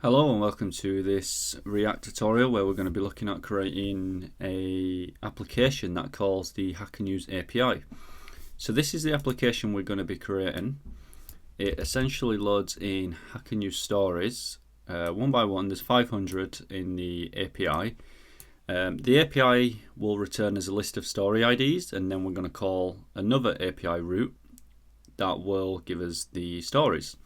Hello and welcome to this React tutorial where we're going to be looking at creating a application that calls the Hacker News API. So this is the application we're going to be creating. It essentially loads in Hacker News stories one by one. There's 500 in the API. The API will return as a list of story IDs, and then we're going to call another API route that will give us the stories.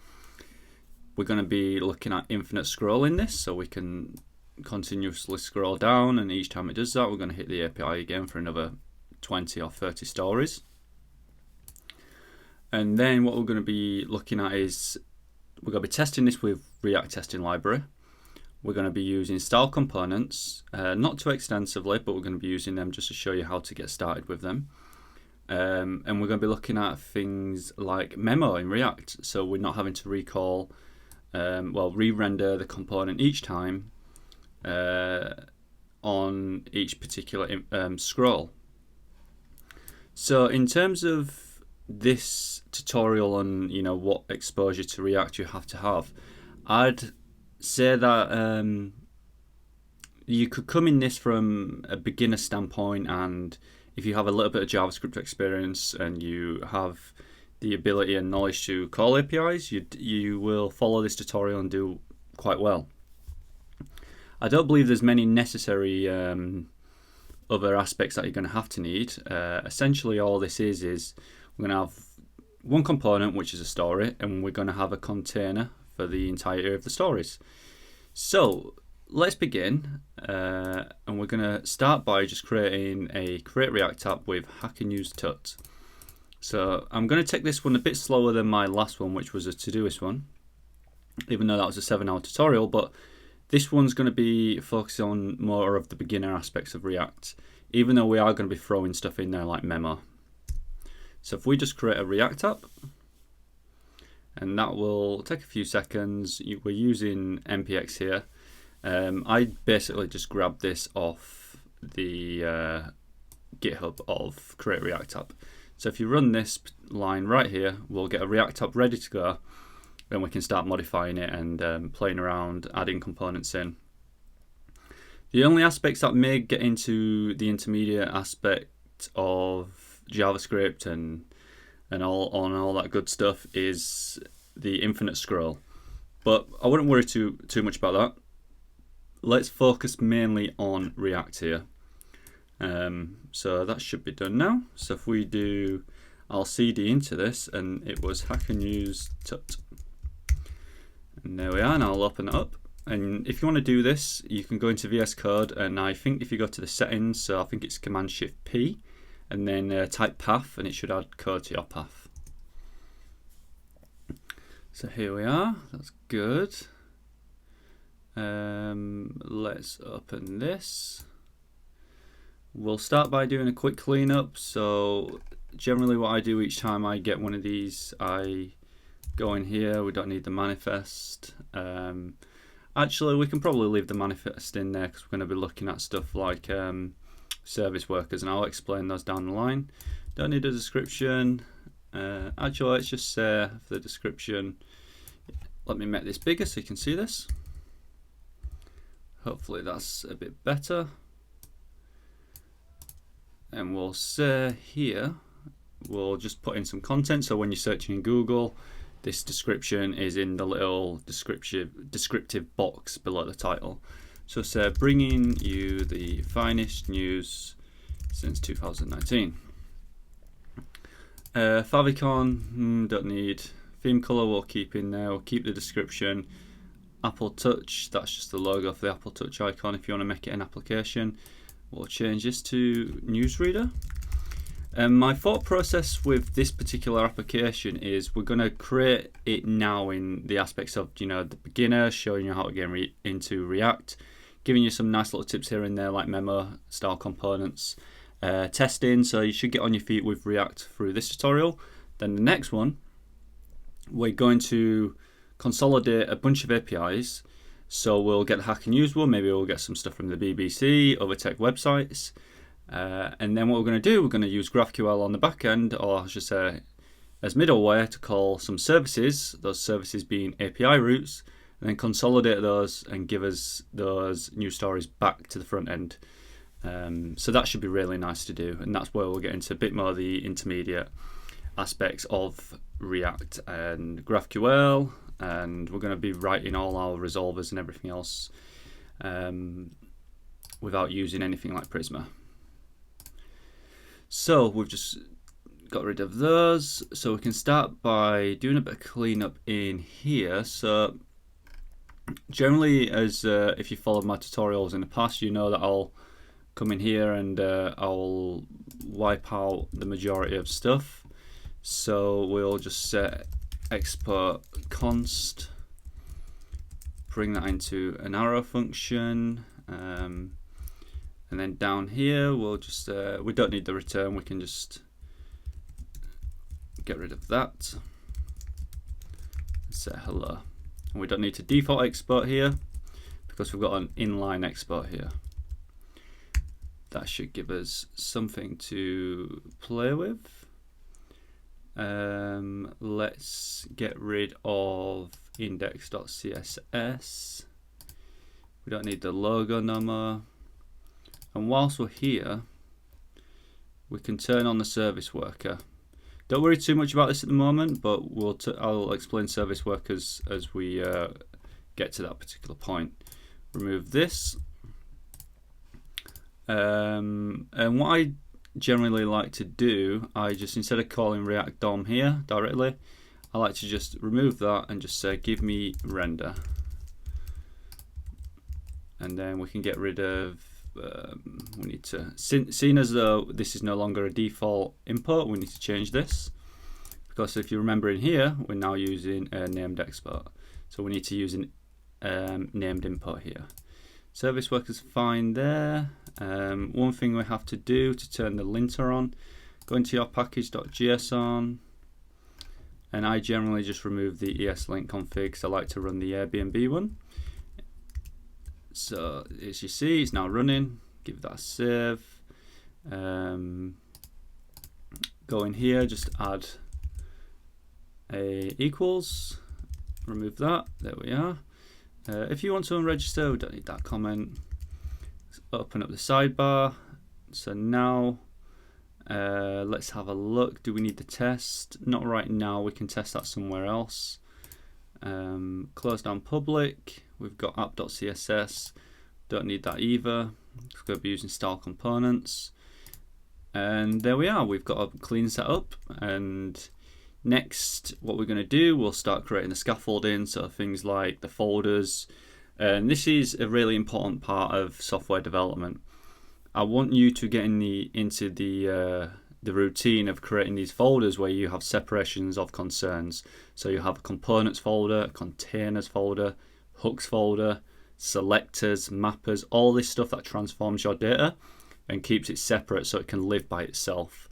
We're going to be looking at infinite scroll in this, so we can continuously scroll down, and each time it does that we're going to hit the API again for another 20 or 30 stories. And then what we're going to be looking at is we're going to be testing this with React testing library. We're going to be using style components, not too extensively, but we're going to be using them just to show you how to get started with them. And we're going to be looking at things like memo in React, so we're not having to recall re-render the component each time on each particular scroll. So in terms of this tutorial on what exposure to React you have to have, I'd say that you could come in this from a beginner standpoint, and if you have a little bit of JavaScript experience and you have the ability and knowledge to call APIs, you will follow this tutorial and do quite well. I don't believe there's many necessary other aspects that you're going to have to need. Essentially all this is we're going to have one component, which is a story, and we're going to have a container for the entirety of the stories. So let's begin, and we're going to start by just creating a Create React app with Hacker News Tut. So I'm going to take this one a bit slower than my last one, which was a Todoist one, even though that was a 7-hour tutorial, but this one's going to be focusing on more of the beginner aspects of React, even though we are going to be throwing stuff in there like memo. So if we just create a React app, and that will take a few seconds. We're using npx here. I basically just grabbed this off the GitHub of Create React App. So if you run this line right here, we'll get a React app ready to go. Then we can start modifying it and playing around, adding components in. The only aspects that may get into the intermediate aspect of JavaScript and all that good stuff is the infinite scroll. But I wouldn't worry too much about that. Let's focus mainly on React here. So that should be done now. So if we do, I'll cd into this, and it was Hacker News Tut. And there we are, and I'll open it up. And if you want to do this, you can go into VS Code, and I think if you go to the settings, so I think it's Command-Shift-P, and then type path, and it should add code to your path. So here we are, that's good. Let's open this. We'll start by doing a quick cleanup. So generally what I do each time I get one of these, I go in here. We don't need the manifest. Actually, we can probably leave the manifest in there because we're going to be looking at stuff like service workers, and I'll explain those down the line. Don't need a description. Actually, let's just say for the description, let me make this bigger so you can see this. Hopefully that's a bit better. And we'll say here, we'll just put in some content. So when you're searching in Google, this description is in the little descriptive box below the title. So say, bringing you the finest news since 2019. Favicon, don't need. Theme color we'll keep in there. We'll keep the description. Apple Touch, that's just the logo for the Apple Touch icon if you want to make it an application. We'll change this to newsreader. My thought process with this particular application is we're going to create it now in the aspects of the beginner, showing you how to get into React, giving you some nice little tips here and there like memo, style components, testing, so you should get on your feet with React through this tutorial. Then the next one, we're going to consolidate a bunch of APIs. So we'll get the Hacker News one, maybe we'll get some stuff from the BBC, other tech websites. And then what we're going to do, we're going to use GraphQL on the back end, or I should say as middleware, to call some services, those services being API routes, and then consolidate those and give us those new stories back to the front end. So that should be really nice to do, and that's where we'll get into a bit more of the intermediate aspects of React and GraphQL, and we're going to be writing all our resolvers and everything else without using anything like Prisma. So we've just got rid of those, so we can start by doing a bit of cleanup in here. So generally, as if you followed my tutorials in the past, you know that I'll come in here and I'll wipe out the majority of stuff. So we'll just set export const, bring that into an arrow function, and then down here we'll just we don't need the return, we can just get rid of that, set hello, and we don't need to default export here because we've got an inline export here. That should give us something to play with. Let's get rid of index.css. We don't need the logo no more. And whilst we're here, we can turn on the service worker. Don't worry too much about this at the moment, but I'll explain service workers as we get to that particular point. Remove this. And what I generally like to do, I just, instead of calling React DOM here directly, I like to just remove that and just say give me render, and then we can get rid of we need to, seeing as though this is no longer a default import, we need to change this, because if you remember in here we're now using a named export, so we need to use an named import here. Service workers fine there. One thing we have to do to turn the linter on, go into your package.js on, and I generally just remove the ESLint config because I like to run the Airbnb one. So as you see, it's now running. Give that a save. Go in here, just add a equals, remove that, there we are. If you want to unregister, we don't need that comment. Let's open up the sidebar. So now let's have a look. Do we need the test? Not right now, we can test that somewhere else. Close down public. We've got app.css, don't need that either. It's going to be using style components. And there we are, we've got a clean setup. And next, what we're going to do, we'll start creating the scaffolding, so things like the folders. And this is a really important part of software development. I want you to get into the routine of creating these folders where you have separations of concerns. So you have a components folder, a containers folder, hooks folder, selectors, mappers, all this stuff that transforms your data and keeps it separate so it can live by itself.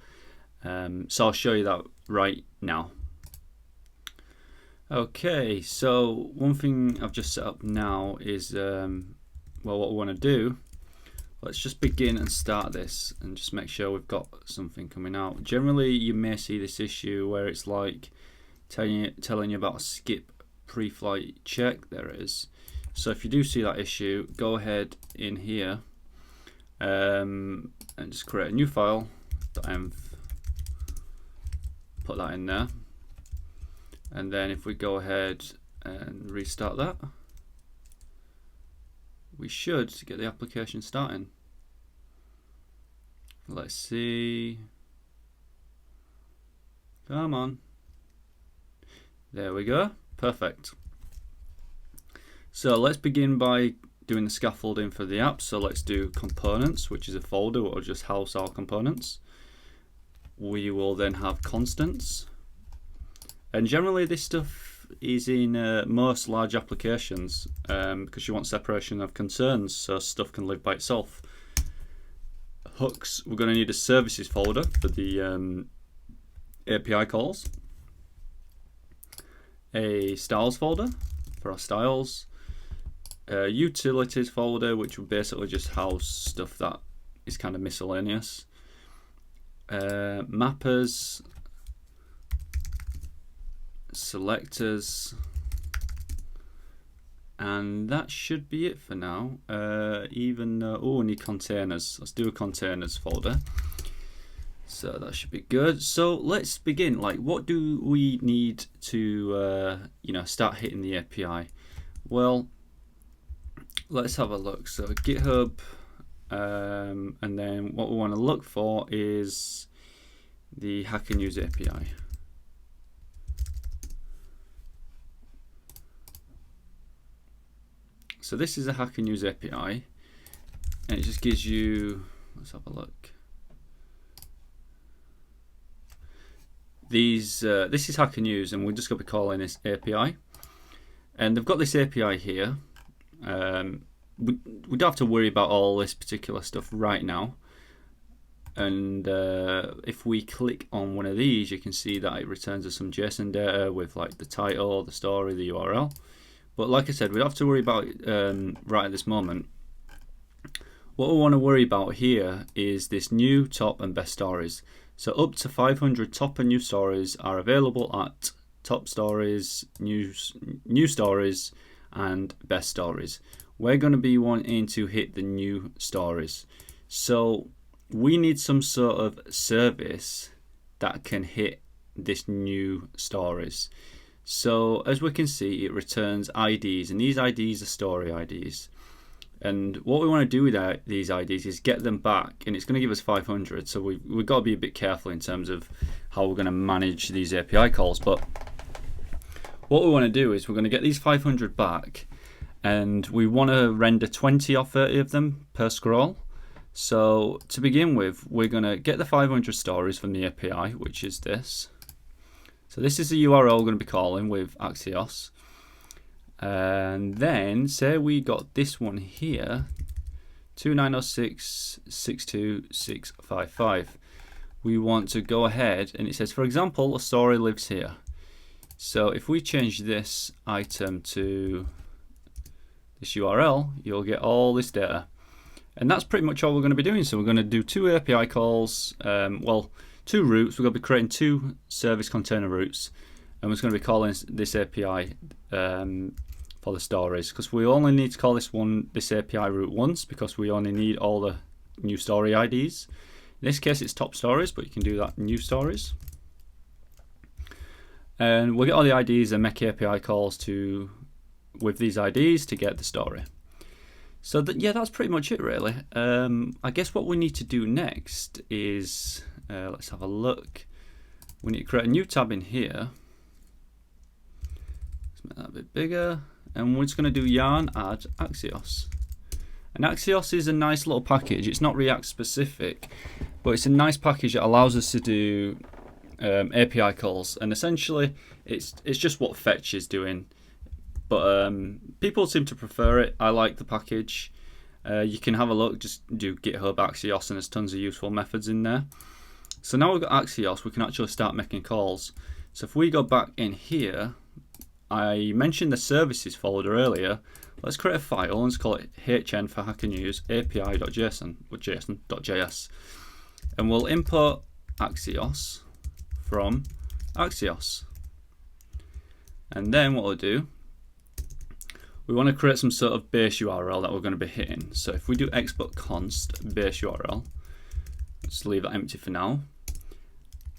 So I'll show you that right now. Okay, so one thing I've just set up now is, well, what we want to do, let's just begin and start this and just make sure we've got something coming out. Generally, you may see this issue where it's like telling you about a skip pre-flight check. There it is. So if you do see that issue, go ahead in here and just create a new file, .env, put that in there. And then if we go ahead and restart that, we should get the application starting. Let's see. Come on. There we go. Perfect. So let's begin by doing the scaffolding for the app. So let's do components, which is a folder that will just house our components. We will then have constants. And generally this stuff is in most large applications because you want separation of concerns so stuff can live by itself. Hooks, we're going to need a services folder for the API calls. A styles folder for our styles. A utilities folder, which will basically just house stuff that is kind of miscellaneous. Mappers, selectors, And that should be it for now. We need containers. Let's do a containers folder. So that should be good. So let's begin. Like, what do we need to start hitting the API? Well, let's have a look. So GitHub, and then what we want to look for is the Hacker News API. So this is a Hacker News API, and it just gives you, let's have a look. This is Hacker News, and we're just going to be calling this API. And they've got this API here. We don't have to worry about all this particular stuff right now. And if we click on one of these, you can see that it returns us some JSON data with like the title, the story, the URL. But like I said, we don't have to worry about it right at this moment. What we want to worry about here is this new, top, and best stories. So up to 500 top and new stories are available at top stories, new stories, and best stories. We're going to be wanting to hit the new stories. So we need some sort of service that can hit this new stories. So as we can see, it returns IDs, and these IDs are story IDs. And what we want to do with these IDs is get them back, and it's going to give us 500. So we've got to be a bit careful in terms of how we're going to manage these API calls. But what we want to do is we're going to get these 500 back, and we want to render 20 or 30 of them per scroll. So to begin with, we're going to get the 500 stories from the API, which is this. So this is the URL we're going to be calling with Axios. And then say we got this one here, 2906.62.655. We want to go ahead, and it says, for example, a story lives here. So if we change this item to this URL, you'll get all this data. And that's pretty much all we're going to be doing. So we're going to do two API calls, two routes. We're going to be creating two service container routes, and we're just going to be calling this API for the stories, because we only need to call this API route once, because we only need all the new story IDs. In this case, it's top stories, but you can do that new stories. And we'll get all the IDs and make API calls with these IDs to get the story. So that's pretty much it, really. I guess what we need to do next is, let's have a look. We need to create a new tab in here. Let's make that a bit bigger. And we're just going to do yarn add Axios. And Axios is a nice little package. It's not React specific, but it's a nice package that allows us to do API calls. And essentially, it's just what fetch is doing. But people seem to prefer it. I like the package. You can have a look, just do GitHub Axios, and there's tons of useful methods in there. So now we've got Axios, we can actually start making calls. So if we go back in here, I mentioned the services folder earlier. Let's create a file and let's call it hn for Hacker News API.js, and we'll import Axios from Axios. And then what we'll do, we want to create some sort of base URL that we're going to be hitting. So if we do export const base URL, let's leave that empty for now.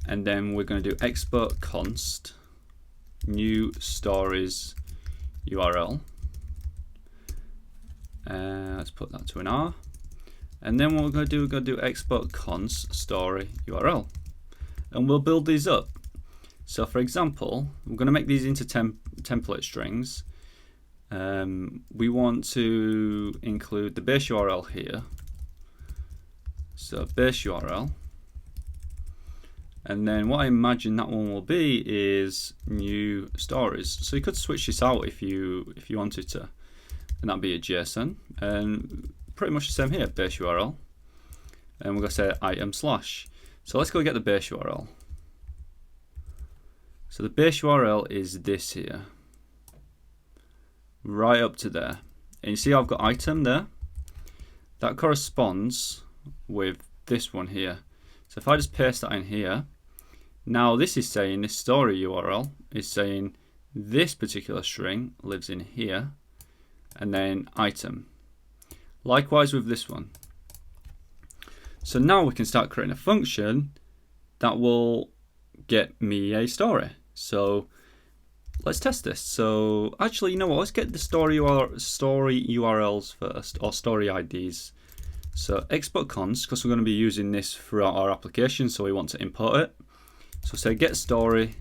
And then we're going to do export const new stories URL. Let's put that to an R. And then what we're going to do export const story URL. And we'll build these up. So for example, I'm going to make these into template strings. We want to include the base URL here. So base URL. And then what I imagine that one will be is new stories. So you could switch this out if you wanted to, and that'd be a JSON. And pretty much the same here, base URL. And we're going to say item slash. So let's go get the base URL. So the base URL is this here, right up to there. And you see I've got item there. That corresponds with this one here. So if I just paste that in here, now this is saying, this story URL is saying this particular string lives in here, and then item. Likewise with this one. So now we can start creating a function that will get me a story. So let's test this. So actually, you know what? Let's get the story URLs first, or story IDs. So export const, because we're going to be using this throughout our application, so we want to import it. So say get story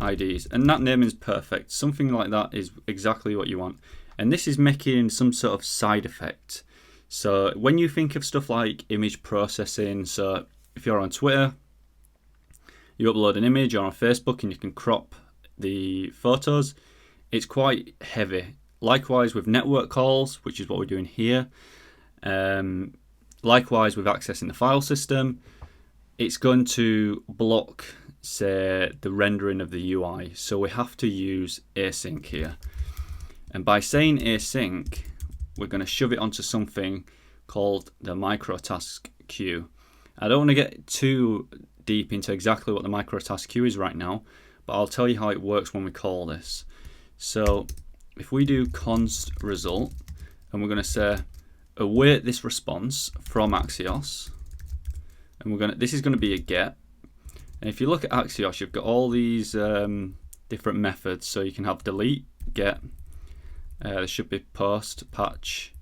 IDs, and that naming is perfect. Something like that is exactly what you want. And this is making some sort of side effect. So when you think of stuff like image processing, so if you're on Twitter, you upload an image, or on Facebook and you can crop the photos, it's quite heavy. Likewise with network calls, which is what we're doing here. Likewise with accessing the file system, it's going to block, say, the rendering of the UI. So we have to use async here. And by saying async, we're going to shove it onto something called the microtask queue. I don't want to get too deep into exactly what the microtask queue is right now, but I'll tell you how it works when we call this. So if we do const result, and we're going to say await this response from Axios, and this is going to be a get. And if you look at Axios, you've got all these different methods. So you can have delete, get, there should be post, patch,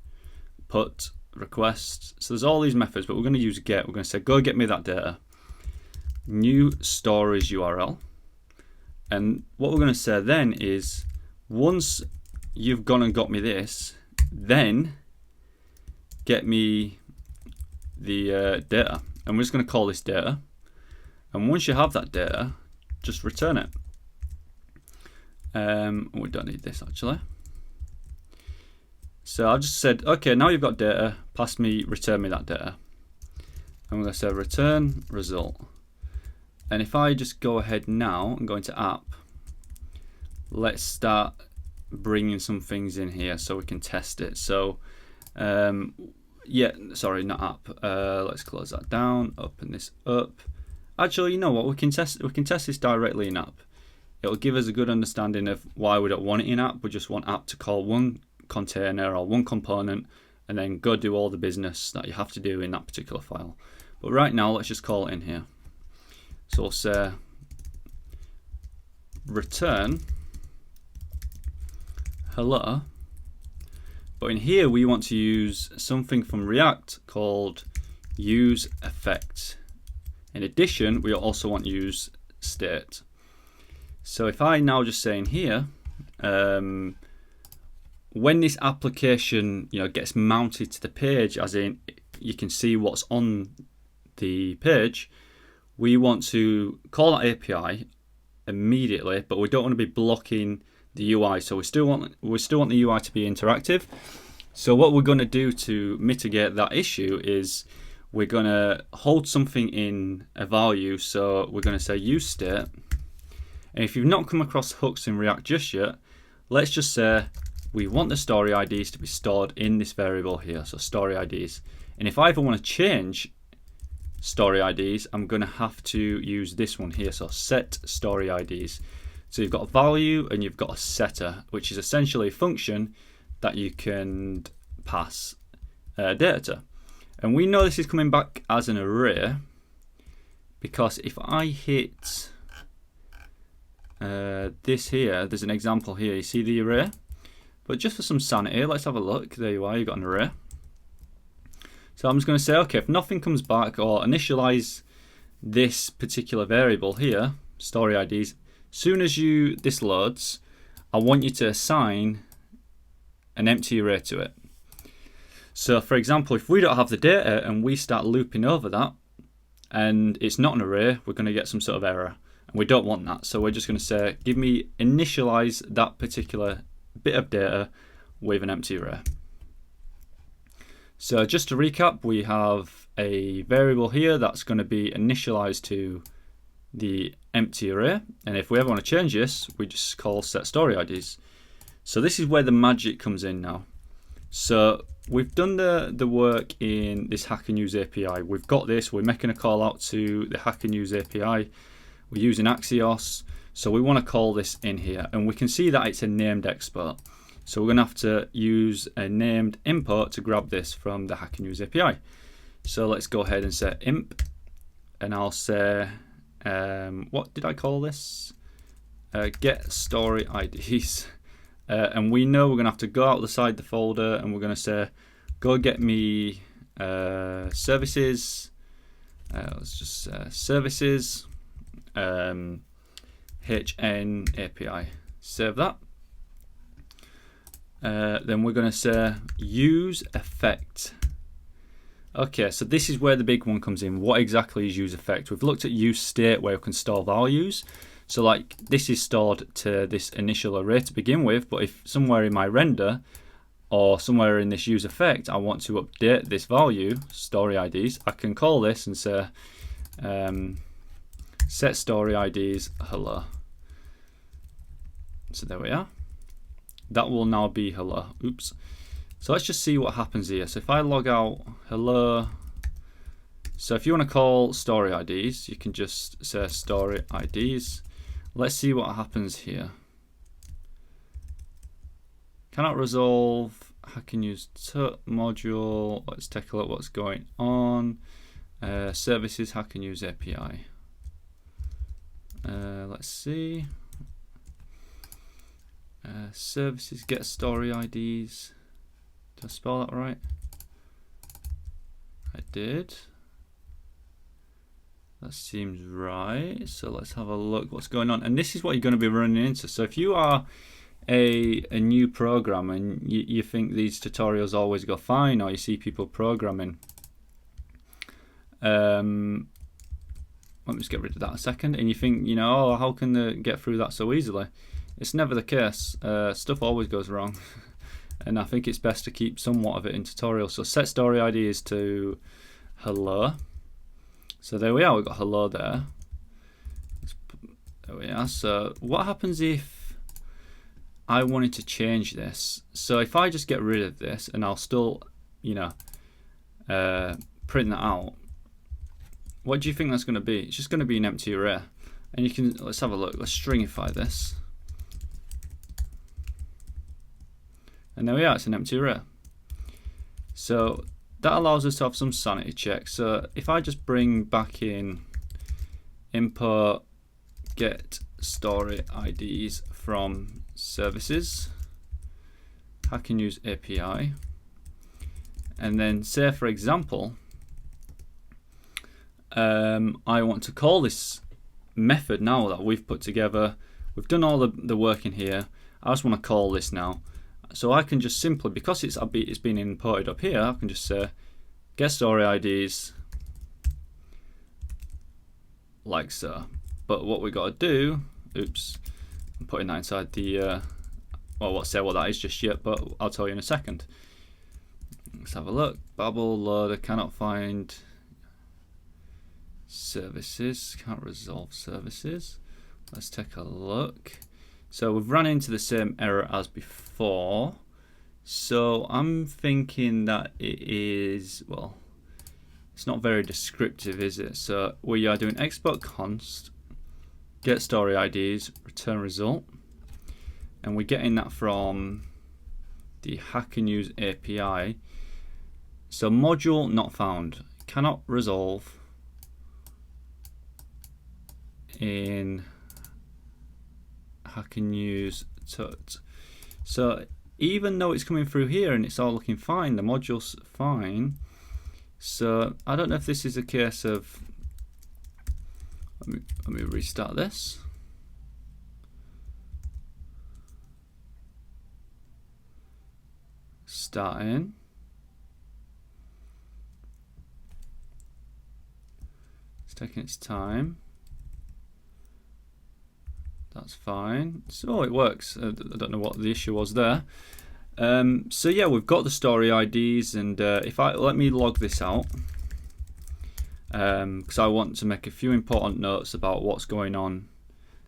put, request. So there's all these methods, but we're going to use get. We're going to say go get me that data, new stories URL. And what we're going to say then is, once you've gone and got me this, then get me the data. And we're just going to call this data. And once you have that data, just return it. We don't need this actually. So I've just said, okay, now you've got data, return me that data. And we're going to say return result. And if I just go ahead now and go into app, let's start bringing some things in here so we can test it. So yeah, sorry, not app. Let's close that down, open this up. Actually, you know what? We can test this directly in app. It'll give us a good understanding of why we don't want it in app. We just want app to call one container or one component and then go do all the business that you have to do in that particular file. But right now, let's just call it in here. So we'll say return hello. But in here, we want to use something from React called useEffect. In addition, we also want to use state. So if I now just say in here, when this application gets mounted to the page, as in you can see what's on the page, we want to call that API immediately, but we don't want to be blocking the UI. So we still want the UI to be interactive. So what we're going to do to mitigate that issue is we're going to hold something in a value. So we're going to say use state. And if you've not come across hooks in React just yet, let's just say we want the story IDs to be stored in this variable here. So story IDs. And if I ever want to change story IDs, I'm going to have to use this one here. So set story IDs. So you've got a value and you've got a setter, which is essentially a function that you can pass data to. And we know this is coming back as an array because if I hit this here, there's an example here. You see the array? But just for some sanity, let's have a look. There you are, you've got an array. So I'm just going to say, okay, if nothing comes back, or initialize this particular variable here, story IDs, soon as this loads, I want you to assign an empty array to it. So for example, if we don't have the data and we start looping over that and it's not an array, we're going to get some sort of error. And we don't want that. So we're just going to say, give me initialize that particular bit of data with an empty array. So just to recap, we have a variable here that's going to be initialized to the empty array. And if we ever want to change this, we just call set story IDs. So this is where the magic comes in now. So we've done the work in this Hacker News API. We've got this. We're making a call out to the Hacker News API. We're using Axios. So we want to call this in here. And we can see that it's a named export. So we're going to have to use a named import to grab this from the Hack and Use API. So let's go ahead and say imp, and I'll say, what did I call this? Get story IDs. And we know we're going to have to go out the side the folder, and we're going to say, go get me services. Let's just services hnApi. Save that. Then we're going to say useEffect. Okay, so this is where the big one comes in. What exactly is useEffect? We've looked at useState, where we can store values. So like this is stored to this initial array to begin with, but if somewhere in my render or somewhere in this useEffect I want to update this value, story IDs, I can call this and say set story IDs hello. So there we are. That will now be hello. Oops. So let's just see what happens here. So if I log out hello, so if you want to call story IDs, you can just say story IDs. Let's see what happens here. Cannot resolve. Hack and Use module. Let's take a look what's going on. Services Hack and Use API. Let's see. Services get story IDs. Did I spell that right? I did. That seems right. So let's have a look what's going on. And this is what you're going to be running into. So if you are a new programmer and you think these tutorials always go fine, or you see people programming, let me just get rid of that a second, and you think, you know, oh, how can they get through that so easily? It's never the case. Stuff always goes wrong. And I think it's best to keep somewhat of it in tutorials. So set story ID is to hello. So there we are, we've got hello there. There we are. So what happens if I wanted to change this? So if I just get rid of this, and I'll still, you know, print that out, what do you think that's going to be? It's just going to be an empty array. And you can, let's have a look, let's stringify this. And there we are, it's an empty array. So that allows us to have some sanity checks. So if I just bring back in import get story IDs from services, Hack and Use API, and then say for example, I want to call this method now that we've put together. We've done all the work in here. I just want to call this now. So I can just simply, because it's been imported up here, I can just say get story IDs like so. But what we got to do, oops, I'm putting that inside the, well, I won't say what that is just yet, but I'll tell you in a second. Let's have a look. Babel loader cannot find services, can't resolve services. Let's take a look. So we've run into the same error as before. So I'm thinking that it is, well, it's not very descriptive, is it? So we are doing export const, get story IDs, return result. And we're getting that from the Hack and Use API. So module not found, cannot resolve in Hack and Use tut. So even though it's coming through here and it's all looking fine, the module's fine. So I don't know if this is a case of, let me restart this. Starting. It's taking its time. That's fine. So it works. I don't know what the issue was there. So yeah, we've got the story IDs, and if I let me log this out, because I want to make a few important notes about what's going on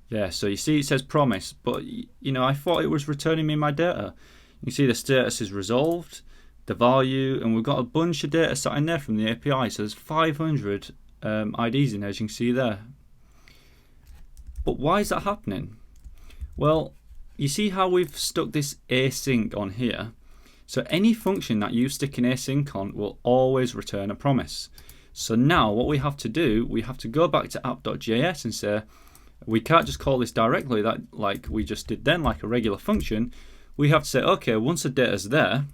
there. So you see, it says promise, but you know, I thought it was returning me my data. You see the status is resolved, the value, and we've got a bunch of data sat in there from the API. So there's 500 IDs in there, as you can see there. But why is that happening? Well, you see how we've stuck this async on here? So any function that you stick an async on will always return a promise. So now what we have to do, we have to go back to App.js and say, we can't just call this directly like we just did then, like a regular function. We have to say, okay, once the data's there,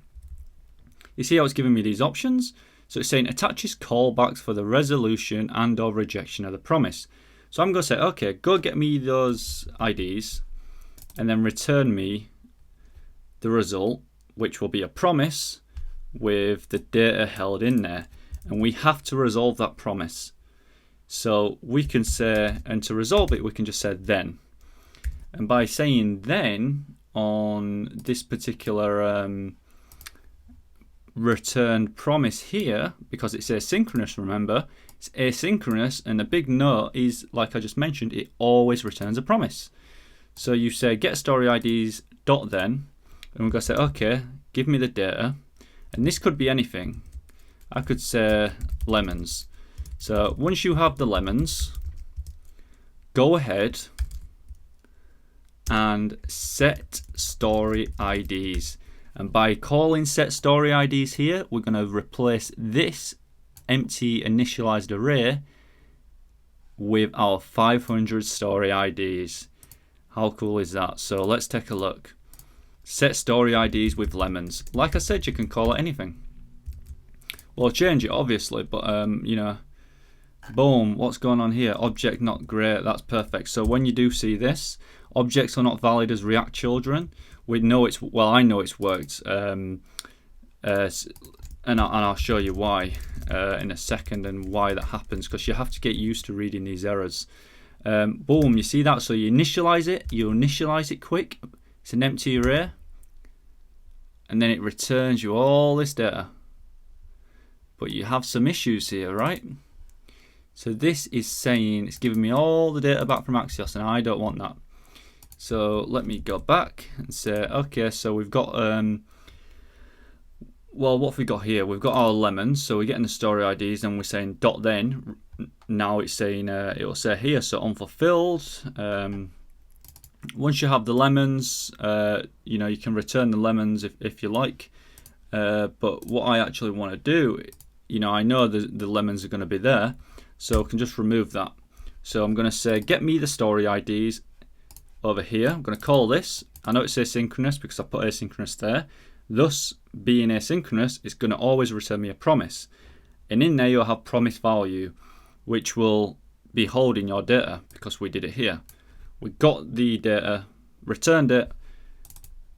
you see how it's giving me these options? So it's saying attaches callbacks for the resolution and or rejection of the promise. So I'm going to say, okay, go get me those IDs and then return me the result, which will be a promise with the data held in there. And we have to resolve that promise. So we can say, and to resolve it, we can just say then. And by saying then on this particular returned promise here, because it's asynchronous, remember, it's asynchronous, and the big note is, like I just mentioned, it always returns a promise. So you say get storyIds dot then, and we're going to say, okay, give me the data, and this could be anything. I could say lemons. So once you have the lemons, go ahead and set story IDs. And by calling set story IDs here, we're going to replace this empty initialized array with our 500 story IDs. How cool is that? So let's take a look. Set story IDs with lemons. Like I said, you can call it anything. Well, change it obviously, but you know, boom, what's going on here? Object not great, that's perfect. So when you do see this, objects are not valid as React children, we know it's, well, I know it's worked, and I'll show you why in a second and why that happens, because you have to get used to reading these errors. Boom, you see that? So you initialize it quick, it's an empty array, and then it returns you all this data. But you have some issues here, right? So this is saying it's giving me all the data back from Axios, and I don't want that. So let me go back and say, okay, so we've got, well, what have we got here? We've got our lemons, so we're getting the story IDs, and we're saying dot then. Now it's saying, it will say here, so unfulfilled. Once you have the lemons, you know, you can return the lemons if you like. But what I actually want to do, you know, I know the lemons are going to be there, so I can just remove that. So I'm going to say get me the story IDs over here. I'm going to call this, I know it's asynchronous because I put asynchronous there, thus being asynchronous, it's going to always return me a promise, and in there you'll have promise value, which will be holding your data because we did it here. We got the data, returned it.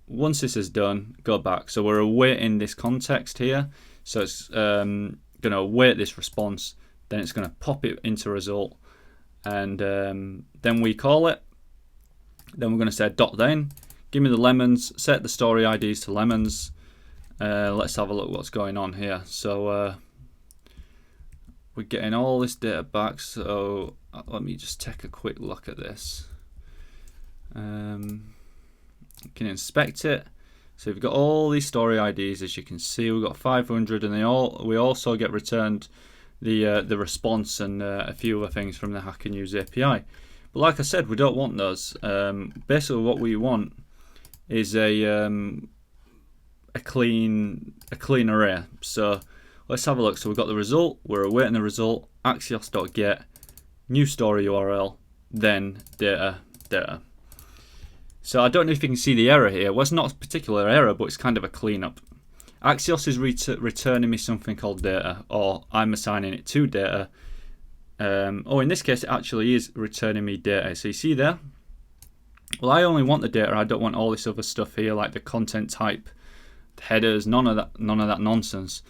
Once this is done, go back. So we're awaiting this context here. So it's going to await this response. Then it's going to pop it into result. And then we call it. Then we're going to say dot then. Give me the lemons. Set the story IDs to lemons. Let's have a look what's going on here. So we're getting all this data back. So let me just take a quick look at this. Can inspect it. So we've got all these story IDs, as you can see. We've got 500, and we also get returned the response and a few other things from the Hack and Use API. But like I said, we don't want those. Basically, what we want is a clean array. So let's have a look. So we've got the result. We're awaiting the result. Axios.get new story URL, then data. So I don't know if you can see the error here. Well, it's not a particular error, but it's kind of a cleanup. Axios is returning me something called data, or I'm assigning it to data. In this case, it actually is returning me data. So you see there? Well, I only want the data. I don't want all this other stuff here, like the content type, the headers, none of that nonsense.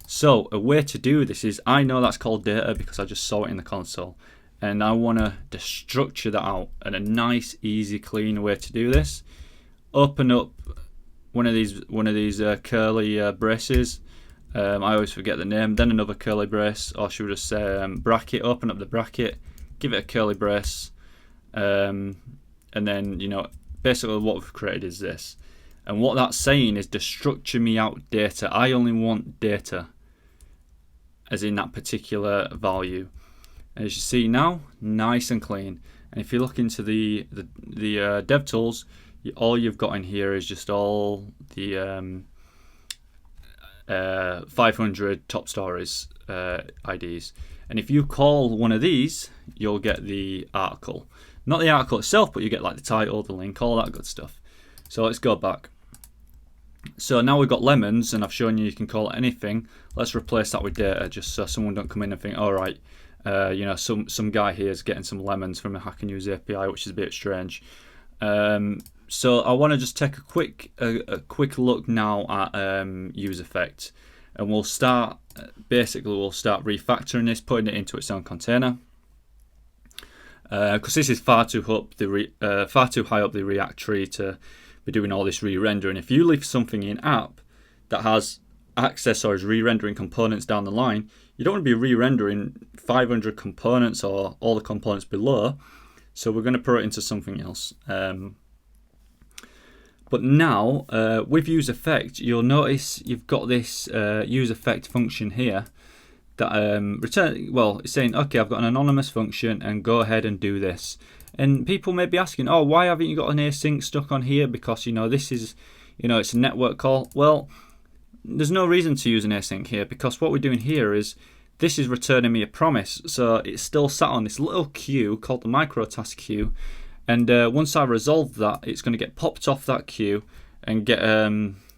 So a way to do this is, I know that's called data because I just saw it in the console. And I want to destructure that out, and a nice, easy, clean way to do this. Open up one of these curly braces. I always forget the name. Then another curly brace, or should we just say bracket? Open up the bracket, give it a curly brace, and then, you know, basically what we've created is this. And what that's saying is destructure me out data. I only want data, as in that particular value. As you see now, nice and clean. And if you look into the dev tools, all you've got in here is just all the 500 top stories IDs. And if you call one of these, you'll get the article. Not the article itself, but you get like the title, the link, all that good stuff. So let's go back. So now we've got lemons, and I've shown you can call it anything. Let's replace that with data, just so someone don't come in and think, all right, you know, some guy here is getting some lemons from a hack and use API, which is a bit strange. So I want to just take a quick look now at useEffect, and we'll start refactoring this, putting it into its own container, because this is far too high up the React tree to be doing all this re-rendering. If you leave something in app that has access or is re-rendering components down the line, you don't want to be re-rendering 500 components or all the components below. So we're going to put it into something else. But now with useEffect, you'll notice you've got this useEffect function here that it's saying, okay, I've got an anonymous function and go ahead and do this. And people may be asking, oh, why haven't you got an async stuck on here? Because, you know, this is, you know, it's a network call. Well, there's no reason to use an async here, because what we're doing here is this is returning me a promise. So it's still sat on this little queue called the micro task queue. And once I resolve that, it's going to get popped off that queue and get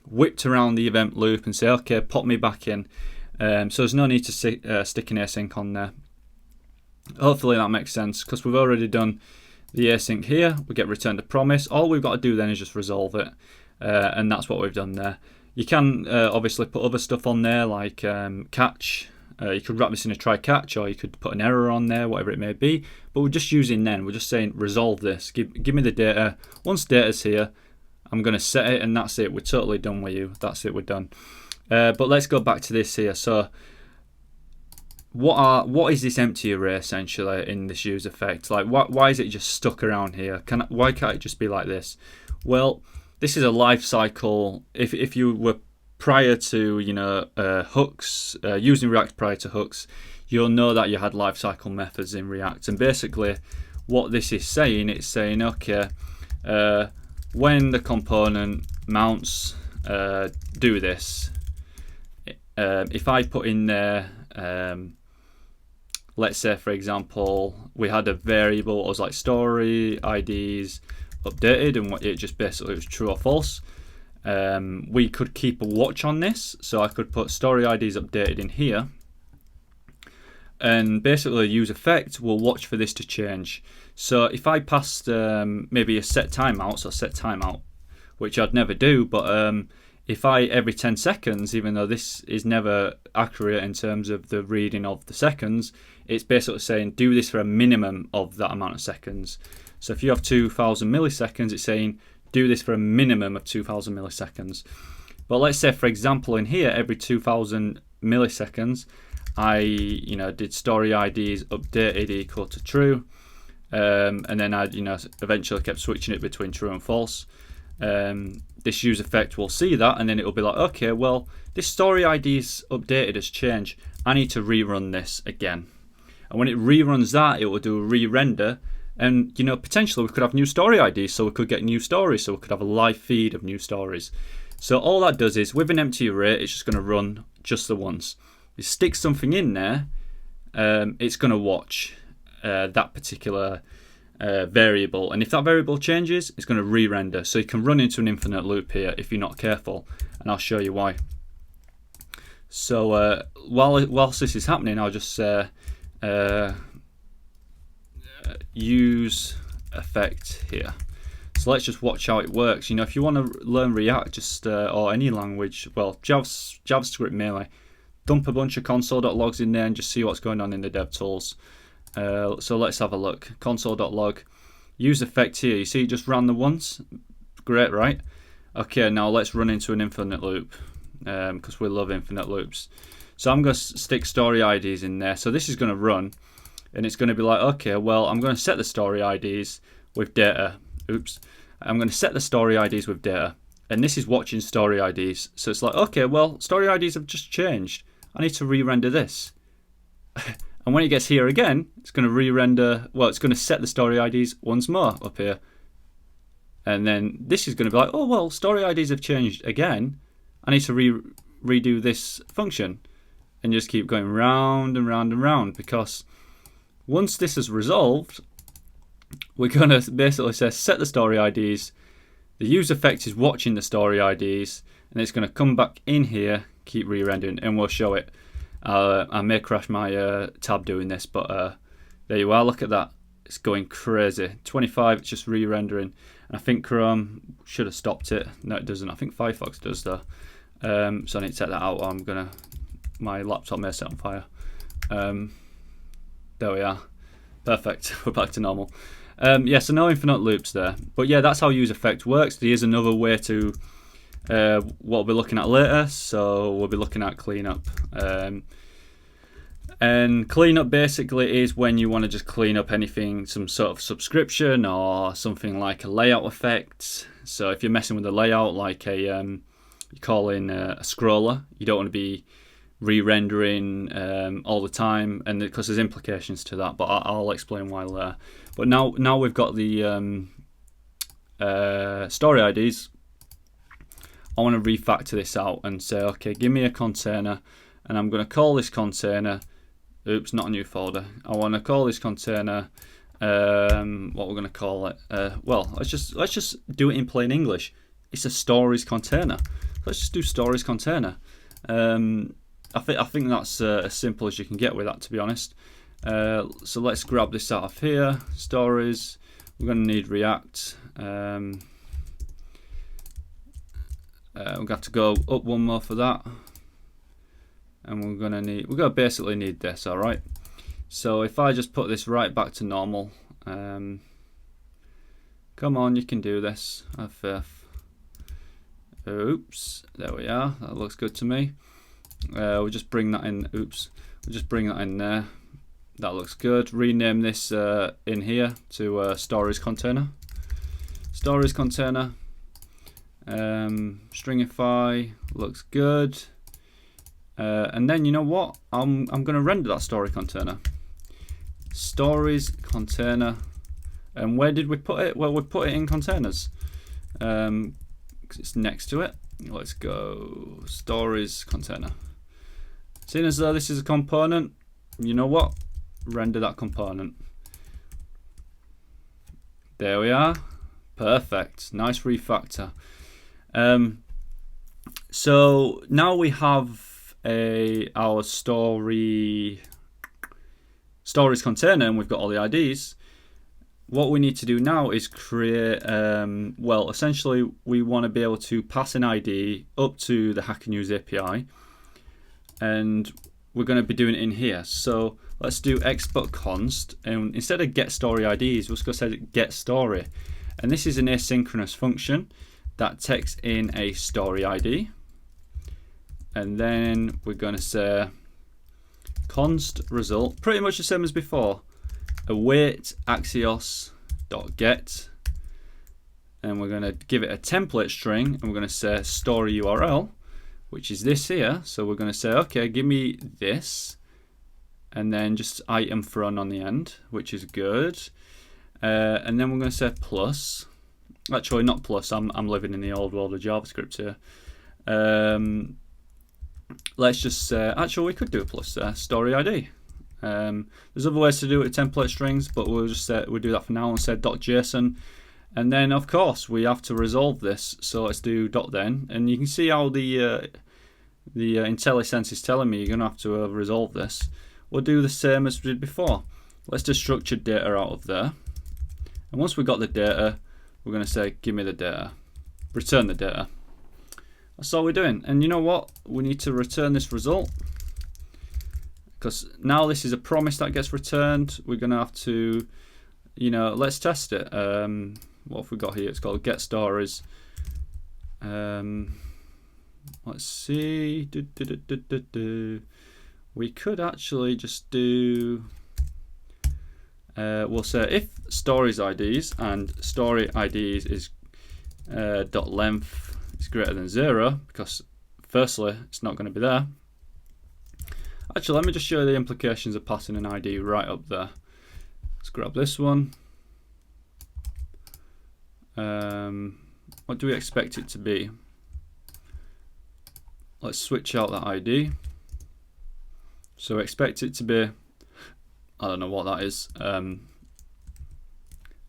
whipped around the event loop and say, okay, pop me back in. So there's no need to stick an async on there. Hopefully that makes sense, because we've already done the async here. We get returned a promise. All we've got to do then is just resolve it, and that's what we've done there. You can obviously put other stuff on there, like catch. You could wrap this in a try catch, or you could put an error on there, whatever it may be. But we're just using then. We're just saying resolve this. Give me the data. Once data's here, I'm going to set it, and that's it. We're totally done with you. That's it. We're done. But let's go back to this here. So what is this empty array essentially in this useEffect? Like, why is it just stuck around here? Why can't it just be like this? Well, this is a life cycle. If you were prior to, you know, hooks, using React prior to hooks, you'll know that you had lifecycle methods in React. And basically what this is saying, it's saying, okay, when the component mounts, do this. If I put in there, let's say, for example, we had a variable that was like storyIds updated, and it just basically was true or false. We could keep a watch on this, so I could put storyIds updated in here, and basically useEffect will watch for this to change. So if I passed maybe a set timeout, which I'd never do, but if I every 10 seconds, even though this is never accurate in terms of the reading of the seconds, it's basically saying do this for a minimum of that amount of seconds. So if you have 2000 milliseconds, it's saying do this for a minimum of 2000 milliseconds. But let's say, for example, in here, every 2000 milliseconds, I did storyIds updated equal to true, and then I eventually kept switching it between true and false. This useEffect will see that, and then it will be like, okay, well, this storyIds updated has changed. I need to rerun this again. And when it reruns that, it will do a re-render. And, potentially we could have new storyIds, so we could get new stories, so we could have a live feed of new stories. So all that does is, with an empty array, it's just going to run just the once. You stick something in there, it's going to watch that particular variable, and if that variable changes, it's going to re-render. So you can run into an infinite loop here if you're not careful, and I'll show you why. So whilst this is happening, I'll just say useEffect here. So let's just watch how it works. If you want to learn React, or any language, well, JavaScript mainly, dump a bunch of console.logs in there and just see what's going on in the DevTools. So let's have a look. Console.log, useEffect here. You see it just ran the once. Great, right? Okay, now let's run into an infinite loop, because we love infinite loops. So I'm going to stick storyIds in there. So this is going to run, and it's going to be like, okay, well, I'm going to set the storyIds with data. Oops. I'm going to set the storyIds with data, and this is watching storyIds. So it's like, okay, well, storyIds have just changed. I need to re-render this. And when it gets here again, it's going to re-render, well, it's going to set the storyIds once more up here. And then this is going to be like, oh, well, story IDs have changed again. I need to redo this function. And just keep going round and round and round, because once this is resolved, we're going to basically say set the story IDs. The useEffect is watching the story IDs, and it's going to come back in here, keep re-rendering, and we'll show it. I may crash my tab doing this, but there you are. Look at that. It's going crazy. 25, it's just re-rendering. And I think Chrome should have stopped it. No, it doesn't. I think Firefox does, though. So I need to take that out. My laptop may set on fire. There we are. Perfect. We're back to normal. Yeah, so no infinite loops there. But yeah, that's how useEffect works. There is another way to what we'll be looking at later. So we'll be looking at cleanup. And cleanup basically is when you want to just clean up anything, some sort of subscription or something like a layout effect. So if you're messing with the layout, like you call in a scroller, you don't want to be re-rendering all the time, and because there's implications to that, but I'll explain why later. But now we've got the story IDs. I want to refactor this out and say, okay, give me a container, and I'm going to call this container, oops, not a new folder. I want to call this container, what we're going to call it. Well, let's just do it in plain English. It's a stories container. Let's just do stories container. I think that's as simple as you can get with that, to be honest. So let's grab this out of here. Stories. We're going to need React. We're going to have to go up one more for that, and we're going to basically need this. All right. So if I just put this right back to normal, come on, you can do this. Have faith. Oops, there we are. That looks good to me. We'll just bring that in. Oops, we'll just bring that in there. That looks good. Rename this in here to stories container. Stories container. Stringify looks good. And then you know what? I'm going to render that story container. Stories container. And where did we put it? Well, we put it in containers. Because it's next to it. Let's go stories container. Seeing as though this is a component, you know what? Render that component. There we are. Perfect. Nice refactor. So now we have our stories container, and we've got all the IDs. What we need to do now is create, well, essentially we want to be able to pass an ID up to the Hacker News API, and we're going to be doing it in here. So let's do export const, and instead of get story IDs, we're just going to say get story. And this is an asynchronous function that takes in a story ID. And then we're going to say const result, pretty much the same as before. Await Axios.get, and we're going to give it a template string, and we're going to say story URL, which is this here. So we're going to say, okay, give me this, and then just item thrown on the end, which is good. And then we're going to say plus. Actually, not plus. I'm living in the old world of JavaScript here. Let's just say, actually, we could do a plus there. Story ID. There's other ways to do it with template strings, but we'll do that for now and say .json. And then, of course, we have to resolve this. So let's do .then, and you can see how the IntelliSense is telling me you're going to have to resolve this. We'll do the same as we did before. Let's just structure data out of there. And once we've got the data, we're going to say, give me the data. Return the data. That's all we're doing. And you know what? We need to return this result, because now this is a promise that gets returned. We're going to have to, let's test it. What have we got here? It's called get stories. Let's see. We could actually just do, we'll say if stories IDs and story IDs is .length is greater than 0, because firstly it's not going to be there. Actually, let me just show you the implications of passing an ID right up there. Let's grab this one. what do we expect it to be? Let's switch out that ID. So expect it to be, I don't know what that is,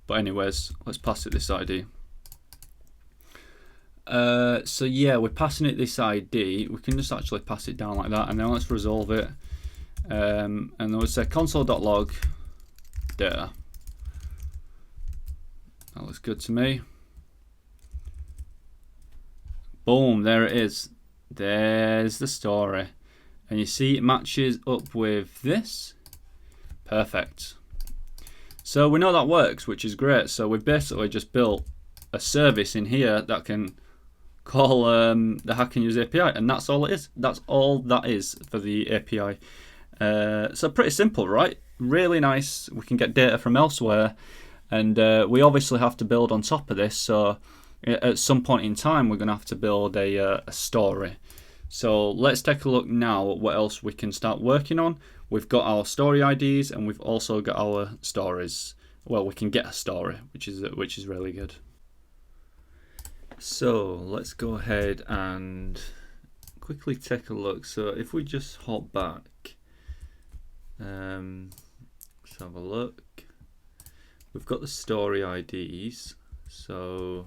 but anyways, let's pass it this ID. So yeah, we're passing it this ID. We can just actually pass it down like that, and then let's resolve it. And then we'll say console.log data. That looks good to me. Boom, there it is. There's the story. And you see it matches up with this. Perfect. So we know that works, which is great. So we've basically just built a service in here that can call the Hack and Use API, and that's all it is. That's all that is for the API. So pretty simple, right? Really nice. We can get data from elsewhere, and we obviously have to build on top of this. So at some point in time, we're going to have to build a story. So let's take a look now at what else we can start working on. We've got our story IDs, and we've also got our stories. Well, we can get a story, which is really good. So let's go ahead and quickly take a look. So if we just hop back, let's have a look. We've got the story IDs. So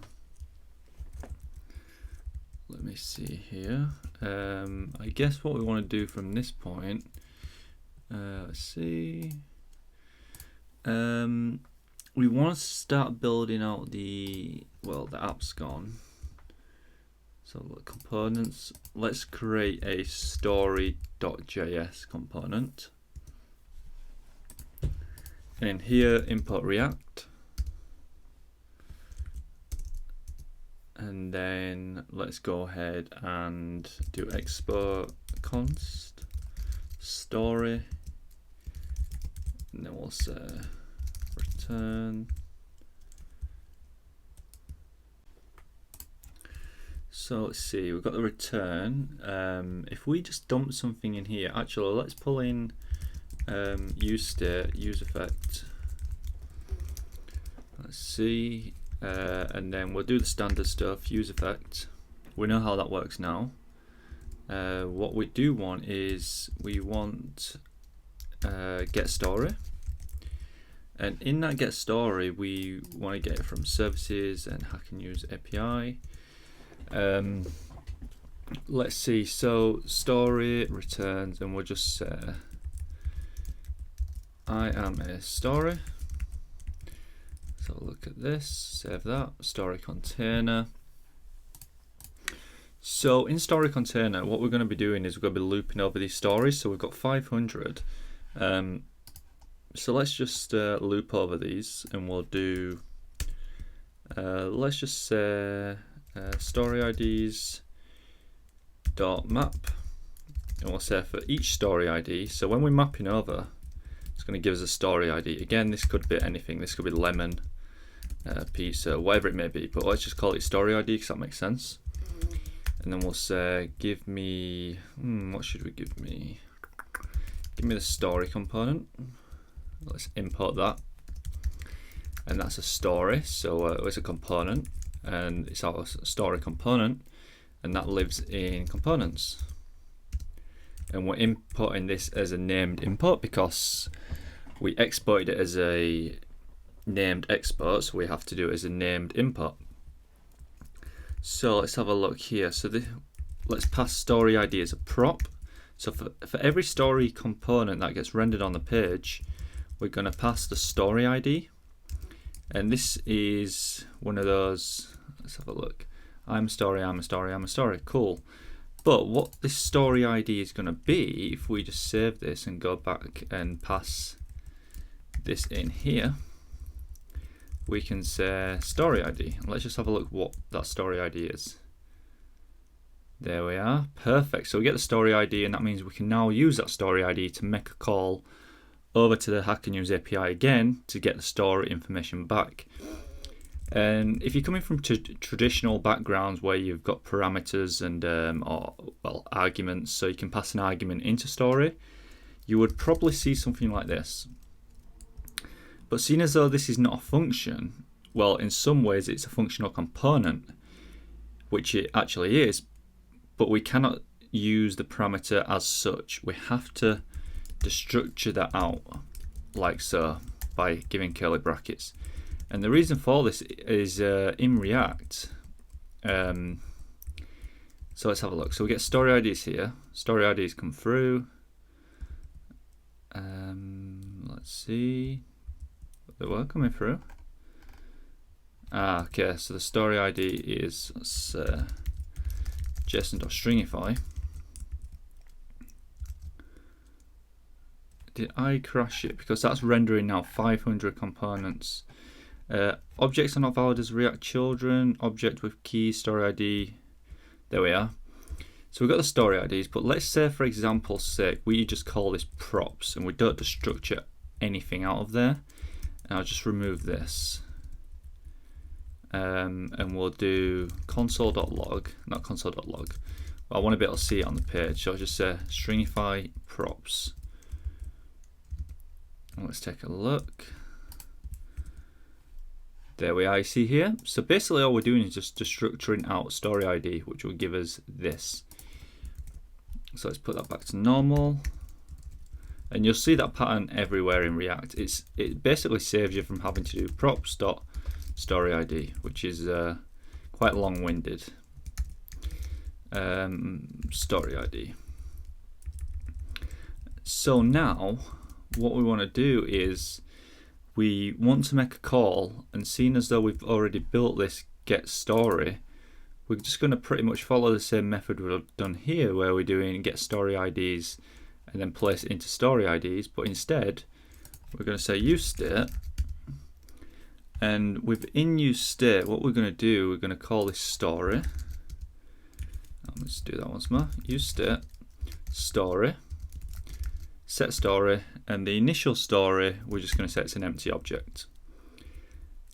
let me see here. I guess what we want to do from this point, let's see. We want to start building out the app's gone. So the components, let's create a Story.js component. And in here, import React. And then let's go ahead and do export const story, and then we'll say return. So let's see, we've got the return. If we just dump something in here, actually let's pull in useState, useEffect. Let's see. And then we'll do the standard stuff, useEffect. We know how that works now. What we do want is we want get story, and in that get story we want to get it from services and Hack and Use API. Let's see, so story returns, and we'll just say I am a story. So look at this, save that, story container. So in story container, what we're going to be doing is we're going to be looping over these stories. So we've got 500. So let's just loop over these, and we'll do, let's just say storyIDs dot map, and we'll say for each story ID. So when we're mapping over, it's going to give us a story ID. Again, this could be anything. This could be lemon, pizza, whatever it may be, but let's just call it story ID because that makes sense. And then we'll say give me, what should we give me? Give me the story component. Let's import that, and that's a story, so it's a component, and it's our story component, and that lives in components. And we're importing this as a named import because we exported it as a named export, so we have to do it as a named import. So let's have a look here. So let's pass story ID as a prop. So for every story component that gets rendered on the page, we're going to pass the story ID. And this is one of those, let's have a look. I'm a story, I'm a story, I'm a story. Cool. But what this story ID is going to be, if we just save this and go back and pass this in here, we can say story ID. Let's just have a look what that story ID is. There we are. Perfect. So we get the story ID, and that means we can now use that story ID to make a call over to the Hack and Use API again to get the story information back. And if you're coming from traditional backgrounds where you've got parameters and arguments, so you can pass an argument into story, you would probably see something like this. But seeing as though this is not a function, well, in some ways it's a functional component, which it actually is, but we cannot use the parameter as such. We have to destructure that out like so by giving curly brackets. And the reason for this is in React. So let's have a look. So we get story IDs here. Story IDs come through. Let's see. They were coming through. Okay, so the story ID is JSON.stringify. Did I crash it? Because that's rendering now 500 components. Objects are not valid as React children. Object with key story ID. There we are. So we've got the story IDs, but let's say for example's sake we just call this props and we don't destructure anything out of there. And I'll just remove this. And we'll do console.log, not console.log. But I want to be able to see it on the page, so I'll just say stringify props. And let's take a look. There we are, you see here. So basically all we're doing is just destructuring out story ID, which will give us this. So let's put that back to normal. And you'll see that pattern everywhere in React. It basically saves you from having to do props.storyId, which is quite long-winded. StoryId. So now what we want to do is we want to make a call, and seeing as though we've already built this get story, we're just going to pretty much follow the same method we've done here, where we're doing get story IDs and then place it into story IDs, but instead we're going to say use state, and within use state what we're going to do, we're going to call this story. Let's do that once more. Use state story, set story, and the initial story we're just going to say it's an empty object.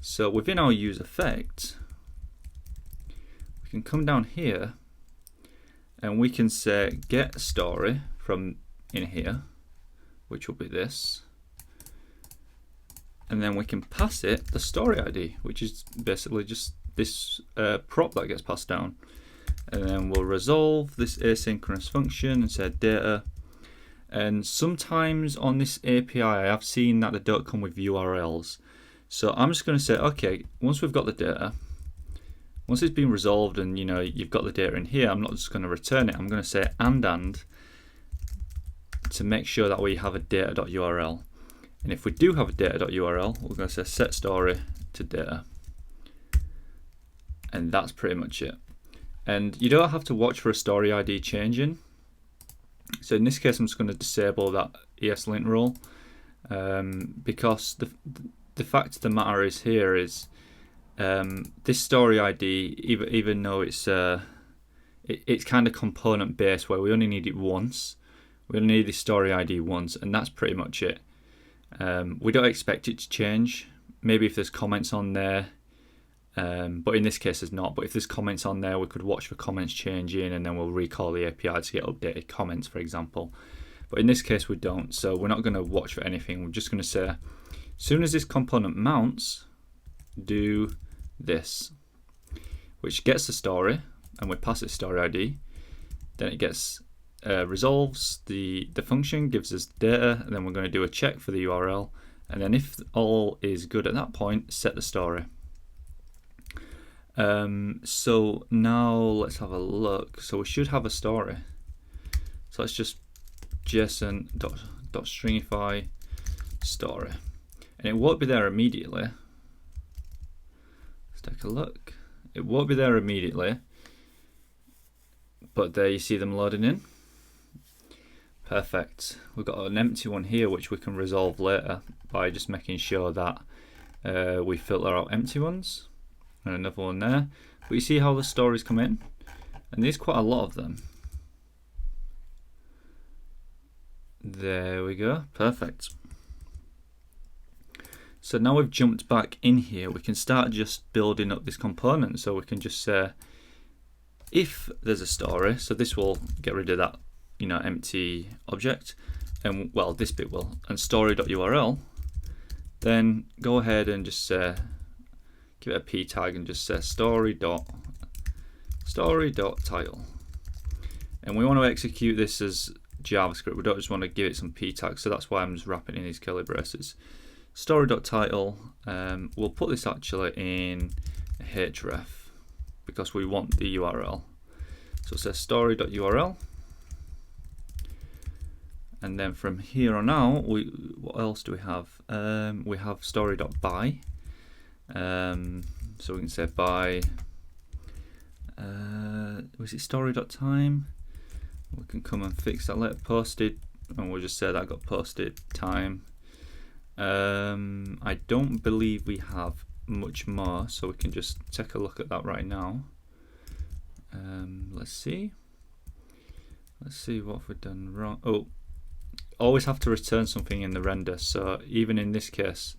So within our useEffect we can come down here and we can say get story from in here, which will be this, and then we can pass it the story ID, which is basically just this prop that gets passed down, and then we'll resolve this asynchronous function and say data. And sometimes on this API I have seen that they don't come with URLs, so I'm just going to say okay, once we've got the data, once it's been resolved and you've got the data in here, I'm not just going to return it, I'm going to say and to make sure that we have a data.url. And if we do have a data.url, we're going to say set story to data. And that's pretty much it. And you don't have to watch for a story ID changing. So in this case, I'm just going to disable that ESLint rule, because the fact of the matter is here is this story ID, even though it's kind of component based, where we only need it once. We only need the story ID once, and that's pretty much it. We don't expect it to change. Maybe if there's comments on there, but in this case there's not. But if there's comments on there, we could watch for comments changing, and then we'll recall the API to get updated comments, for example. But in this case we don't, so we're not going to watch for anything. We're just going to say, as soon as this component mounts, do this, which gets the story, and we pass it story ID. Then it gets resolves the function, gives us data, and then we're going to do a check for the URL, and then if all is good at that point, set the story. So now let's have a look. So we should have a story. So let's just JSON.stringify story, and it won't be there immediately. Let's take a look. It won't be there immediately, but there you see them loading in. Perfect. We've got an empty one here which we can resolve later by just making sure that we filter out empty ones, and another one there. But you see how the stories come in, and there's quite a lot of them. There we go. Perfect. So now we've jumped back in here, we can start just building up this component. So we can just say if there's a story, so this will get rid of that empty object, and well, this bit will, and story.url, then go ahead and just say give it a p tag and just say story.title. And we want to execute this as JavaScript. We don't just want to give it some p tags, so that's why I'm just wrapping in these curly braces. Story.title. We'll put this actually in a href because we want the URL. So it says story.url. And then from here on out, what else do we have? We have story.by. So we can say by, was it story.time? We can come and fix that later. Posted, and we'll just say that got posted time. I don't believe we have much more, so we can just take a look at that right now. Let's see what we've done wrong. Oh, always have to return something in the render, so even in this case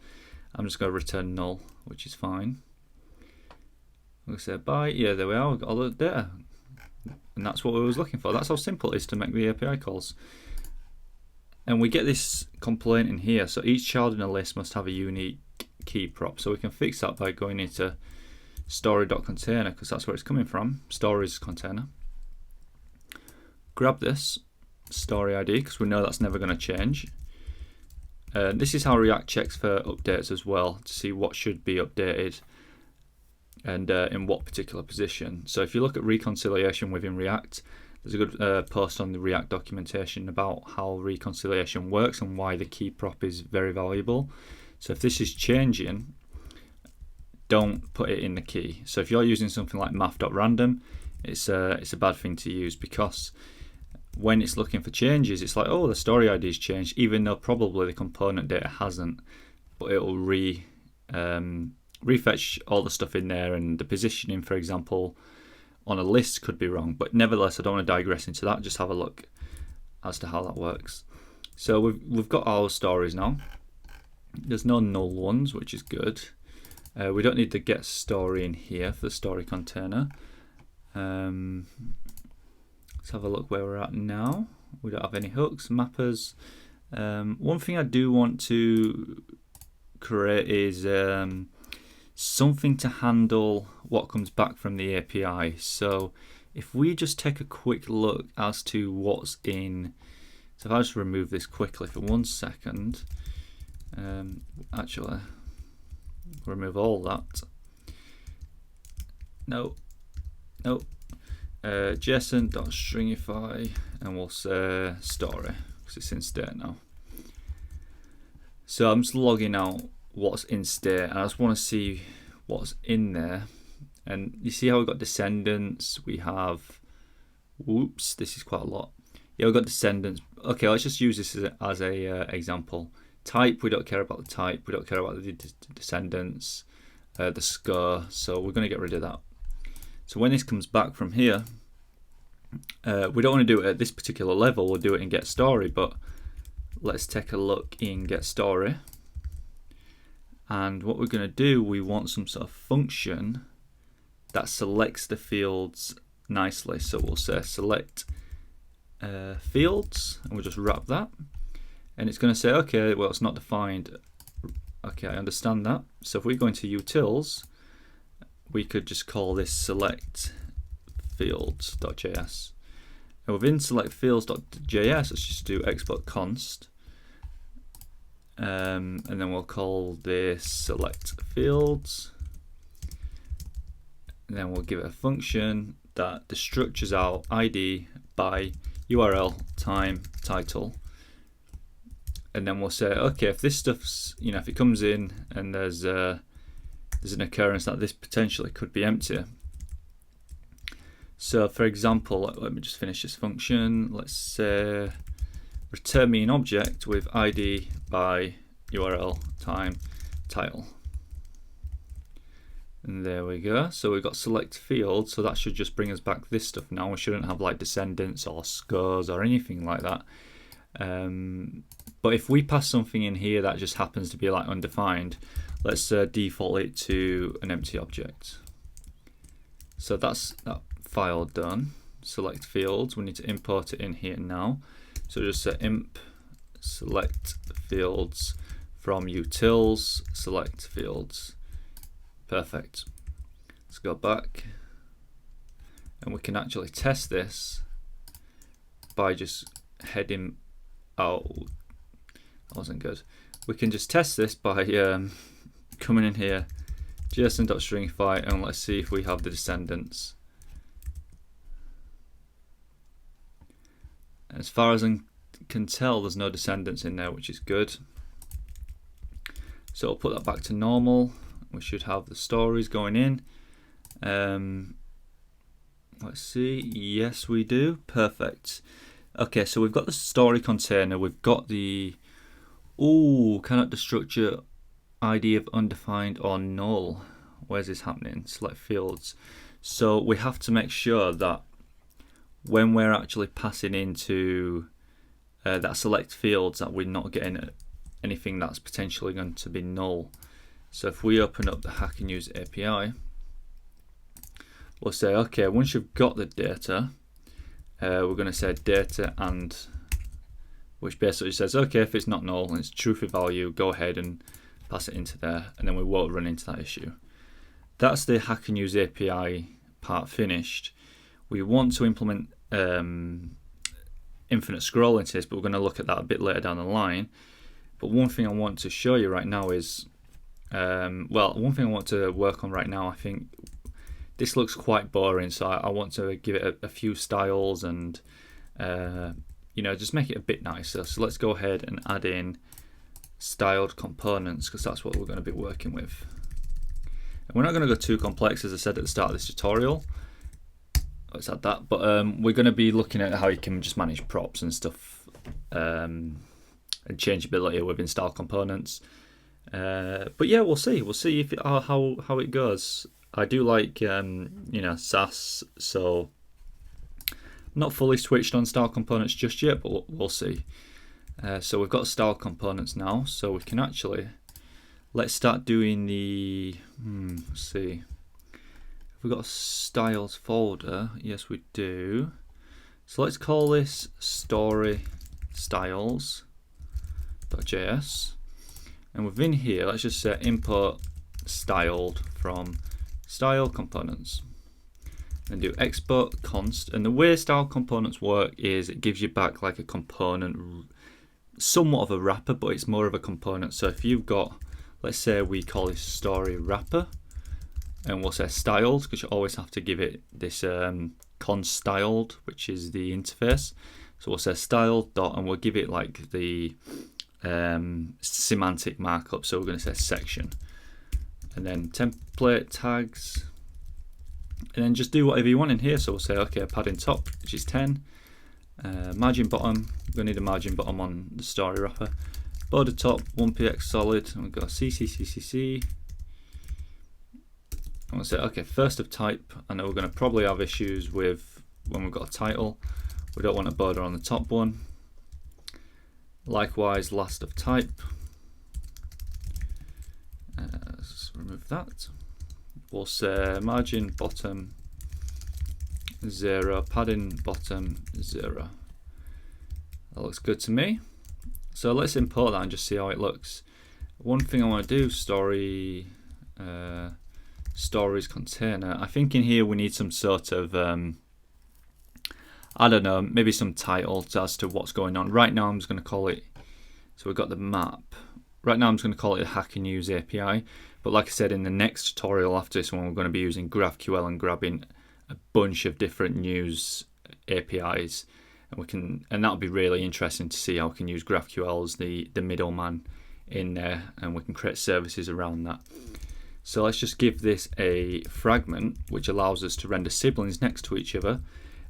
I'm just going to return null, which is fine. We'll say bye. Yeah, there we are, we've got all the data, and that's what we was looking for. That's how simple it is to make the API calls. And we get this complaint in here, so each child in a list must have a unique key prop. So we can fix that by going into story.container, because that's where it's coming from, stories container. Grab this StoryId, because we know that's never going to change. This is how React checks for updates as well, to see what should be updated and in what particular position. So if you look at reconciliation within React, there's a good post on the React documentation about how reconciliation works and why the key prop is very valuable. So if this is changing, don't put it in the key. So if you're using something like math.random, it's a bad thing to use, because when it's looking for changes, it's like, oh, the story ID's changed, even though probably the component data hasn't, but it'll refetch all the stuff in there, and the positioning, for example, on a list could be wrong. But nevertheless, I don't want to digress into that, just have a look as to how that works. So we've got our stories now. There's no null ones, which is good. We don't need the get story in here for the story container. Let's have a look where we're at now. We don't have any hooks, mappers. One thing I do want to create is something to handle what comes back from the API. So if we just take a quick look as to what's in, so if I just remove this quickly for 1 second, actually remove all that. No. JSON.stringify, and we'll say story because it's in state now. So I'm just logging out what's in state, and I just want to see what's in there. And you see how we've got descendants, we have, whoops, this is quite a lot. Yeah, we've got descendants. Okay, let's just use this as a example. Type, we don't care about the type, we don't care about the descendants, the score, so we're going to get rid of that. So when this comes back from here, we don't want to do it at this particular level, we'll do it in get story, but let's take a look in get story. And what we're going to do, we want some sort of function that selects the fields nicely. So we'll say select fields, and we'll just wrap that. And it's going to say, okay, well, it's not defined. Okay, I understand that. So if we go into utils, we could just call this select fields.js. And within select fields.js, let's just do export const. And then we'll call this select fields. And then we'll give it a function that destructures our ID by URL, time, title. And then we'll say, okay, if this stuff's, if it comes in and there's an occurrence that this potentially could be empty. So for example, let me just finish this function. Let's say return me an object with ID by URL, time, title. And there we go. So we've got select field, so that should just bring us back this stuff now. We shouldn't have like descendants or scores or anything like that. But if we pass something in here that just happens to be like undefined, let's default it to an empty object. So that's that file done. Select fields, we need to import it in here now. So just say imp select fields from utils select fields. Perfect. Let's go back, and we can actually test this by just heading. Oh, that wasn't good. We can just test this by coming in here, json.stringify, and let's see if we have the descendants. As far as I can tell, there's no descendants in there, which is good. So I'll put that back to normal. We should have the stories going in. Let's see. Yes, we do. Perfect. Okay, so we've got the story container. We've got the cannot destructure ID of undefined or null. Where's this happening? Select fields. So we have to make sure that when we're actually passing into that select fields, that we're not getting anything that's potentially going to be null. So if we open up the Hack and Use API, we'll say, okay, once you've got the data, we're going to say data and, which basically says, okay, if it's not null and it's true for value, go ahead and pass it into there, and then we won't run into that issue. That's the Hack and Use API part finished. We want to implement infinite scroll into this, but we're going to look at that a bit later down the line. But one thing I want to show you right now is, one thing I want to work on right now, I think this looks quite boring, so I want to give it a few styles and just make it a bit nicer. So let's go ahead and add in styled components, because that's what we're going to be working with. And we're not going to go too complex, as I said at the start of this tutorial. Let's add that, but we're going to be looking at how you can just manage props and stuff, and changeability within style components. But yeah, we'll see if how it goes. I do like Sass, so I'm not fully switched on style components just yet, but we'll see. So we've got style components now, so we can actually let's start doing the let's see. Have we got a styles folder? Yes, we do. So let's call this StoryStyles.js, and within here, let's just say import styled from style components, and do export const. And the way style components work is it gives you back like a component, somewhat of a wrapper, but it's more of a component. So if you've got, let's say we call this StoryWrapper, and we'll say styled, because you always have to give it this const styled, which is the interface. So we'll say styled dot, and we'll give it like the semantic markup. So we're going to say section, and then template tags, and then just do whatever you want in here. So we'll say, okay, padding top, which is 10, margin bottom, we're going to need a margin bottom on the StoryWrapper, border top 1px solid, and we've got CC, and we'll say, okay, first of type. I know we're going to probably have issues with when we've got a title. We don't want a border on the top one. Likewise, last of type. Let's remove that. We'll say margin bottom 0, padding bottom 0. That looks good to me. So let's import that and just see how it looks. One thing I want to do, stories container. I think in here we need some sort of I don't know, maybe some titles as to what's going on. Right now I'm just going to call it, so we've got the map. Right now I'm just going to call it a Hack and Use API. But like I said, in the next tutorial after this one, we're going to be using GraphQL and grabbing a bunch of different news APIs. And that'll be really interesting to see how we can use GraphQL as the middleman in there, and we can create services around that. So let's just give this a fragment, which allows us to render siblings next to each other.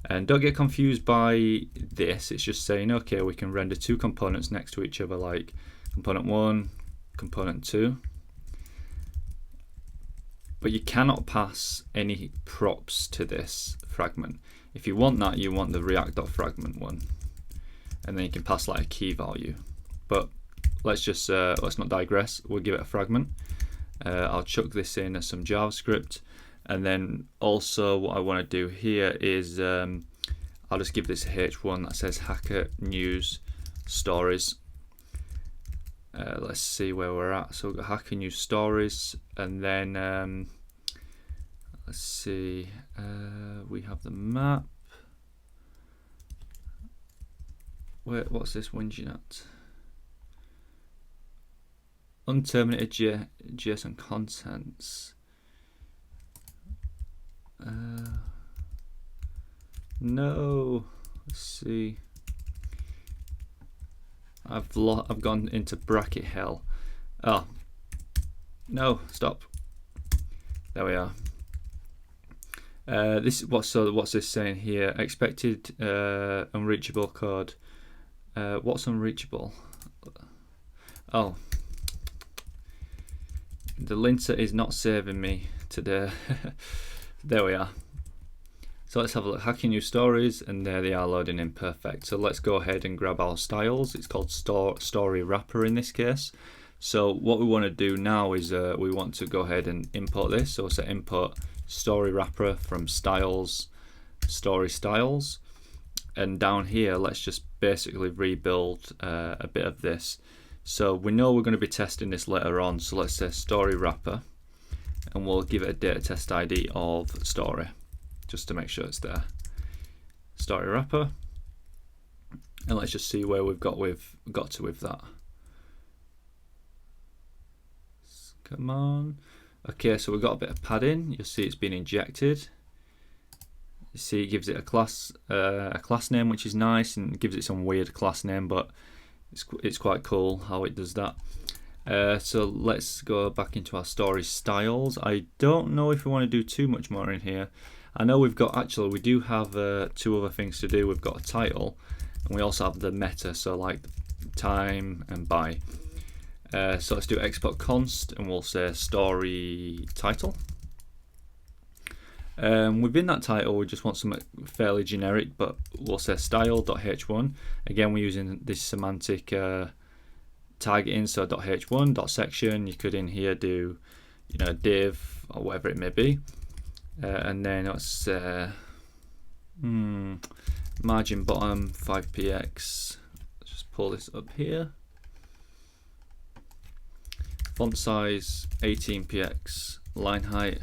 And don't get confused by this. It's just saying, okay, we can render two components next to each other, like component 1, component 2. But you cannot pass any props to this fragment. If you want that, you want the react.fragment one, and then you can pass like a key value. But let's just let's not digress. We'll give it a fragment. I'll chuck this in as some JavaScript, and then also what I want to do here is I'll just give this a h1 that says Hacker News Stories, let's see where we're at. So we've got hack and use stories, and then let's see, we have the map. Wait, what's this winget? Unterminated JSON contents. No, let's see. I've gone into bracket hell. Oh, no, stop. There we are. What's this saying here? Expected unreachable code. What's unreachable? Oh, the linter is not saving me today. There we are. So let's have a look. Hacking new stories, and there they are loading in perfect. So let's go ahead and grab our styles. It's called StoryWrapper in this case. So what we want to do now is we want to go ahead and import this. So we'll say import StoryWrapper from styles, StoryStyles, and down here let's just basically rebuild a bit of this. So we know we're going to be testing this later on. So let's say StoryWrapper, and we'll give it a data test ID of story, just to make sure it's there. StoryWrapper, and let's just see where we've got to with that. Come on. Okay, so we've got a bit of padding. You'll see it's been injected. You see it gives it a class name, which is nice, and gives it some weird class name, but it's quite cool how it does that. So let's go back into our story styles. I don't know if we want to do too much more in here. I know we do have two other things to do. We've got a title, and we also have the meta, so like time and by. So let's do export const, and we'll say story title. Within that title, we just want something fairly generic, but we'll say style.h1. Again, we're using this semantic targeting, so .h1, .section. You could in here do, div or whatever it may be. And then let's margin bottom 5px. Let's just pull this up here. Font size 18px. Line height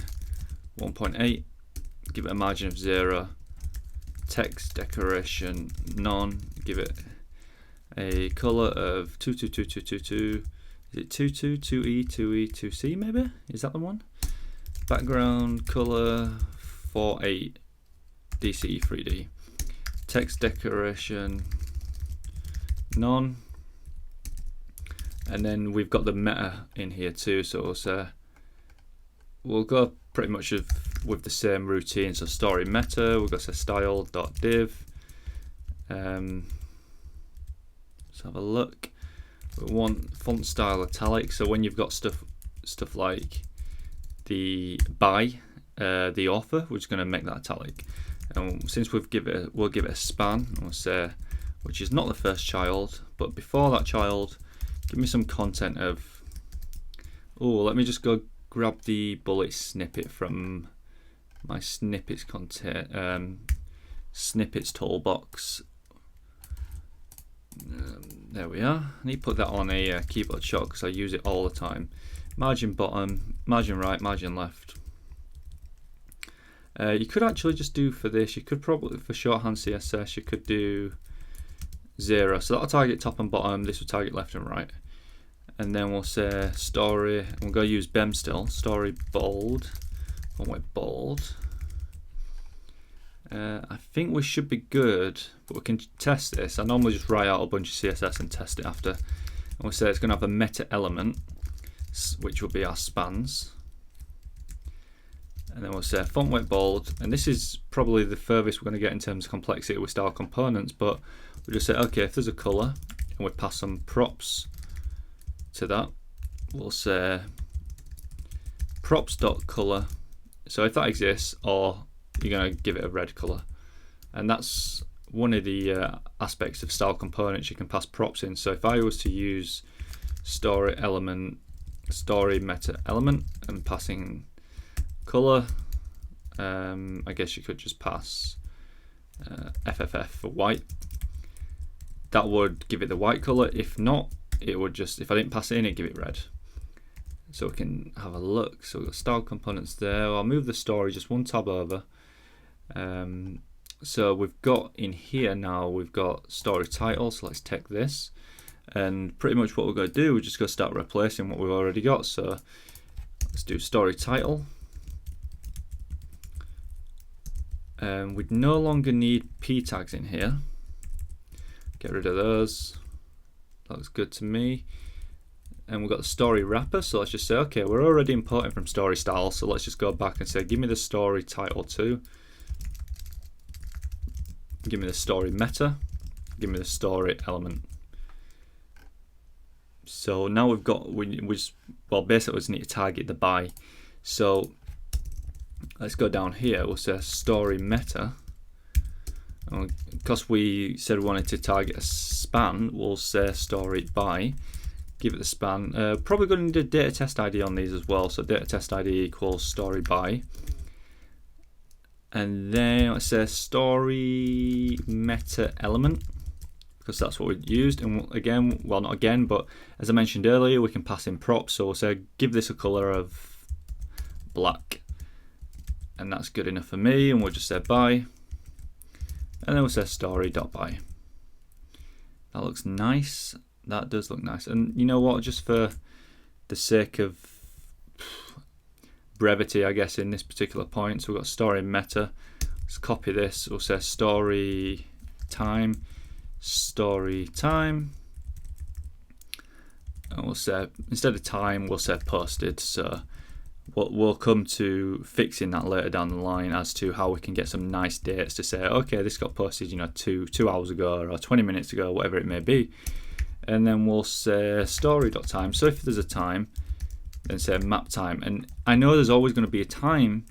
1.8. Give it a margin of 0. Text decoration none. Give it a color of 2222222. Is it 222E, 2E, 2C maybe? Is that the one? Background color 48 DCE 3D. Text decoration none. And then we've got the meta in here too, so we'll go pretty much with the same routine. So StoryMeta, we've got style.div. Let's have a look. We want font style italic. So when you've got stuff like the by the author, we're just going to make that italic. And since we'll give it a span, and we'll say, which is not the first child, but before that child, give me some content of. Oh, let me just go grab the bullet snippet from my snippets snippets toolbox. There we are. I need to put that on a keyboard shot because I use it all the time. Margin bottom, margin right, margin left. You could actually just do for this, you could probably, for shorthand CSS, you could do 0. So that'll target top and bottom, this will target left and right. And then we'll say story, and we'll go use BEM still, story bold, and we're bold. I think we should be good, but we can test this. I normally just write out a bunch of CSS and test it after. And we'll say it's going to have a meta element, which will be our spans. And then we'll say font weight bold, and this is probably the furthest we're going to get in terms of complexity with style components, but we'll just say, okay, if there's a color, and we pass some props to that, we'll say props.color. So if that exists, or you're going to give it a red color, and that's one of the aspects of style components. You can pass props in. So if I was to use story element, StoryMetaElement, and passing color, I guess you could just pass FFF for white. That would give it the white color. If not, it would just, if I didn't pass it in, it'd give it red. So we can have a look. So we've got style components there. I'll move the story just one tab over. So we've got in here now, we've got story title. So let's take this. And pretty much what we're going to do, we're just going to start replacing what we've already got. So let's do story title. We'd no longer need p tags in here. Get rid of those. That looks good to me. And we've got the StoryWrapper, so let's just say, okay, we're already importing from StoryStyles, so let's just go back and say, give me the story title too. Give me the StoryMeta. Give me the story element. So now we've got, well, basically we just need to target the by. So let's go down here, we'll say StoryMeta. And because we said we wanted to target a span, we'll say story by. Give it the span. Probably going to need a data test ID on these as well. So data test ID equals story by. And then let's say StoryMetaElement, because that's what we used. And again, well, not again, but as I mentioned earlier, we can pass in props. So we'll say give this a color of black. And that's good enough for me. And we'll just say by. And then we'll say story.by. That looks nice. That does look nice. And you know what, just for the sake of brevity, I guess, in this particular point, so we've got StoryMeta. Let's copy this. We'll say story time. And we'll say, instead of time, we'll say posted. So we'll come to fixing that later down the line as to how we can get some nice dates to say, okay, this got posted, you know, two hours ago or 20 minutes ago, whatever it may be. And then we'll say story.time. So if there's a time, then say mapTime. And I know there's always going to be a time,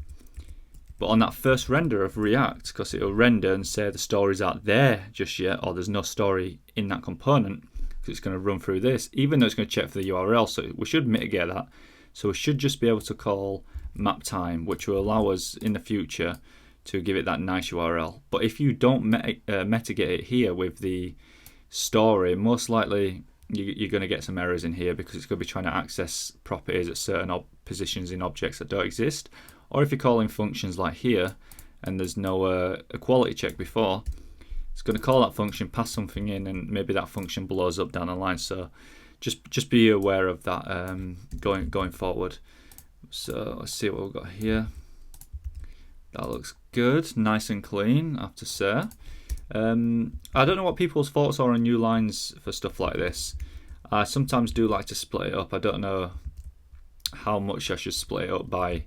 but on that first render of React, because it'll render and say the stories aren't there just yet, or there's no story in that component, because it's going to run through this, even though it's going to check for the URL. So we should mitigate that. So we should just be able to call mapTime, which will allow us in the future to give it that nice URL. But if you don't mitigate it here with the story, most likely you're going to get some errors in here, because it's going to be trying to access properties at certain positions in objects that don't exist. Or if you're calling functions like here and there's no equality check before, it's going to call that function, pass something in, and maybe that function blows up down the line. So just be aware of that going forward. So let's see what we've got here. That looks good, nice and clean, I have to say. I don't know what people's thoughts are on new lines for stuff like this. I sometimes do like to split it up. I don't know how much I should split it up by.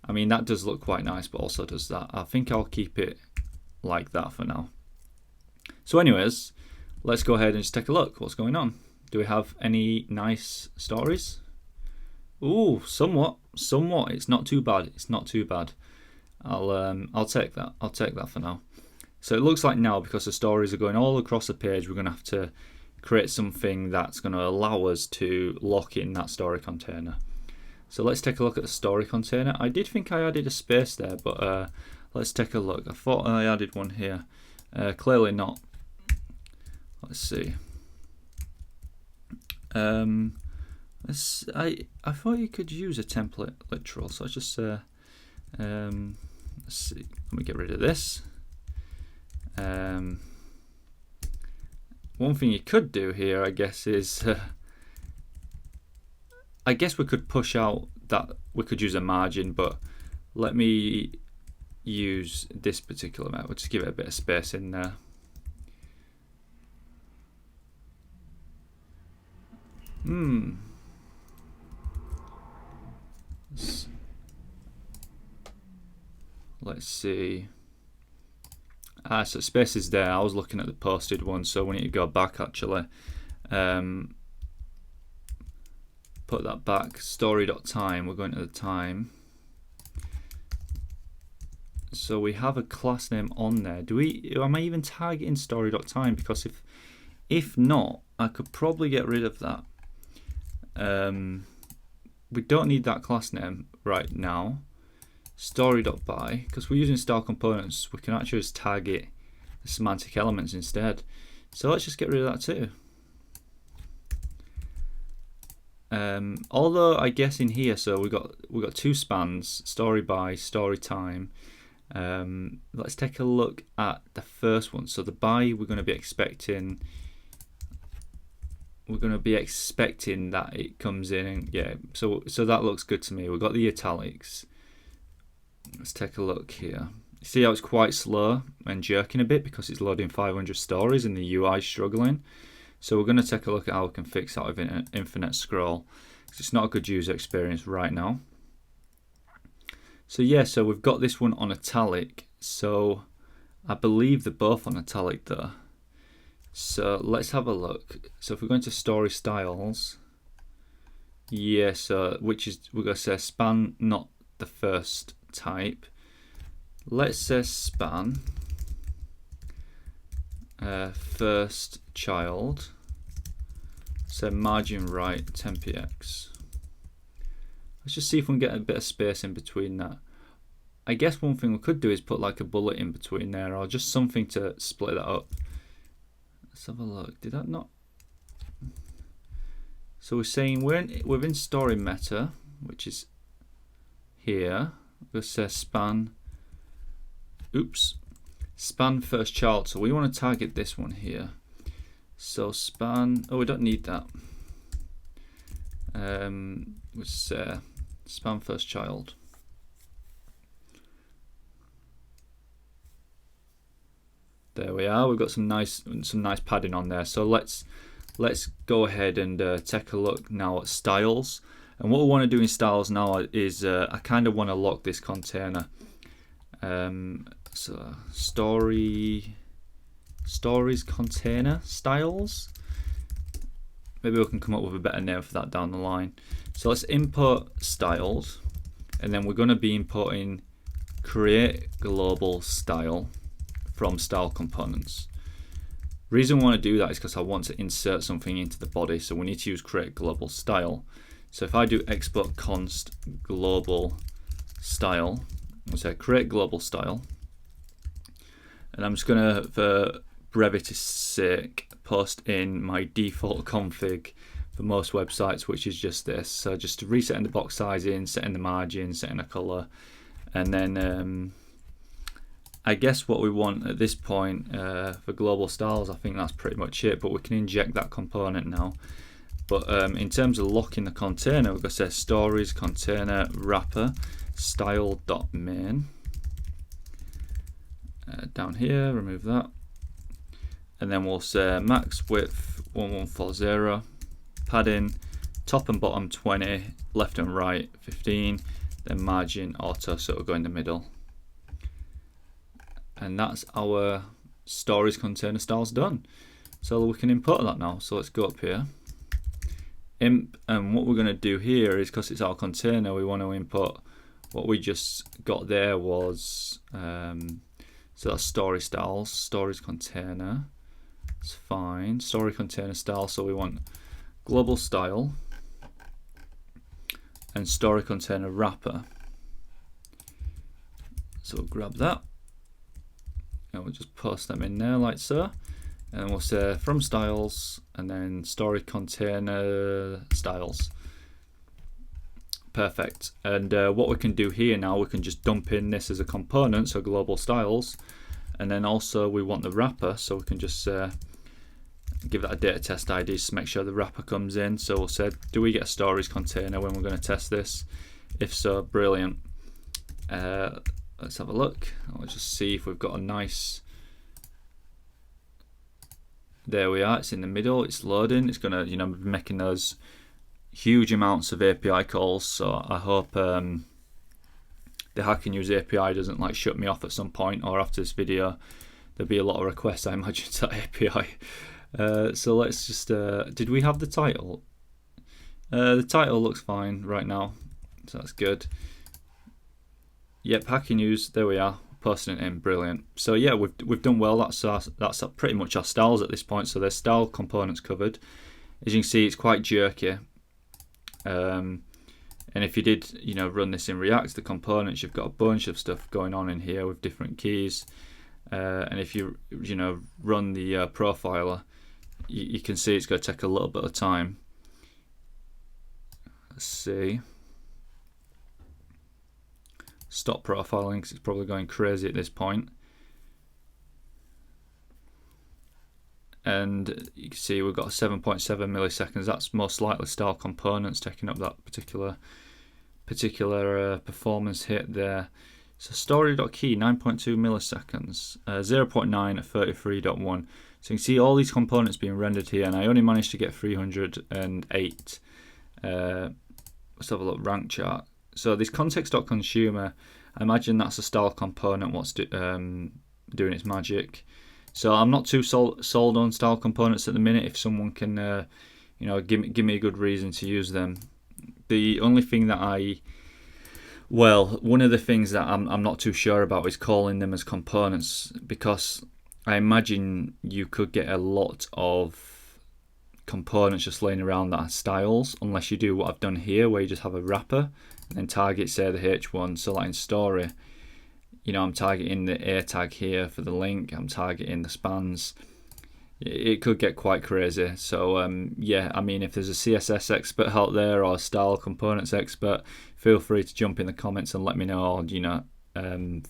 I mean, that does look quite nice, but also does that. I think I'll keep it like that for now. So anyways, let's go ahead and just take a look. What's going on? Do we have any nice stories? Ooh, somewhat. It's not too bad. It's not too bad. I'll take that. I'll take that for now. So it looks like now, because the stories are going all across the page, we're going to have to create something that's going to allow us to lock in that story container. So let's take a look at the story container. I did think I added a space there, but let's take a look. I thought I added one here. Clearly not. Let's see. I thought you could use a template literal, so let's just say, let's see. Let me get rid of this. One thing you could do here, I guess, is I guess we could push out that we could use a margin, but let me use this particular method. We'll just give it a bit of space in there. Let's see. So space is there. I was looking at the posted one, so we need to go back actually. Put that back. Story.time. We're going to the time. So we have a class name on there. Am I even targeting story.time? Because if not, I could probably get rid of that. We don't need that class name right now. Story.by, because we're using style components, we can actually just target the semantic elements instead. So let's just get rid of that too. Although I guess in here, so we got two spans, story by, story time. Let's take a look at the first one. So the by, we're going to be expecting that it comes in, and yeah, so that looks good to me. We've got the italics. Let's take a look here. See how it's quite slow and jerking a bit because it's loading 500 stories and the UI is struggling. So we're going to take a look at how we can fix that with InfiniteScroll. It's not a good user experience right now. So yeah, so we've got this one on italic. So I believe they're both on italic there. So let's have a look. So if we're going to StoryStyles, yeah, so which is, we're going to say span, not the first type. Let's say span first child. So margin right 10px. Let's just see if we can get a bit of space in between that. I guess one thing we could do is put like a bullet in between there, or just something to split that up. Let's have a look. Did that not? So we're saying within StoryMeta, which is here. We'll say span. Oops. Span first child. So we want to target this one here. So span. Oh, we don't need that. Let's say span first child. There we are. We've got some nice padding on there. So let's go ahead and take a look now at styles. And what we want to do in styles now is I kind of want to lock this container. So StoriesContainer.js. Maybe we can come up with a better name for that down the line. So let's import styles, and then we're going to be importing createGlobalStyle from style components. Reason we want to do that is because I want to insert something into the body, so we need to use createGlobalStyle. So if I do export const global style, I'll say createGlobalStyle, and I'm just going to, for brevity's sake, post in my default config for most websites, which is just this. So just resetting the box sizing, setting the margin, setting a color, and then I guess what we want at this point for global styles, I think that's pretty much it, but we can inject that component now. But in terms of locking the container, we're going to say StoriesContainerWrapper style.main. Down here, remove that. And then we'll say max width 1140, padding top and bottom 20, left and right 15, then margin auto, so it'll go in the middle. And that's our StoriesContainerStyles done. So we can import that now. So let's go up here. And what we're going to do here is, because it's our container, we want to import what we just got there was, so that's StoryStyles, StoriesContainer. It's fine. StoriesContainerStyle. So we want global style and StoriesContainerWrapper. So we'll grab that. And we'll just post them in there like so, and we'll say from styles and then StoriesContainerStyles. Perfect. And what we can do here now, we can just dump in this as a component, so global styles, and then also we want the wrapper, so we can just give that a data test ID to make sure the wrapper comes in. So we'll say, do we get a stories container when we're going to test this? If so, brilliant. Let's have a look. I'll just see if we've got a nice. There we are. It's in the middle. It's loading. It's gonna, be making those huge amounts of API calls. So I hope the Hack and Use API doesn't like shut me off at some point, or after this video. There'll be a lot of requests, I imagine, to that API. So let's just. Did we have the title? The title looks fine right now, so that's good. Yep, Hack and Use, there we are, posting it in, brilliant. So yeah, we've done well. That's pretty much our styles at this point. So there's style components covered. As you can see, it's quite jerky. And if you did, run this in React, the components, you've got a bunch of stuff going on in here with different keys. And if you, run the profiler, you can see it's going to take a little bit of time. Let's see. Stop profiling because it's probably going crazy at this point. And you can see we've got 7.7 milliseconds. That's most likely style components taking up that particular performance hit there. So story.key 9.2 milliseconds, 0.9 at 33.1. So you can see all these components being rendered here, and I only managed to get 308. Let's have a look, rank chart. So this context.consumer, I imagine that's a style component what's doing its magic. So I'm not too sold on style components at the minute. If someone can, give me a good reason to use them. The only thing that one of the things that I'm not too sure about is calling them as components, because I imagine you could get a lot of components just laying around that are styles, unless you do what I've done here, where you just have a wrapper and then target, say, the H1. So like in story, I'm targeting the A tag here for the link, I'm targeting the spans. It could get quite crazy. So if there's a CSS expert out there or a style components expert, feel free to jump in the comments and let me know, or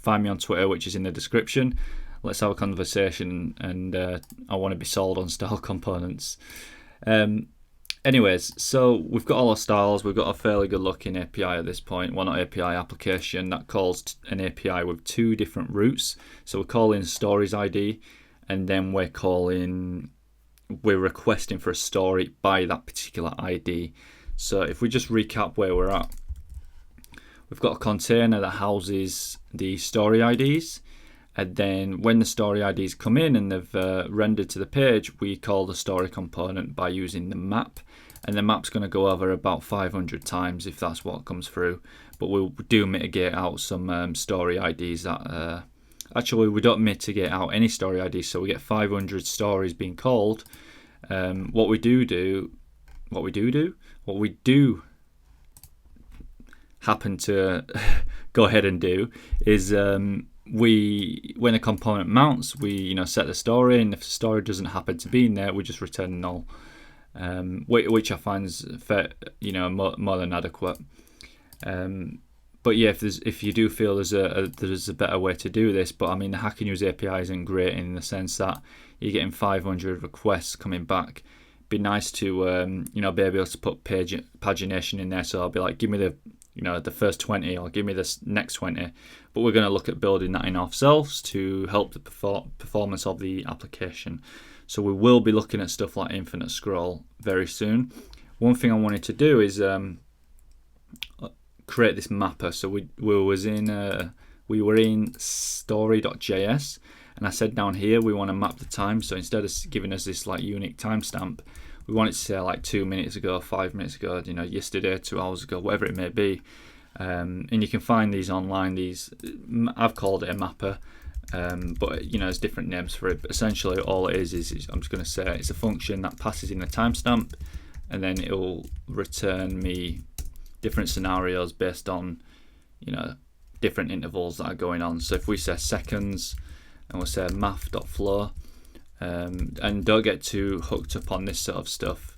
find me on Twitter, which is in the description. Let's have a conversation, and I want to be sold on style components. Anyways, so we've got all our styles. We've got a fairly good looking API at this point. Well, not API, application that calls an API with two different routes. So we're calling StoriesId, and then we're requesting for a story by that particular ID. So if we just recap where we're at, we've got a container that houses the story IDs, and then when the story IDs come in and they've rendered to the page, we call the story component by using the map, and the map's going to go over about 500 times if that's what comes through. But we do mitigate out some story IDs that actually, we don't mitigate out any story IDs, so we get 500 stories being called. What we do happen to go ahead and do is when a component mounts, we set the story, and if the story doesn't happen to be in there, we just return null, which I find is fair, more than adequate. But yeah, if you do feel there's a better way to do this, but I mean the Hack and Use API isn't great in the sense that you're getting 500 requests coming back. Be nice to be able to put pagination in there. So I'll be like, give me the first 20, or give me this next 20. But we're going to look at building that in ourselves to help the performance of the application. So we will be looking at stuff like InfiniteScroll very soon. One thing I wanted to do is create this mapper. So we were in Story.js, and I said down here we want to map the time. So instead of giving us this like unique timestamp, we want it to say like 2 minutes ago, 5 minutes ago, yesterday, 2 hours ago, whatever it may be. And you can find these online. I've called it a mapper, but there's different names for it. But essentially, all it is I'm just going to say it's a function that passes in a timestamp, and then it will return me different scenarios based on different intervals that are going on. So if we say seconds, and we'll say math.flow, and don't get too hooked up on this sort of stuff.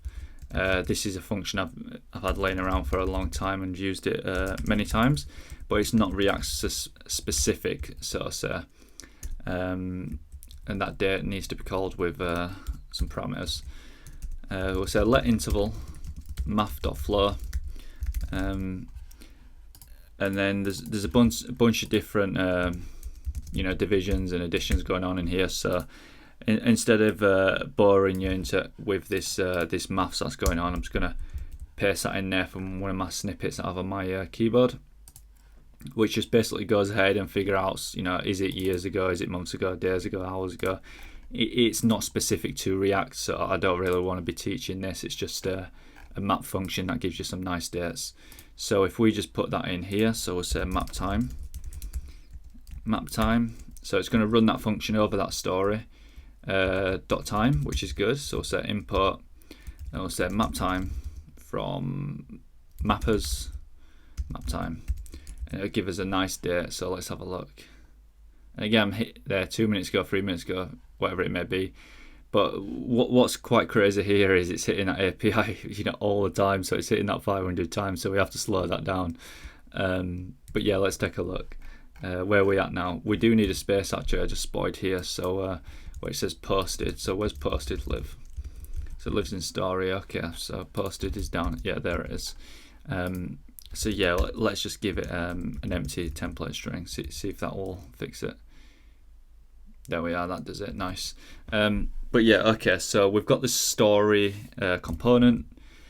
This is a function I've had laying around for a long time and used it many times, but it's not React specific, so to say. And that date needs to be called with some parameters. We'll say let interval math.flow, and then there's a bunch of different divisions and additions going on in here. So instead of boring you with this maths that's going on, I'm just going to paste that in there from one of my snippets out of my keyboard, which just basically goes ahead and figure out, is it years ago, is it months ago, days ago, hours ago. It's not specific to React, so I don't really want to be teaching this. It's just a map function that gives you some nice dates. So if we just put that in here, so we'll say mapTime. So it's going to run that function over that story .time, which is good. So we'll say import, and we'll say mapTime from mappers mapTime, and it'll give us a nice date. So let's have a look. And again, I'm hit there 2 minutes ago, 3 minutes ago, whatever it may be. But what's quite crazy here is it's hitting that API, all the time. So it's hitting that 500 times. So we have to slow that down. But yeah, let's take a look. Where are we at now? We do need a space actually. I just spotted here. So where it says posted. So where's posted live? So it lives in story. Okay, so posted is down. Yeah, there it is. So yeah, let's just give it an empty template string. See if that will fix it. There we are. That does it. Nice. But yeah, okay. So we've got this story component.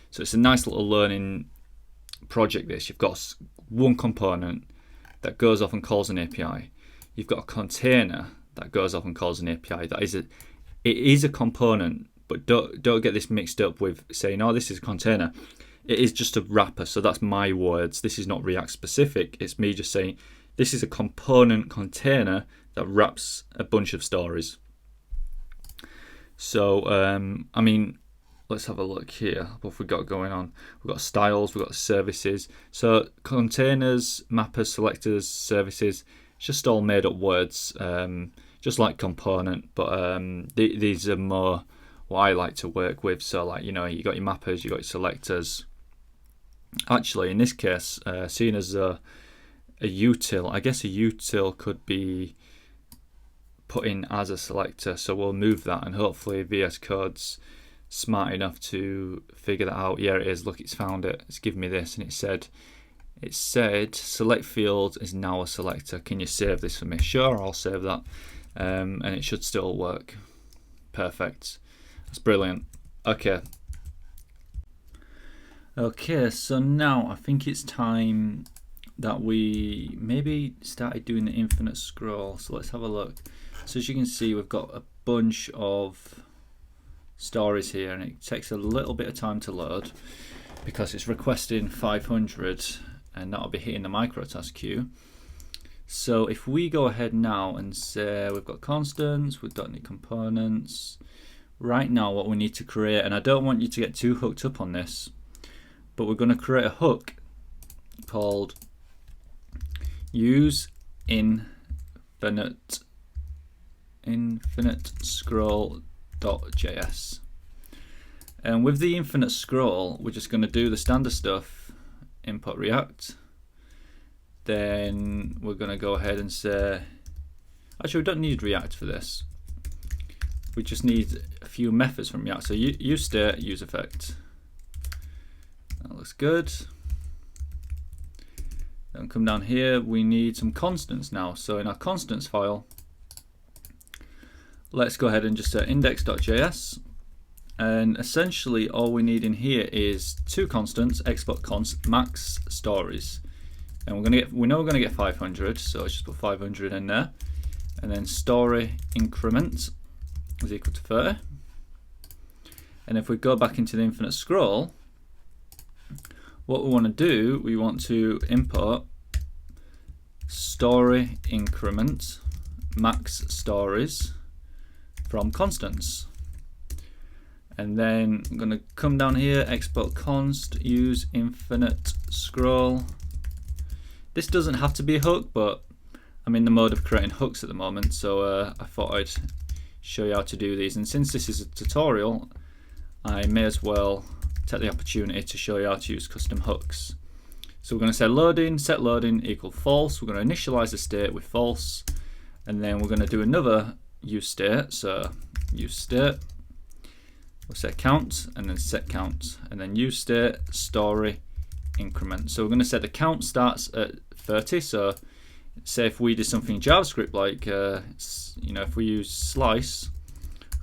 So it's a nice little learning project. This you've got one component that goes off and calls an API. You've got a container that goes off and calls an API. It is a component, but don't get this mixed up with saying, oh, this is a container. It is just a wrapper. So that's my words. This is not React specific. It's me just saying this is a component container that wraps a bunch of stories. So I mean, let's have a look here. What have we got going on? We've got styles, we've got services. So containers, mappers, selectors, services, it's just all made up words, just like component, but these are more what I like to work with. So like, you got your mappers, you got your selectors. Actually, in this case, seeing as a util, I guess a util could be put in as a selector. So we'll move that, and hopefully VS Code's smart enough to figure that out. Yeah, it is. Look, it's found it. It's given me this, and it said select field is now a selector. Can you save this for me? Sure, I'll save that, and it should still work. Perfect. That's brilliant. Okay, so now I think it's time that we maybe started doing the infinite scroll. So let's have a look. So as you can see, we've got a bunch of stories here, and it takes a little bit of time to load because it's requesting 500, and that'll be hitting the microtask queue. So if we go ahead now and say we've got constants, we've got any components. Right now what we need to create, and I don't want you to get too hooked up on this, but we're going to create a hook called useInfiniteScroll.js. And with the infinite scroll, we're just going to do the standard stuff, import React. Then we're going to go ahead and say, actually we don't need React for this. We just need a few methods from React. So useState, useEffect. That looks good. Then come down here, we need some constants now. So in our constants file, let's go ahead and just say index.js. And essentially all we need in here is two constants, export const max stories. And we know we're gonna get 500, so let's just put 500 in there. And then story increment is equal to 30. And if we go back into the infinite scroll, what we want to do, we want to import story increment max stories from constants. And then I'm going to come down here, export const, use infinite scroll. This doesn't have to be a hook, but I'm in the mode of creating hooks at the moment, so I thought I'd show you how to do these. And since this is a tutorial, I may as well take the opportunity to show you how to use custom hooks. So we're going to say loading, set loading equal false. We're going to initialize the state with false, and then we're going to do another use state. So use state, we'll set count, and then set count, and then use state story increment. So we're going to set the count starts at 30. So say if we did something in JavaScript, like if we use slice,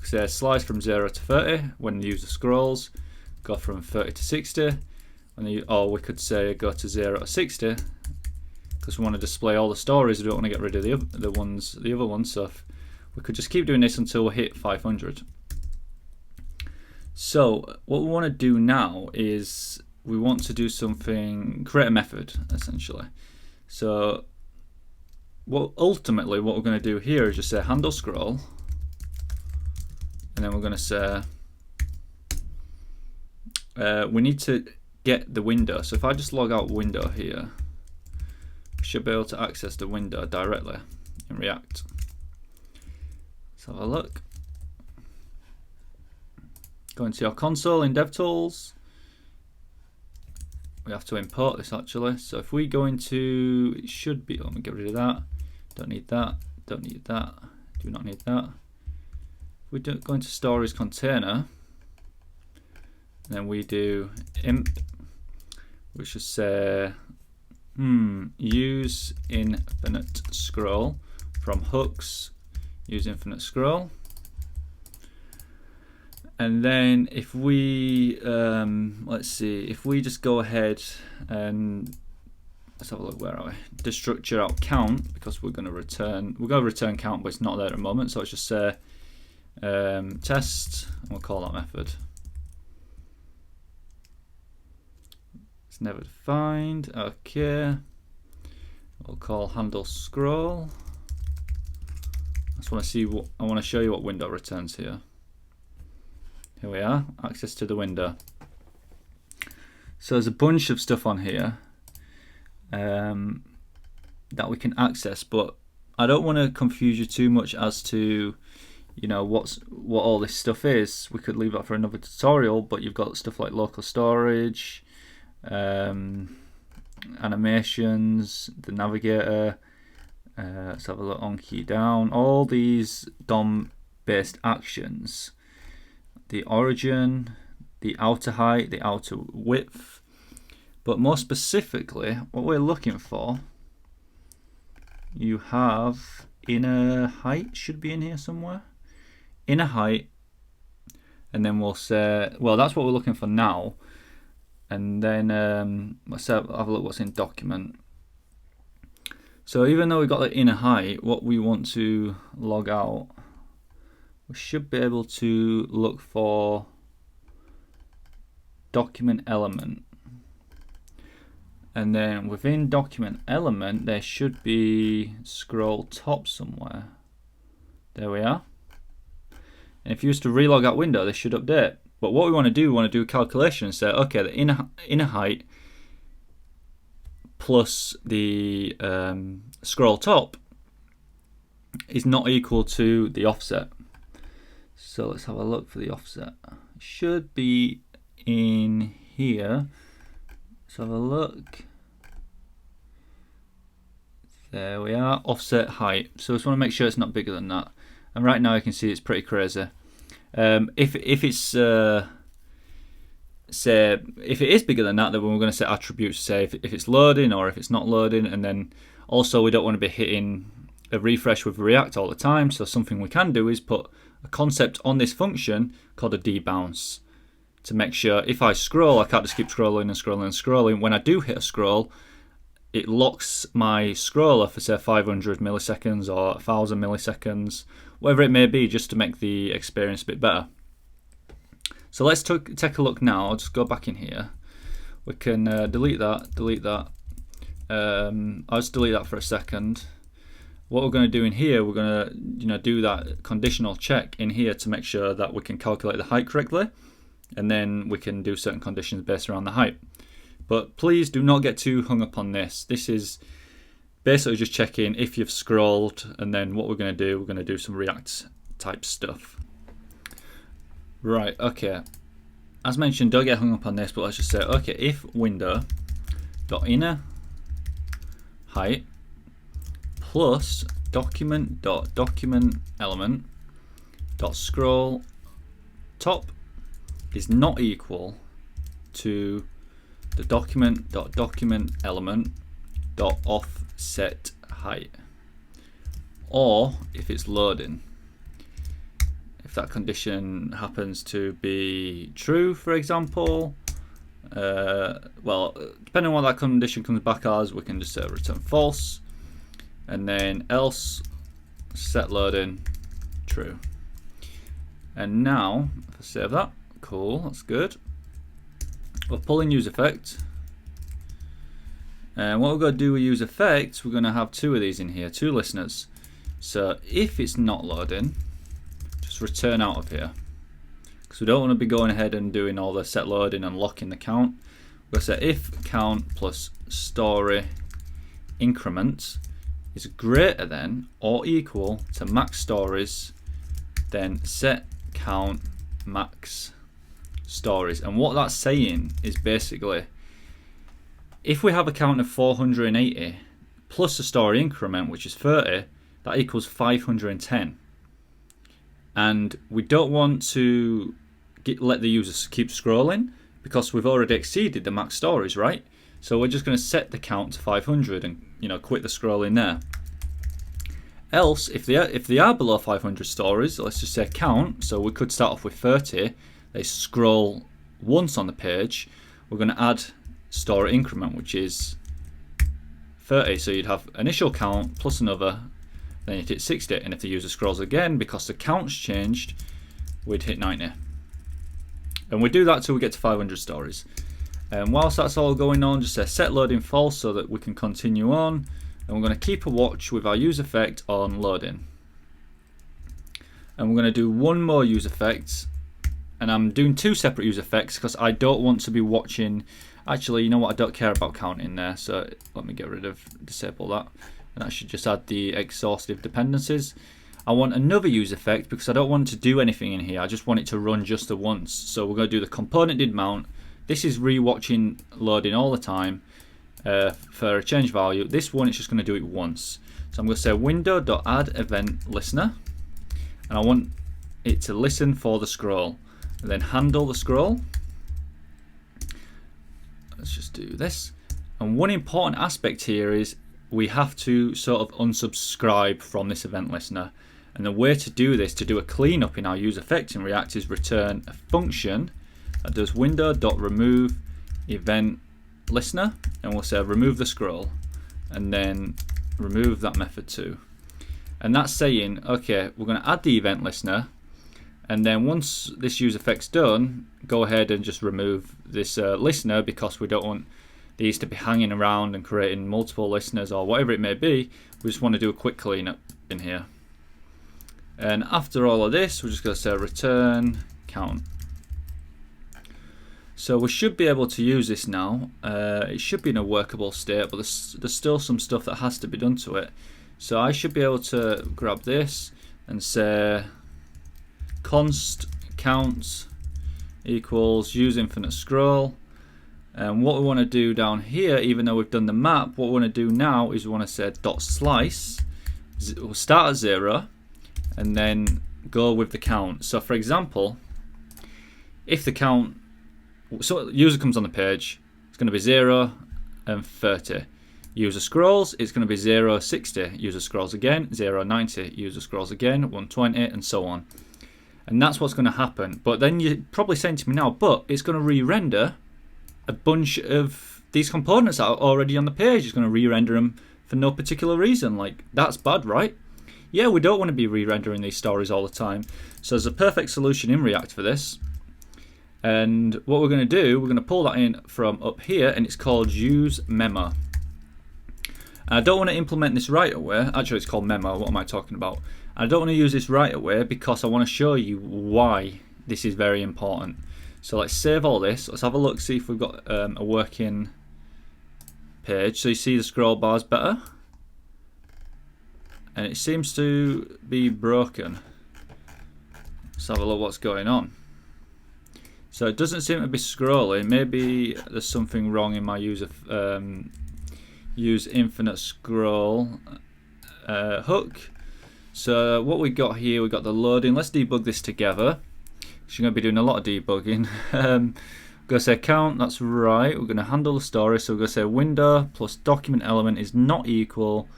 we say slice from 0 to 30 when the user scrolls, go from 30 to 60, or we could say go to 0 to 60 because we want to display all the stories. We don't want to get rid of the other ones. So we could just keep doing this until we hit 500. So what we want to do now is we want to do something, create a method essentially. So ultimately what we're going to do here is just say handle scroll, and then we're going to say we need to get the window. So if I just log out window here, we should be able to access the window directly in React. Let's have a look. Go into your console in DevTools. We have to import this actually. So if we go into, it should be, let me get rid of that. Don't need that, don't need that, do not need that. If we go into Stories Container, then we do imp, which should say use infinite scroll from hooks, use infinite scroll. And then if we let's see, if we just go ahead and let's have a look, where are we? Destructure out count, because we're going to return count, but it's not there at the moment. So let's just say test, and we'll call that method. It's never defined. Okay, we'll call handle scroll. I just want to see what I want to show you what window returns here. Here we are, access to the window. So there's a bunch of stuff on here that we can access, but I don't want to confuse you too much as to, you know, what all this stuff is. We could leave that for another tutorial, but you've got stuff like local storage, animations, the navigator. Let's have a look on key down. All these DOM-based actions. The origin, the outer height, the outer width, but more specifically, what we're looking for, you have inner height, should be in here somewhere. Inner height, and then we'll say, well, that's what we're looking for now. And then let's have a look what's in document. So even though we've got the inner height, what we want to log out, we should be able to look for document element, and then within document element there should be scroll top somewhere. There we are. And if you used to relog out window, this should update. But what we want to do a calculation and say, okay, the inner height plus the scroll top is not equal to the offset. So let's have a look for the offset. It should be in here. Let's have a look. There we are, offset height. So I just want to make sure it's not bigger than that. And right now you can see it's pretty crazy. If it's say if it is bigger than that, then we're going to set attributes, say if it's loading or if it's not loading, and then also we don't want to be hitting a refresh with React all the time. So something we can do is put a concept on this function called a debounce to make sure if I scroll, I can't just keep scrolling and scrolling and scrolling. When I do hit a scroll, it locks my scroller for say 500 milliseconds or 1000 milliseconds, whatever it may be, just to make the experience a bit better. So let's take a look now. I'll just go back in here. We can delete that. I'll just delete that for a second. What we're going to do in here, we're going to do that conditional check in here to make sure that we can calculate the height correctly, and then we can do certain conditions based around the height. But please do not get too hung up on this. This is basically just checking if you've scrolled, and then what we're going to do some React type stuff. Right, okay. As mentioned, don't get hung up on this, but let's just say, okay, if window.inner height plus document.document element dot scroll top is not equal to the document.document element dot offset height, or if it's loading. If that condition happens to be true, for example, well, depending on what that condition comes back as, we can just say return false, and then else set loading true. And now if I save that, cool, that's good. We'll pull in useEffect, and what we're going to do with useEffect, we're going to have two of these in here, two listeners. So if it's not loading, just return out of here, because we don't want to be going ahead and doing all the set loading and locking the count. We're going to say if count plus story increment is greater than or equal to max stories, then set count max stories. And what that's saying is basically, if we have a count of 480 plus a story increment, which is 30, that equals 510. And we don't want to let the user keep scrolling because we've already exceeded the max stories, right? So we're just going to set the count to 500 and quit the scrolling there. Else, if they are below 500 stories, let's just say count. So we could start off with 30. They scroll once on the page. We're going to add story increment, which is 30. So you'd have initial count plus another, then you'd hit 60. And if the user scrolls again, because the count's changed, we'd hit 90. And we do that till we get to 500 stories. And whilst that's all going on, just say set loading false so that we can continue on. And we're going to keep a watch with our useEffect on loading. And we're going to do one more useEffect. And I'm doing two separate useEffects because I don't want to be watching. Actually, you know what? I don't care about counting there. So let me get rid of, disable that. And that should just add the exhaustive dependencies. I want another useEffect because I don't want to do anything in here. I just want it to run just the once. So we're going to do the component did mount. This is rewatching loading all the time. For a change value, this one it's just going to do it once. So I'm going to say window.add event listener, and I want it to listen for the scroll, and then handle the scroll. Let's just do this. And one important aspect here is we have to sort of unsubscribe from this event listener. And the way to do this, to do a cleanup in our useEffect in React, is return a function that does window.remove event listener, and we'll say remove the scroll, and then remove that method too. And that's saying, okay, we're going to add the event listener, and then once this useEffect's done, go ahead and just remove this listener, because we don't want these to be hanging around and creating multiple listeners or whatever it may be. We just want to do a quick cleanup in here. And after all of this, we're just going to say return count. So we should be able to use this now. It should be in a workable state, but there's still some stuff that has to be done to it. So I should be able to grab this and say const count equals useInfiniteScroll. And what we want to do down here, even though we've done the map, what we want to do now is we want to say dot slice. We'll start at 0 and then go with the count. So for example, if the count, so user comes on the page, it's going to be 0 and 30. User scrolls, it's going to be 0, 60. User scrolls again, 0, 90. User scrolls again, 120, and so on. And that's what's going to happen. But then you're probably saying to me now, but it's going to re-render a bunch of these components that are already on the page. It's going to re-render them for no particular reason. Like, that's bad, right? Yeah, we don't want to be re-rendering these stories all the time. So there's a perfect solution in React for this. And what we're going to do, we're going to pull that in from up here, and it's called use memo. And I don't want to implement this right away. Actually, it's called memo. What am I talking about? I don't want to use this right away because I want to show you why this is very important. So let's save all this. Let's have a look, see if we've got a working page. So you see the scroll bars better. And it seems to be broken. Let's have a look what's going on. So it doesn't seem to be scrolling. Maybe there's something wrong in my use infinite scroll hook. So what we got here, we got the loading. Let's debug this together. So you're going to be doing a lot of debugging. We're going to say count, that's right. We're going to handle the story. So we're going to say window plus document element is not equal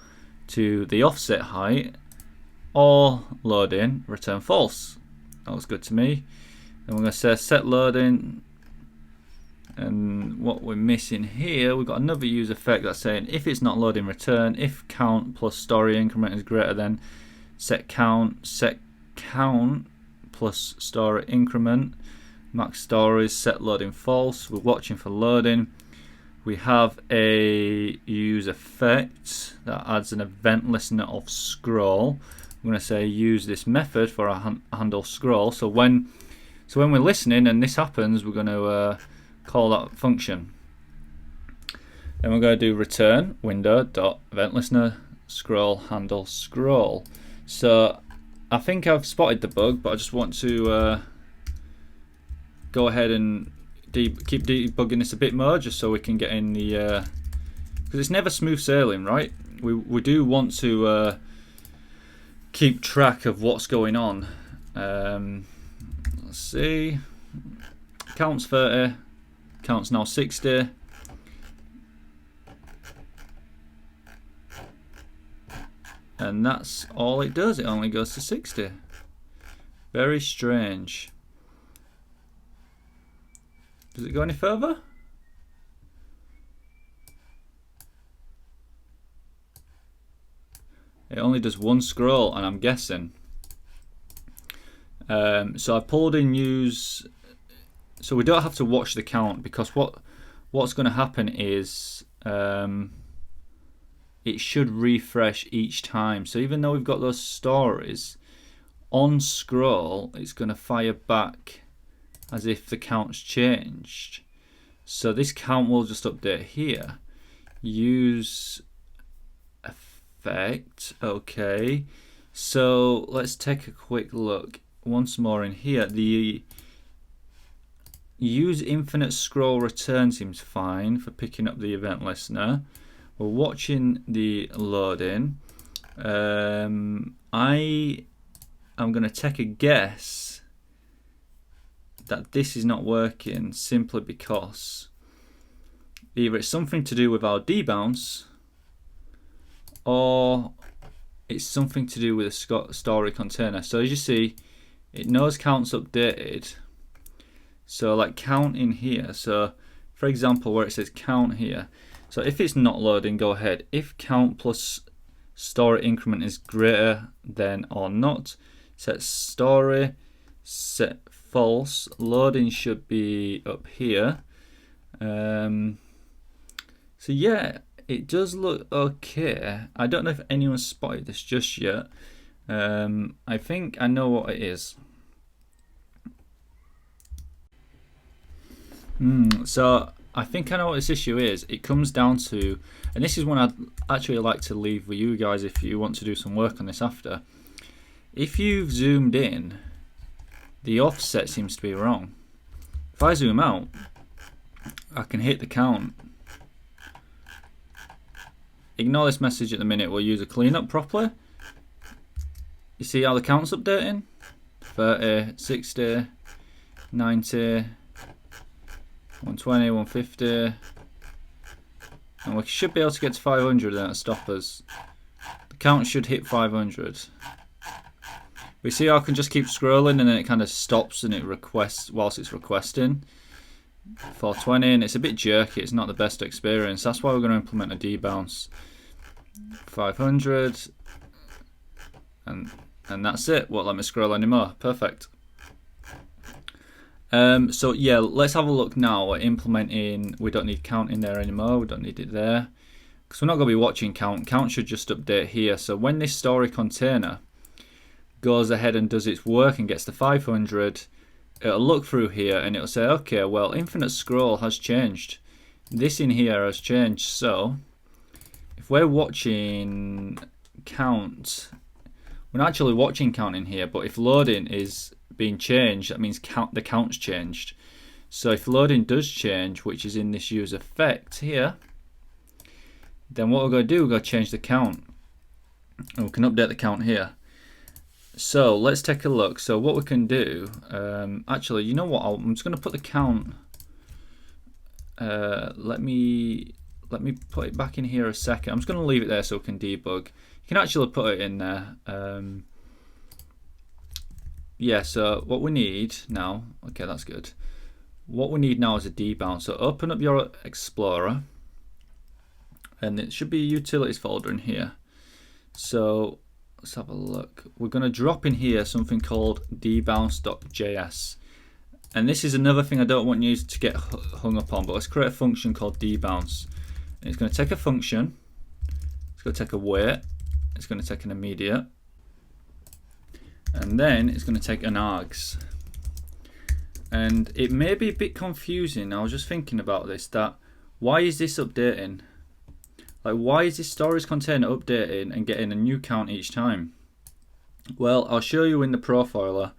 to the offset height or loading, return false. That looks good to me. Then we're going to say set loading, and what we're missing here, we've got another useEffect that's saying if it's not loading, return. If count plus story increment is greater than set count plus story increment, max stories, set loading false. We're watching for loading. We have a useEffect that adds an event listener of scroll. I'm going to say use this method for our handle scroll. So when we're listening and this happens, we're going to call that function. Then we're going to do return window.event listener scroll handle scroll. So I think I've spotted the bug, but I just want to go ahead and keep debugging this a bit more, just so we can get in the because it's never smooth sailing, right? We do want to keep track of what's going on. Let's see, count's 30, count's now 60. And that's all it does, it only goes to 60. Very strange. Does it go any further? It only does one scroll, and I'm guessing. So I've pulled in use, so we don't have to watch the count, because what's going to happen is it should refresh each time. So even though we've got those stories, on scroll it's going to fire back as if the count's changed. So this count will just update here. Use effect. Okay, so let's take a quick look once more in here. The use infinite scroll return seems fine for picking up the event listener. We're watching the loading. I am going to take a guess that this is not working, simply because either it's something to do with our debounce, or it's something to do with a story container. So as you see, it knows count's updated. So like count in here. So for example, where it says count here. So if it's not loading, go ahead. If count plus story increment is greater than or not, set story, set false. Loading should be up here. So yeah, it does look okay. I don't know if anyone spotted this just yet. I think I know what it is. So I think I know what this issue is. It comes down to, and this is one I'd actually like to leave with you guys if you want to do some work on this after. If you've zoomed in, the offset seems to be wrong. If I zoom out, I can hit the count. Ignore this message at the minute, we'll use a cleanup properly. You see how the count's updating? 30, 60, 90, 120, 150, and we should be able to get to 500 and that'll stop us. The count should hit 500. We see how I can just keep scrolling and then it kind of stops and it requests whilst it's requesting. 420, and it's a bit jerky, it's not the best experience. That's why we're going to implement a debounce. 500, and that's it. Won't let me scroll anymore. Perfect. So yeah, let's have a look now at implementing. We don't need count in there anymore. We don't need it there because we're not going to be watching count. Count should just update here. So when this story container goes ahead and does its work and gets to 500, it'll look through here and it'll say, okay, well, infinite scroll has changed. This in here has changed. So if we're watching count, we're not actually watching count in here, but if loading is being changed, that means the count's changed. So if loading does change, which is in this useEffect here, then what we're going to do, we're going to change the count, and we can update the count here. So let's take a look. So what we can do, actually, you know what? I'm just going to put the count. Let me put it back in here a second. I'm just going to leave it there so we can debug. You can actually put it in there. Yeah, so what we need now, okay, that's good. What we need now is a debounce. So open up your Explorer, and it should be a utilities folder in here. So let's have a look. We're going to drop in here something called debounce.js. And this is another thing I don't want you to get hung up on, but let's create a function called debounce. And it's going to take a function, it's going to take a wait, it's going to take an immediate, and then it's going to take an args. And it may be a bit confusing. I was just thinking about this, that why is this updating? Like, why is this stories container updating and getting a new count each time? Well, I'll show you in the profiler.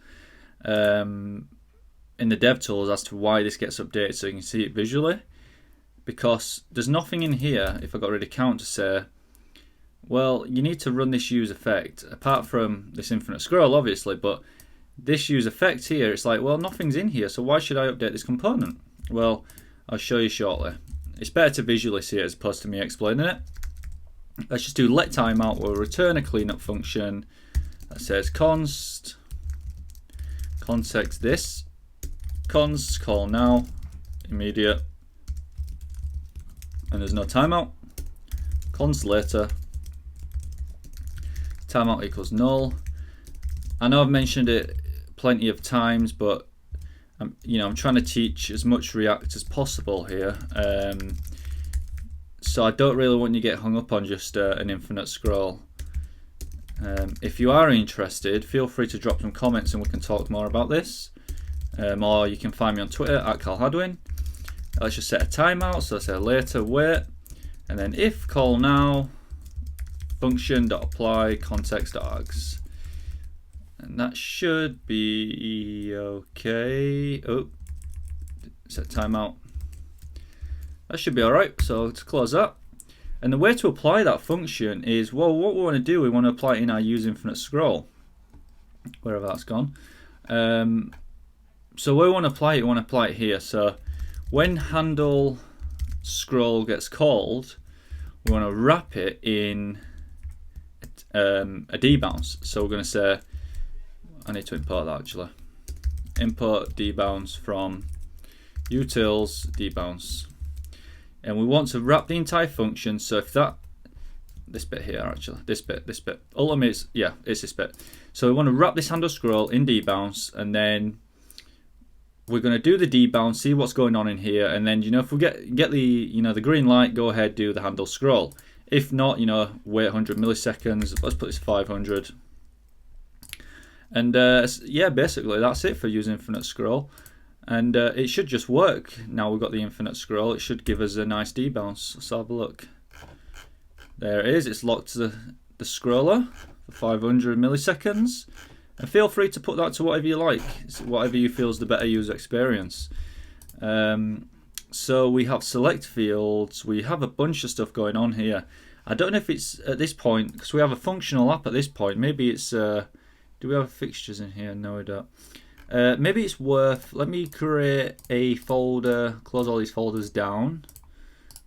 in the dev tools as to why this gets updated so you can see it visually, because there's nothing in here, if I got rid of count, to say, well, you need to run this useEffect, apart from this infinite scroll obviously, but this useEffect here, it's like, well, nothing's in here, so why should I update this component? Well, I'll show you shortly. It's better to visually see it as opposed to me explaining it. Let's just do let timeout. We'll return a cleanup function that says const context this, const call now, immediate, and there's no timeout. Const later, timeout equals null. I know I've mentioned it plenty of times, but I'm trying to teach as much React as possible here. So I don't really want you to get hung up on just an infinite scroll. If you are interested, feel free to drop some comments and we can talk more about this. Or you can find me on Twitter at CarlHadwin. Let's just set a timeout. So say later wait, and then if call now function.apply context.args. And that should be okay. Oh, set timeout. That should be alright. So let's close that. And the way to apply that function is, well, what we want to do, we want to apply it in our useInfiniteScroll. Wherever that's gone. So where we want to apply it, we want to apply it here. So when handle scroll gets called, we want to wrap it in a debounce. So we're going to say, I need to import that actually. Import debounce from utils debounce. And we want to wrap the entire function. So if this bit here actually, this bit, ultimately it's this bit. So we want to wrap this handle scroll in debounce, and then we're going to do the debounce, see what's going on in here, and then if we get the the green light, go ahead, do the handle scroll. If not, wait 100 milliseconds. Let's put this 500. And yeah, basically that's it for using infinite scroll. And it should just work. Now we've got the infinite scroll, it should give us a nice debounce. Let's have a look. There it is, it's locked to the scroller for 500 milliseconds. And feel free to put that to whatever you like, whatever you feel is the better user experience. So we have select fields, we have a bunch of stuff going on here. I don't know if it's at this point, because we have a functional app at this point, maybe it's, do we have fixtures in here? No, we don't. Maybe it's worth, let me create a folder, close all these folders down.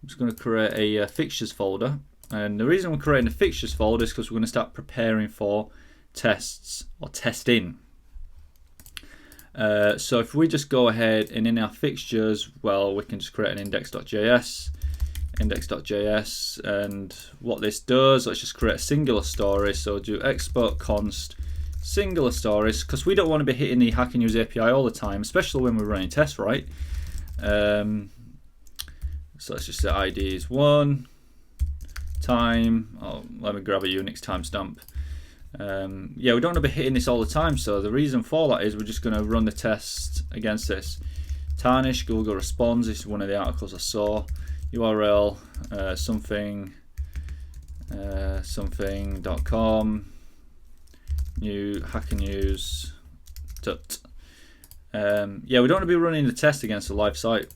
I'm just going to create a fixtures folder. And the reason we're creating a fixtures folder is because we're going to start preparing for tests or testing. So if we just go ahead and in our fixtures, well, we can just create an index.js, and what this does, let's just create a singular story. So do export const singular stories, because we don't want to be hitting the hack and use API all the time, especially when we're running tests, right? So let's just say ID is 1 time. Oh, let me grab a Unix timestamp. Yeah, we don't want to be hitting this all the time, so the reason for that is we're just going to run the test against this. Tarnish Google responds. This is one of the articles I saw. URL something.com. New hack and use. Yeah, we don't want to be running the test against a live site.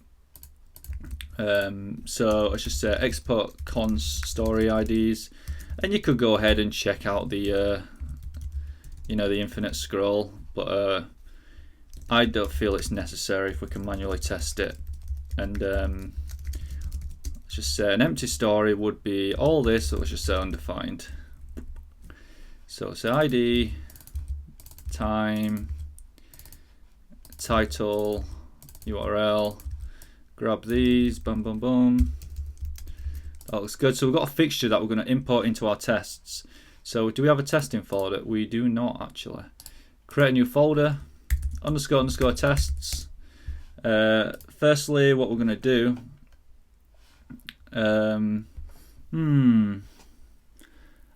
So let's just say export const story IDs, and you could go ahead and check out the the infinite scroll, but I don't feel it's necessary if we can manually test it. And let's just say an empty story would be all this, so let's just say undefined. So say ID, time, title, URL, grab these, boom, boom, boom. That looks good. So we've got a fixture that we're going to import into our tests. So do we have a testing folder? We do not actually. Create a new folder, underscore tests. Firstly, what we're going to do,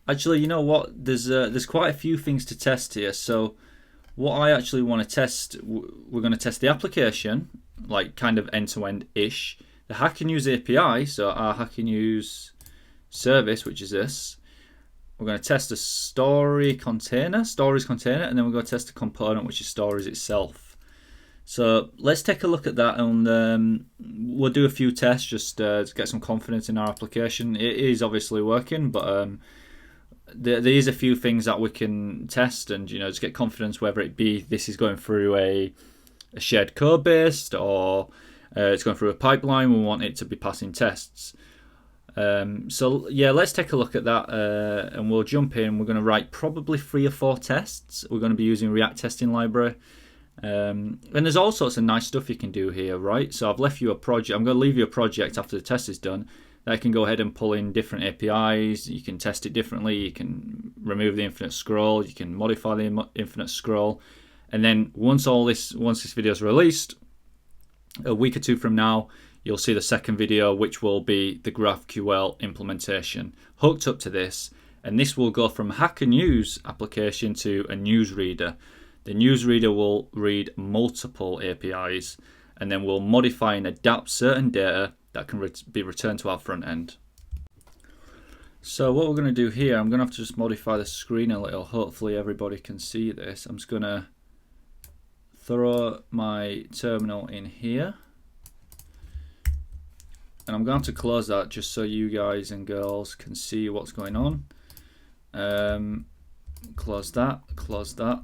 actually, you know what? There's quite a few things to test here. So what I actually want to test, we're going to test the application, like kind of end-to-end-ish. The hack and use API, so our hack and use service, which is this. We're going to test the stories container, and then we're going to test the component, which is stories itself. So let's take a look at that, and we'll do a few tests just to get some confidence in our application. It is obviously working, but there is a few things that we can test and just get confidence whether it be this is going through a shared code base or it's going through a pipeline. We want it to be passing tests. So yeah, let's take a look at that, and we'll jump in. We're going to write probably 3 or 4 tests. We're going to be using React testing library. And there's all sorts of nice stuff you can do here, right? So I've left you a project. I'm going to leave you a project after the test is done that you can go ahead and pull in different APIs. You can test it differently. You can remove the infinite scroll. You can modify the infinite scroll. And then once this video is released, a week or 2 from now, you'll see the second video, which will be the GraphQL implementation hooked up to this. And this will go from Hacker News application to a newsreader. The newsreader will read multiple APIs, and then we'll modify and adapt certain data that can be returned to our front end. So what we're going to do here, I'm going to have to just modify the screen a little. Hopefully everybody can see this. I'm just going to throw my terminal in here. And I'm going to close that just so you guys and girls can see what's going on. Close that, close that.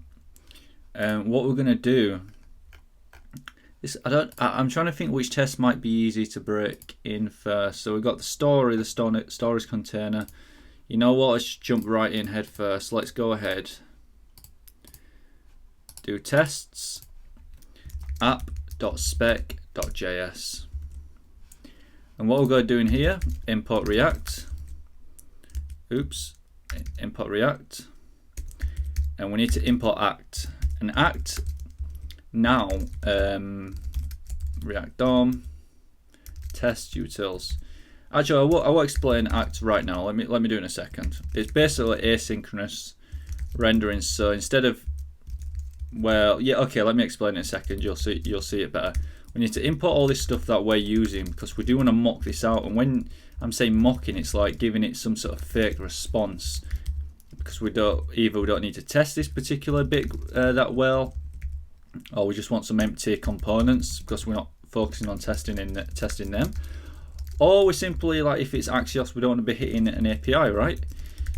And what we're going to do is, I'm trying to think which test might be easy to break in first. So we've got the stories container. You know what? Let's jump right in head first. Let's go ahead. Do tests app.spec.js. And what we're going to do in here, import React. Import React. And we need to import Act. And Act now, React DOM, test utils. Actually, I will explain Act right now. Let me do it in a second. It's basically asynchronous rendering. So instead of, well, yeah, okay. Let me explain it in a second. You'll see it better. We need to import all this stuff that we're using because we do want to mock this out. And when I'm saying mocking, it's like giving it some sort of fake response, because we don't need to test this particular bit that well, or we just want some empty components because we're not focusing on testing them, or we simply, like if it's Axios, we don't want to be hitting an API, right?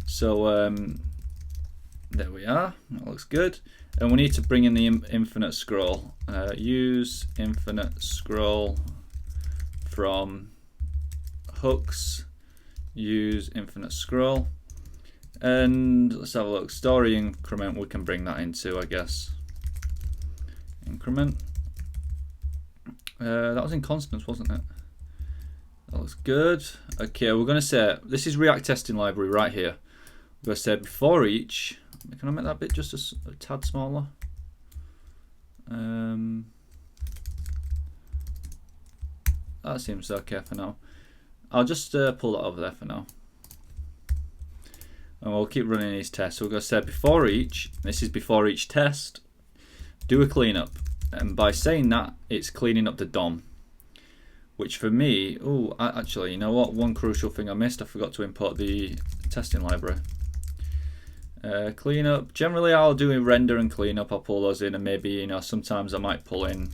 So there we are. That looks good. And we need to bring in the infinite scroll. Use infinite scroll from hooks. Use infinite scroll. And let's have a look. Story increment, we can bring that into, I guess. Increment. That was in constants, wasn't it? That looks good. Okay, we're going to say, this is React testing library right here. We're going to say before each. Can I make that bit just a tad smaller? That seems okay for now. I'll just pull that over there for now. And we'll keep running these tests. So we're going to say before each, this is before each test, do a cleanup. And by saying that, it's cleaning up the DOM. Which for me, actually, you know what? One crucial thing I missed, I forgot to import the testing library. Cleanup. Generally, I'll do a render and cleanup. I'll pull those in, and maybe sometimes I might pull in.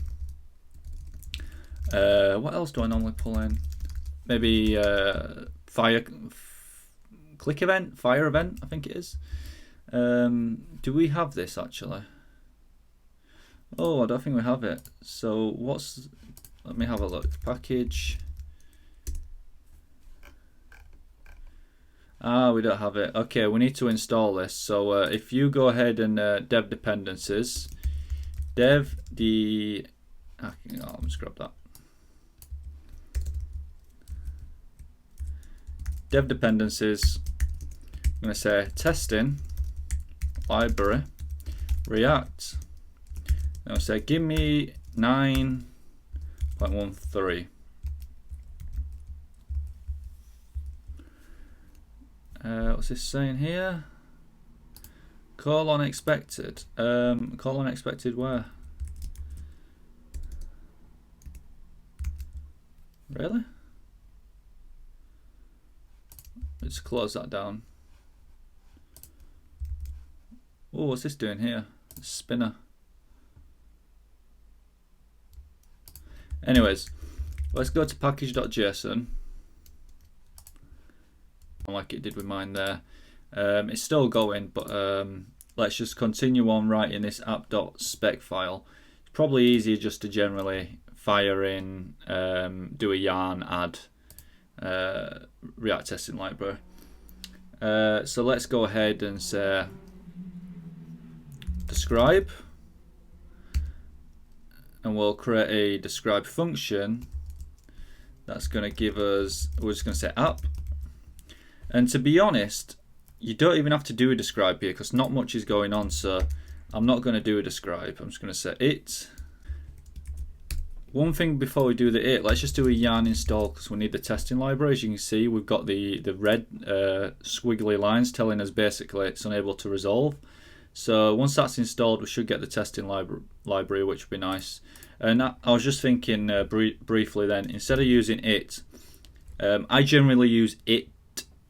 What else do I normally pull in? Maybe fire event, I think it is. Do we have this actually? Oh, I don't think we have it. So let me have a look. Package. We don't have it. Okay, we need to install this. So if you go ahead and dev dependencies, let me just grab that. Dev dependencies. I'm going to say testing library React. I'll say give me 9.13. What's this saying here? Colon expected. Colon expected where? Really? Let's close that down. Oh, what's this doing here? Spinner. Anyways, let's go to package.json, like it did with mine there. It's still going, but let's just continue on writing this app.spec file. It's probably easier just to generally fire in, do a yarn add React testing library. So let's go ahead and say describe, and we'll create a describe function that's going to give us, we're just going to say app. And to be honest, you don't even have to do a describe here because not much is going on, so I'm not going to do a describe. I'm just going to say it. One thing before we do the it, let's just do a yarn install because we need the testing library. As you can see, we've got the red squiggly lines telling us basically it's unable to resolve. So once that's installed, we should get the testing library, which would be nice. And I was just thinking briefly then, instead of using it, I generally use it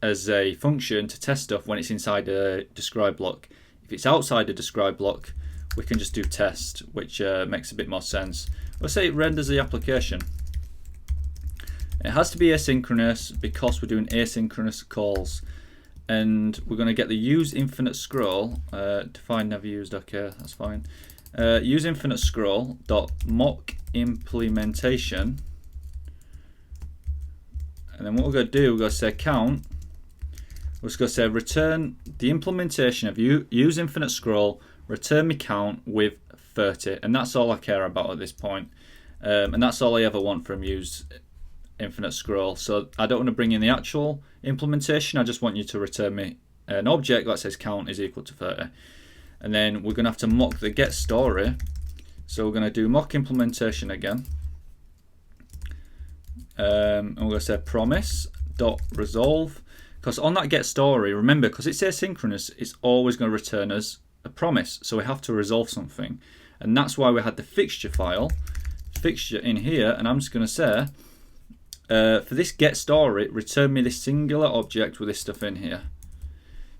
as a function to test stuff when it's inside a describe block. If it's outside a describe block, we can just do test, which makes a bit more sense. Let's say it renders the application. It has to be asynchronous because we're doing asynchronous calls. And we're going to get the useInfiniteScroll, define never used, okay, that's fine. useInfiniteScroll.mock implementation. And then what we're going to do, we're going to say count. We're just going to say return the implementation of useInfiniteScroll, return me count with 30. And that's all I care about at this point. And that's all I ever want from useInfiniteScroll. So I don't want to bring in the actual implementation. I just want you to return me an object that says count is equal to 30. And then we're going to have to mock the get story. So we're going to do mock implementation again. And we're going to say promise.resolve. Because on that get story, remember, because it's asynchronous, it's always going to return us a promise. So we have to resolve something. And that's why we had the fixture file, fixture in here. And I'm just going to say, for this get story, return me this singular object with this stuff in here.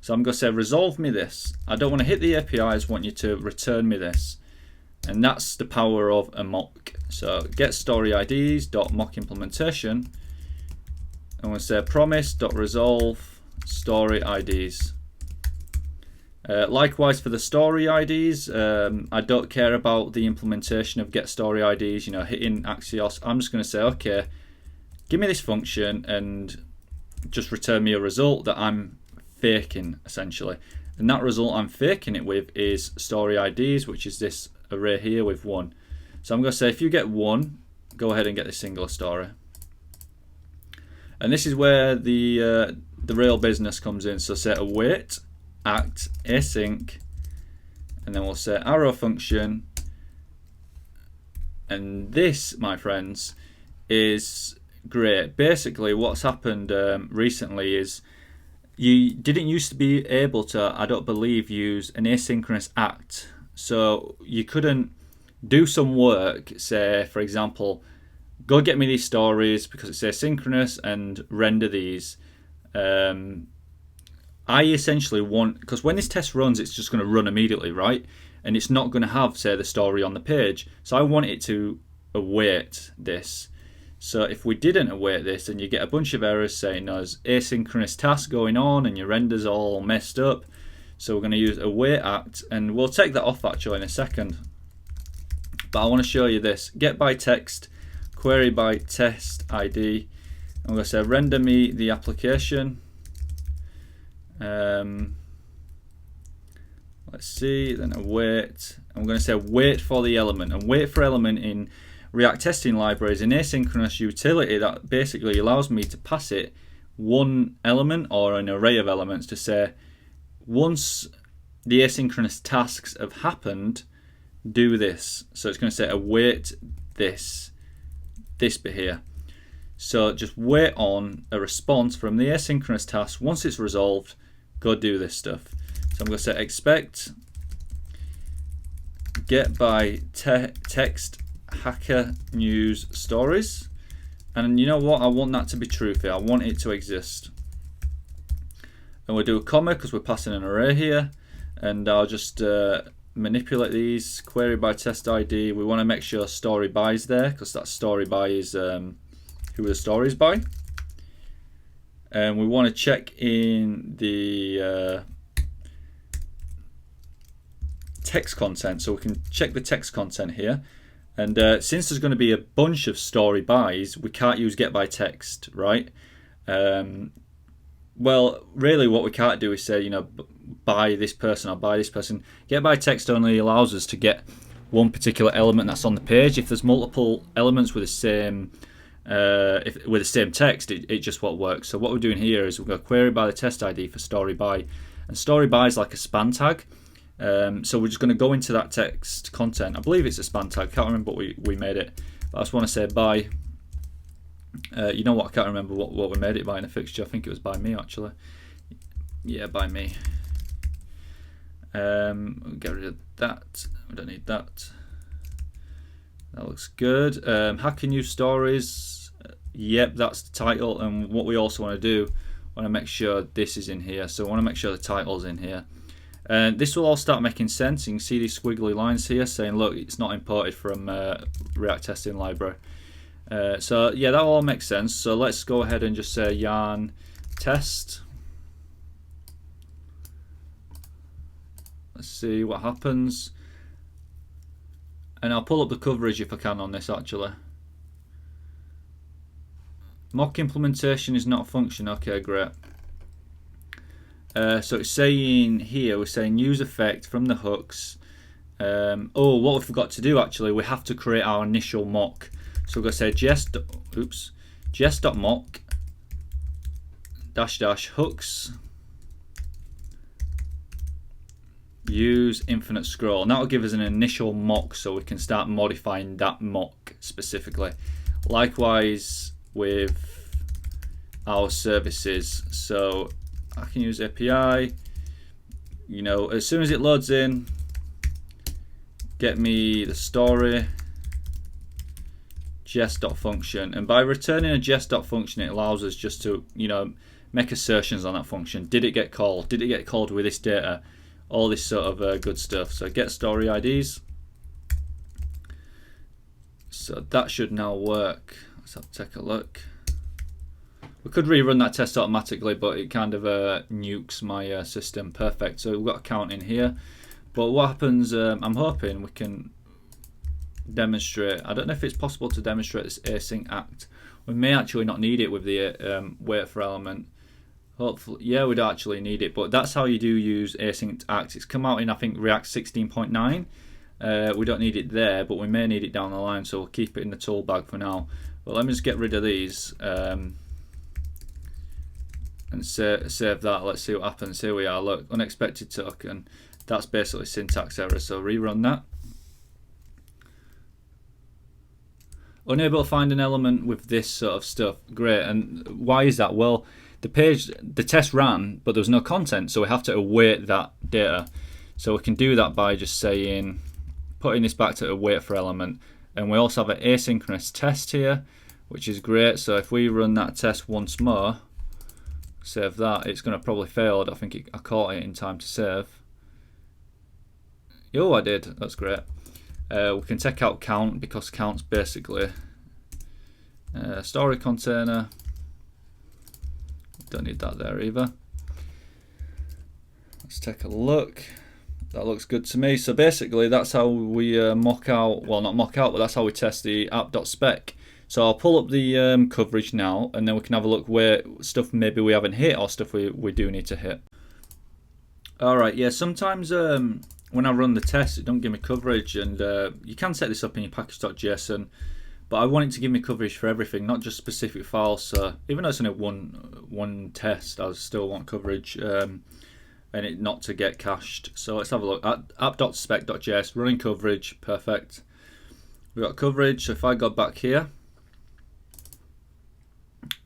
So I'm going to say resolve me this. I don't want to hit the API, I just want you to return me this. And that's the power of a mock. So get storyIds.mock implementation. I'm going to say promise.resolve storyIds. Likewise for the storyIds, I don't care about the implementation of get storyIds, hitting Axios. I'm just going to say, okay, give me this function and just return me a result that I'm faking, essentially. And that result I'm faking it with is storyIds, which is this array here with 1. So I'm going to say if you get 1, go ahead and get this singular story. And this is where the real business comes in. So say await, act, async, and then we'll say arrow function. And this, my friends, is great. Basically what's happened recently is you didn't used to be able to, I don't believe, use an asynchronous act. So you couldn't do some work, say for example, go get me these stories because it's asynchronous and render these. I essentially want, because when this test runs it's just going to run immediately, right? And it's not going to have, say, the story on the page. So I want it to await this. So if we didn't await this, then you get a bunch of errors saying there's asynchronous task going on and your render's all messed up. So we're going to use await act, and we'll take that off actually in a second. But I want to show you this. Get by text, query by test ID. I'm going to say render me the application. Let's see, then await. I'm going to say wait for the element, and wait for element in React testing library is an asynchronous utility that basically allows me to pass it one element or an array of elements to say once the asynchronous tasks have happened, do this. So it's going to say await this bit here. So just wait on a response from the asynchronous task. Once it's resolved, go do this stuff. So I'm going to say expect get by text hacker news stories, and you know what, I want that to be true here. I want it to exist, and we'll do a comma because we're passing an array here, and I'll just manipulate these. Query by test ID. We want to make sure story by is there, because that story by is who the story is by. And we want to check in the text content, so we can check the text content here. And since there's going to be a bunch of story bys, we can't use get by text, right? Well, really what we can't do is say, you know, by this person or by this person. Get by text only allows us to get one particular element that's on the page. If there's multiple elements with the same text, it just won't work. So what we're doing here is we're going to query by the test ID for story by, and story by is like a span tag. So we're just going to go into that text content. I believe it's a span tag. Can't remember what we made it, but I just want to say by. You know what? I can't remember what we made it by in the fixture. I think it was by me actually. Yeah, by me. Get rid of that. We don't need that. That looks good. Hacking new stories. Yep, that's the title. And what we also want to do, want to make sure this is in here. So I want to make sure the title's in here. And this will all start making sense. You can see these squiggly lines here saying, look, it's not imported from React testing library. So yeah, that all makes sense. So let's go ahead and just say yarn test. Let's see what happens. And I'll pull up the coverage if I can on this actually. Mock implementation is not a function. Okay, great. So it's saying here, we're saying useEffect from the hooks. Oh, what we forgot to do actually, we have to create our initial mock. So we're going to say jest.mock -- hooks use InfiniteScroll, and that will give us an initial mock so we can start modifying that mock specifically. Likewise with our services, so I can use API, you know, as soon as it loads in, get me the story jest.function, and by returning a jest.function it allows us just to, you know, make assertions on that function. Did it get called? Did it get called with this data? All this sort of good stuff. So get story IDs. So that should now work. Let's take a look. We could rerun that test automatically, but it kind of nukes my system. Perfect. So we've got a count in here. But what happens, I'm hoping we can demonstrate. I don't know if it's possible to demonstrate this async act. We may actually not need it with the wait for element. Hopefully, yeah, we'd actually need it, but that's how you do use async act. It's come out in, I think, React 16.9. We don't need it there, but we may need it down the line, so we'll keep it in the tool bag for now. But let me just get rid of these and save that. Let's see what happens. Here we are. Look, unexpected token. That's basically syntax error, so rerun that. Unable to find an element with this sort of stuff. Great. And why is that? Well, the test ran, but there was no content, so we have to await that data. So we can do that by just saying, putting this back to await for element. And we also have an asynchronous test here, which is great. So if we run that test once more, save that, it's going to probably fail. I don't think I caught it in time to save. Oh, I did. That's great. We can take out count, because count's basically story container. Don't need that there either. Let's take a look. That looks good to me. So basically that's how we mock out, well, not mock out, but that's how we test the app.spec. So I'll pull up the coverage now, and then we can have a look where stuff maybe we haven't hit or stuff we do need to hit. Alright, yeah, sometimes when I run the test it don't give me coverage, and you can set this up in your package.js, but I want it to give me coverage for everything, not just specific files. So even though it's only one test, I still want coverage, and it not to get cached. So let's have a look at app.spec.js, running coverage, perfect. We've got coverage. So if I go back here,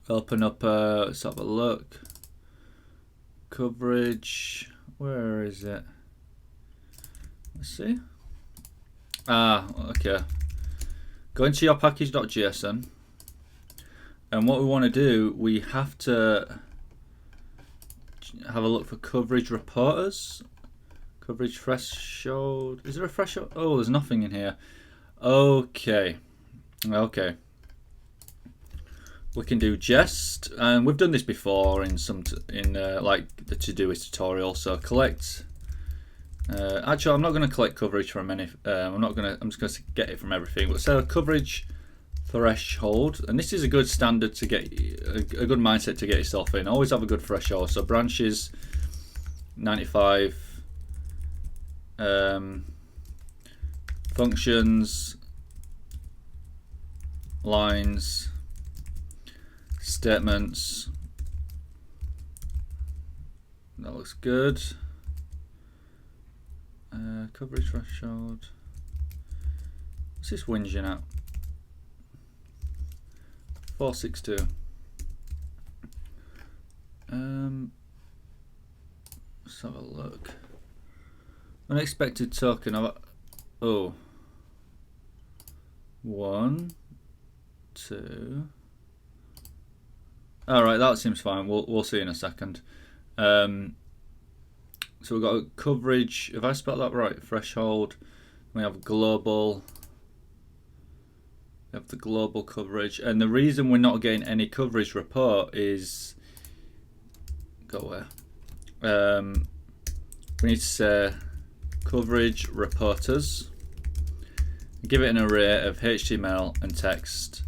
open up, let's have a look. Coverage, where is it? Let's see. Okay. Go into your package.js, and what we want to do, we have to have a look for coverage reporters, Coverage threshold. Is there a threshold? Oh, there's nothing in here. Okay. Okay. We can do Jest, and we've done this before in like the Todoist tutorial. So collect. Actually, I'm not going to collect coverage from any. I'm just going to get it from everything. But so coverage threshold, and this is a good standard to get a good mindset to get yourself in. Always have a good threshold. So branches 95, functions, lines, statements. That looks good. Coverage threshold. What's this whinging at? 462. Let's have a look. Unexpected token of 1, 2. All right, that seems fine. We'll see in a second. So we've got a coverage. Have I spelled that right? Threshold. We have global. We have the global coverage, and the reason we're not getting any coverage report is we need to say coverage reporters. Give it an array of HTML and text,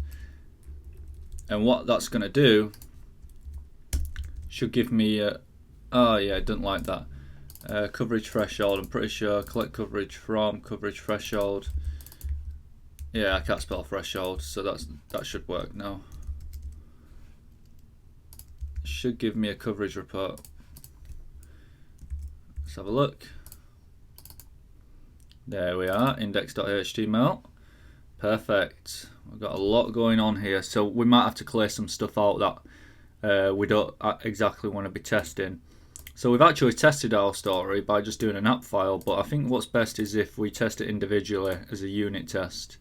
and what that's going to do should give me a. Oh yeah, I don't like that. Coverage threshold. I'm pretty sure collect coverage from coverage threshold. Yeah, I can't spell threshold, so that should work now. Should give me a coverage report. Let's have a look. There we are, index.html. Perfect. We've got a lot going on here, so we might have to clear some stuff out that we don't exactly want to be testing. So we've actually tested our story by just doing an app file, but I think what's best is if we test it individually as a unit test.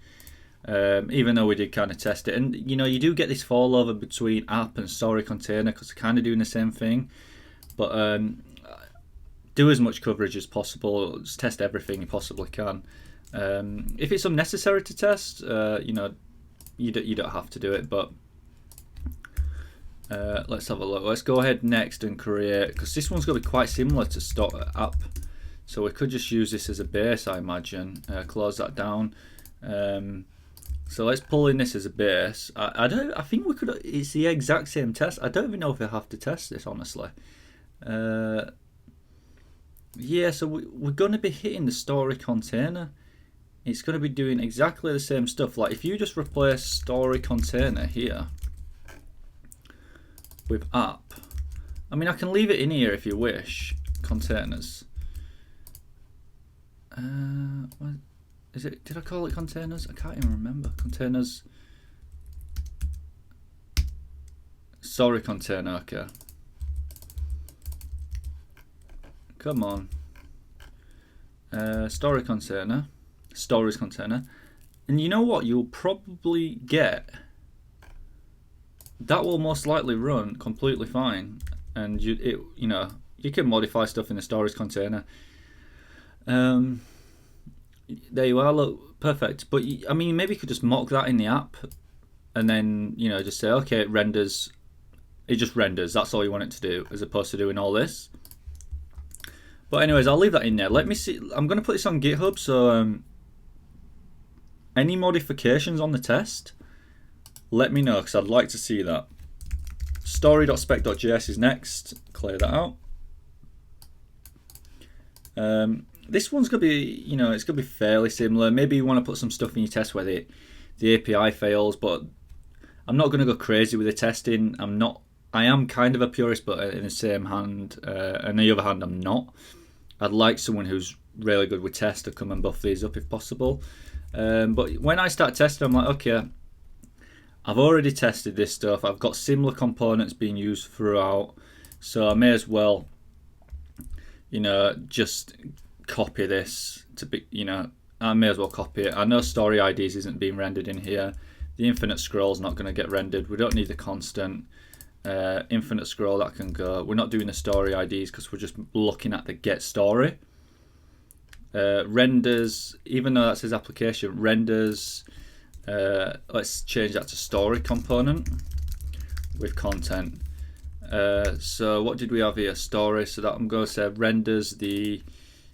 Even though we did kind of test it, and you know, you do get this fall over between app and story container because they're kind of doing the same thing, but do as much coverage as possible. Just test everything you possibly can. If it's unnecessary to test, you know, you don't have to do it, but let's have a look. Let's go ahead next and create, because this one's going to be quite similar to stock app, so we could just use this as a base, I imagine. Close that down. So let's pull in this as a base. I think we could. It's the exact same test. I don't even know if I have to test this, honestly. Yeah, so we're going to be hitting the story container. It's going to be doing exactly the same stuff. Like if you just replace story container here with app. I mean, I can leave it in here if you wish. Containers. What is it? Did I call it containers? I can't even remember. Containers. Story container. Okay. Come on. Story container. Stories container. And you know what? You'll probably get. That will most likely run completely fine, and you know, you can modify stuff in the stories container. There you are. Look, perfect. But I mean, maybe you could just mock that in the app, and then you know, just say, okay, it renders. It just renders. That's all you want it to do, as opposed to doing all this. But anyways, I'll leave that in there. Let me see. I'm going to put this on GitHub. So any modifications on the test, let me know, because I'd like to see that. Story.spec.js is next. Clear that out. This one's going to be, you know, it's going to be fairly similar. Maybe you want to put some stuff in your test where the API fails, but I'm not going to go crazy with the testing. I am kind of a purist, but in the same hand, on the other hand, I'm not. I'd like someone who's really good with tests to come and buff these up if possible. But when I start testing, I'm like, okay, I've already tested this stuff. I've got similar components being used throughout, so I may as well, you know, just copy this to be, you know, I may as well copy it. I know StoryIds isn't being rendered in here. The infinite scroll is not going to get rendered. We don't need the constant. Infinite scroll, that can go. We're not doing the story IDs because we're just looking at the get story. renders, even though that says application, renders, let's change that to story component with content. So what did we have here? Story. So that I'm going to say renders the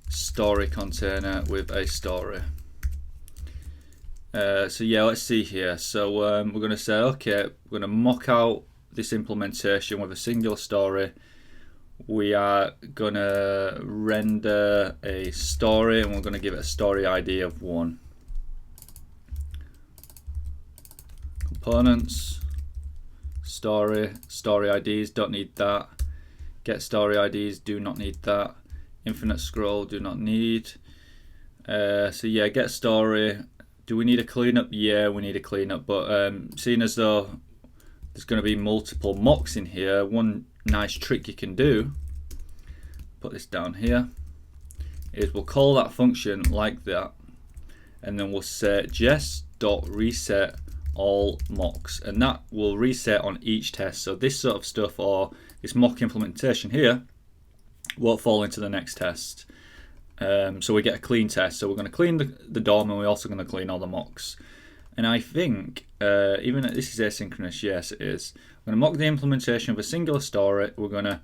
story container with a story. So yeah, let's see here. So we're going to say, okay, we're going to mock out this implementation with a singular story. We are going to render a story, and we're going to give it a story ID of 1. Components, story IDs, don't need that. Get story IDs, do not need that. InfiniteScroll, do not need. So yeah, get story. Do we need a cleanup? Yeah, we need a cleanup, but seeing as though there's going to be multiple mocks in here, one nice trick you can do, put this down here, is we'll call that function like that, and then we'll say jest.reset all mocks, and that will reset on each test. So this sort of stuff, or this mock implementation here, won't fall into the next test. So we get a clean test. So we're going to clean the DOM, and we're also going to clean all the mocks. And I think, even though this is asynchronous, yes it is. We're going to mock the implementation of a singular story. We're going to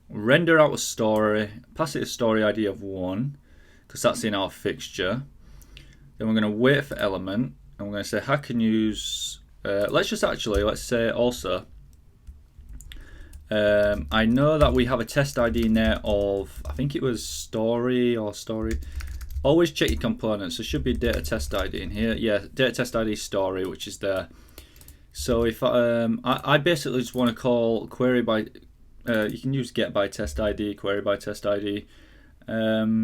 render out a story, pass it a story ID of 1, because that's in our fixture. Then we're going to wait for element, and we're going to say how can use, let's say also, I know that we have a test ID in there of, I think it was story or story. Always check your components. There should be data test ID in here. Yeah, data test ID story, which is there. So if I basically just want to call query by, you can use get by test ID, query by test ID. Let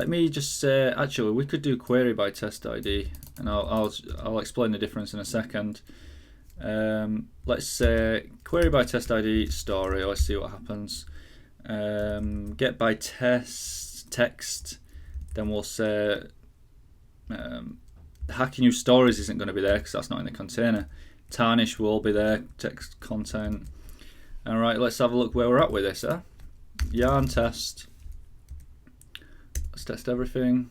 me just say, actually, we could do query by test ID, and I'll explain the difference in a second. Let's say query by test ID story. Let's see what happens. Get by text, then we'll say hacking use stories isn't going to be there because that's not in the container. Tarnish will be there, text content. All right, let's have a look where we're at with this. Yarn test. Let's test everything.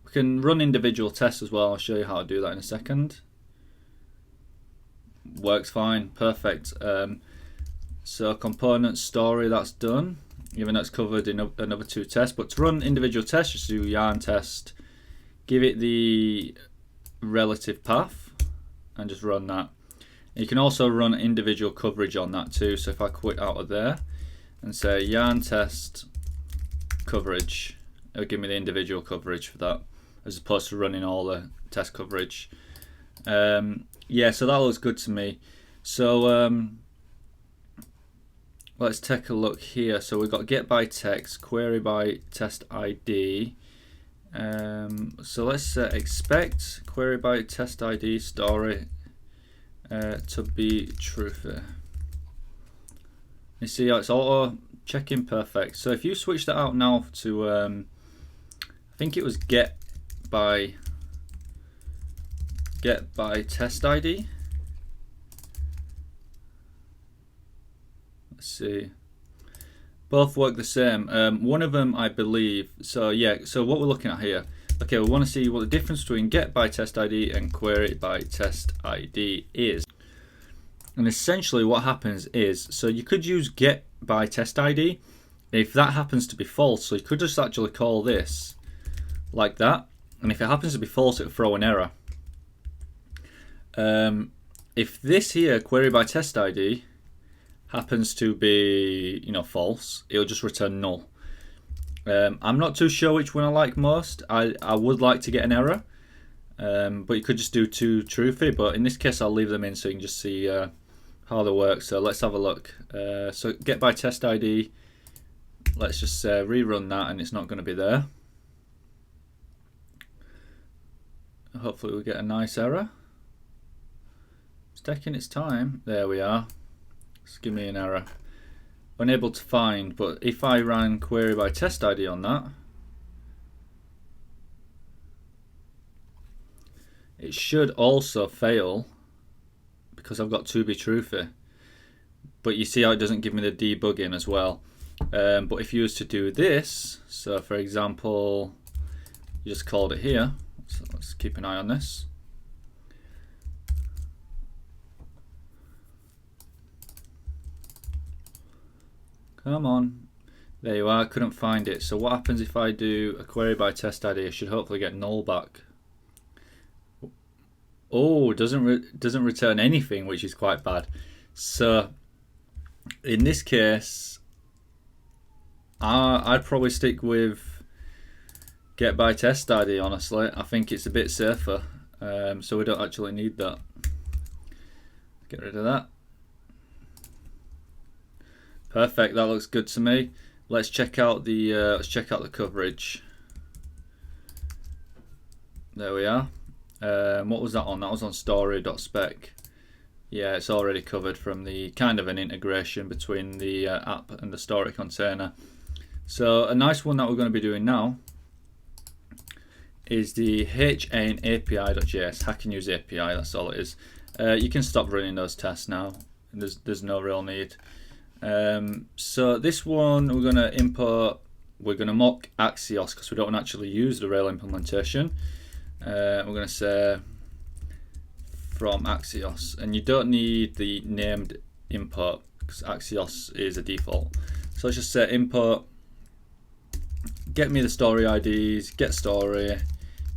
We can run individual tests as well. I'll show you how to do that in a second. Works fine, perfect. So component story, that's done. Even though it's covered in another 2 tests. But to run individual tests, just do yarn test. Give it the relative path and just run that. And you can also run individual coverage on that too. So if I quit out of there and say yarn test coverage, it'll give me the individual coverage for that, as opposed to running all the test coverage. Yeah, so that looks good to me. So let's take a look here. So we've got get by text, query by test ID. So let's expect query by test ID story to be truthy. You see how it's auto checking, perfect. So if you switch that out now to, I think it was get by test ID. Let's see. Both work the same. One of them, I believe. So yeah. So what we're looking at here. Okay, we want to see what the difference between get by test ID and query by test ID is. And essentially, what happens is, so you could use get by test ID if that happens to be false. So you could just actually call this like that, and if it happens to be false, it'll throw an error. If this here query by test ID happens to be, false, it'll just return null. I'm not too sure which one I like most. I would like to get an error, but you could just do 2 truthy. But in this case, I'll leave them in so you can just see how they work. So let's have a look. So get by test ID. Let's just rerun that, and it's not going to be there. Hopefully we'll get a nice error. It's taking its time. There we are. Just give me an error. Unable to find, but if I ran query by test ID on that, it should also fail because I've got to be truthy. But you see how it doesn't give me the debugging as well. But if you was to do this, so for example, you just called it here. So let's keep an eye on this. Come on. There you are, couldn't find it. So what happens if I do a query by test ID? I should hopefully get null back. Oh, doesn't return anything, which is quite bad. So in this case, I'd probably stick with get by test ID, honestly. I think it's a bit safer. So we don't actually need that. Get rid of that. Perfect, that looks good to me. Let's check out the coverage. There we are. What was that on? That was on story.spec. Yeah, it's already covered from the kind of an integration between the app and the story container. So a nice one that we're going to be doing now is the hnApi.js, hack and use API. That's all it is. You can stop running those tests now. There's no real need. So this one we're going to import. We're going to mock Axios because we don't actually use the Rail implementation. We're going to say from Axios, and you don't need the named import because Axios is a default. So let's just say import, get me the story IDs, get story,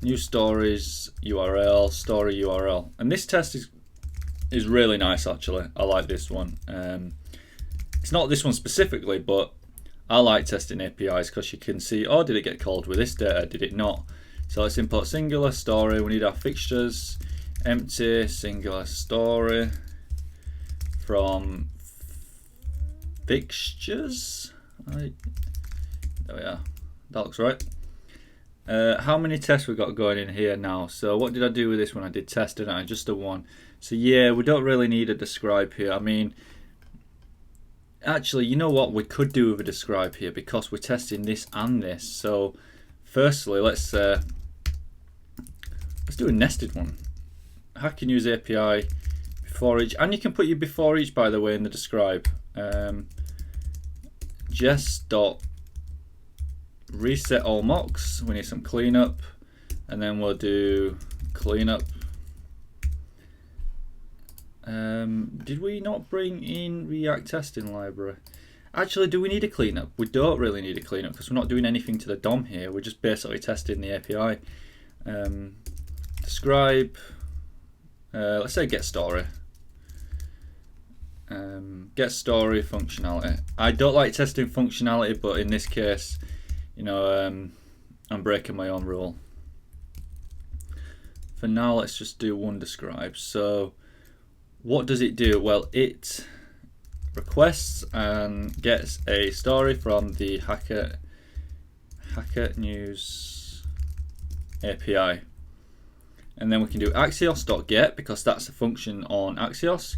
new stories URL, story URL. And this test is really nice actually. I like this one. It's not this one specifically, but I like testing APIs because you can see, oh, did it get called with this data? Did it not? So let's import singular story. We need our fixtures, empty singular story from fixtures. Right. There we are. That looks right. How many tests we got going in here now? So what did I do with this one? I did test, didn't I? Just a one. So yeah, we don't really need a describe here. I mean, actually, you know what? We could do with a describe here because we're testing this and this. So firstly, let's do a nested one. Hack and use API before each, and you can put your before each, by the way, in the describe. Jest dot reset all mocks. We need some cleanup, and then we'll do cleanup. Did we not bring in React testing library? Actually, do we need a cleanup? We don't really need a cleanup because we're not doing anything to the DOM here. We're just basically testing the API. Describe. Let's say get story. Get story functionality. I don't like testing functionality, but in this case, you know, I'm breaking my own rule. For now, let's just do one describe. So what does it do? Well, it requests and gets a story from the Hacker News API. And then we can do Axios.get because that's a function on Axios.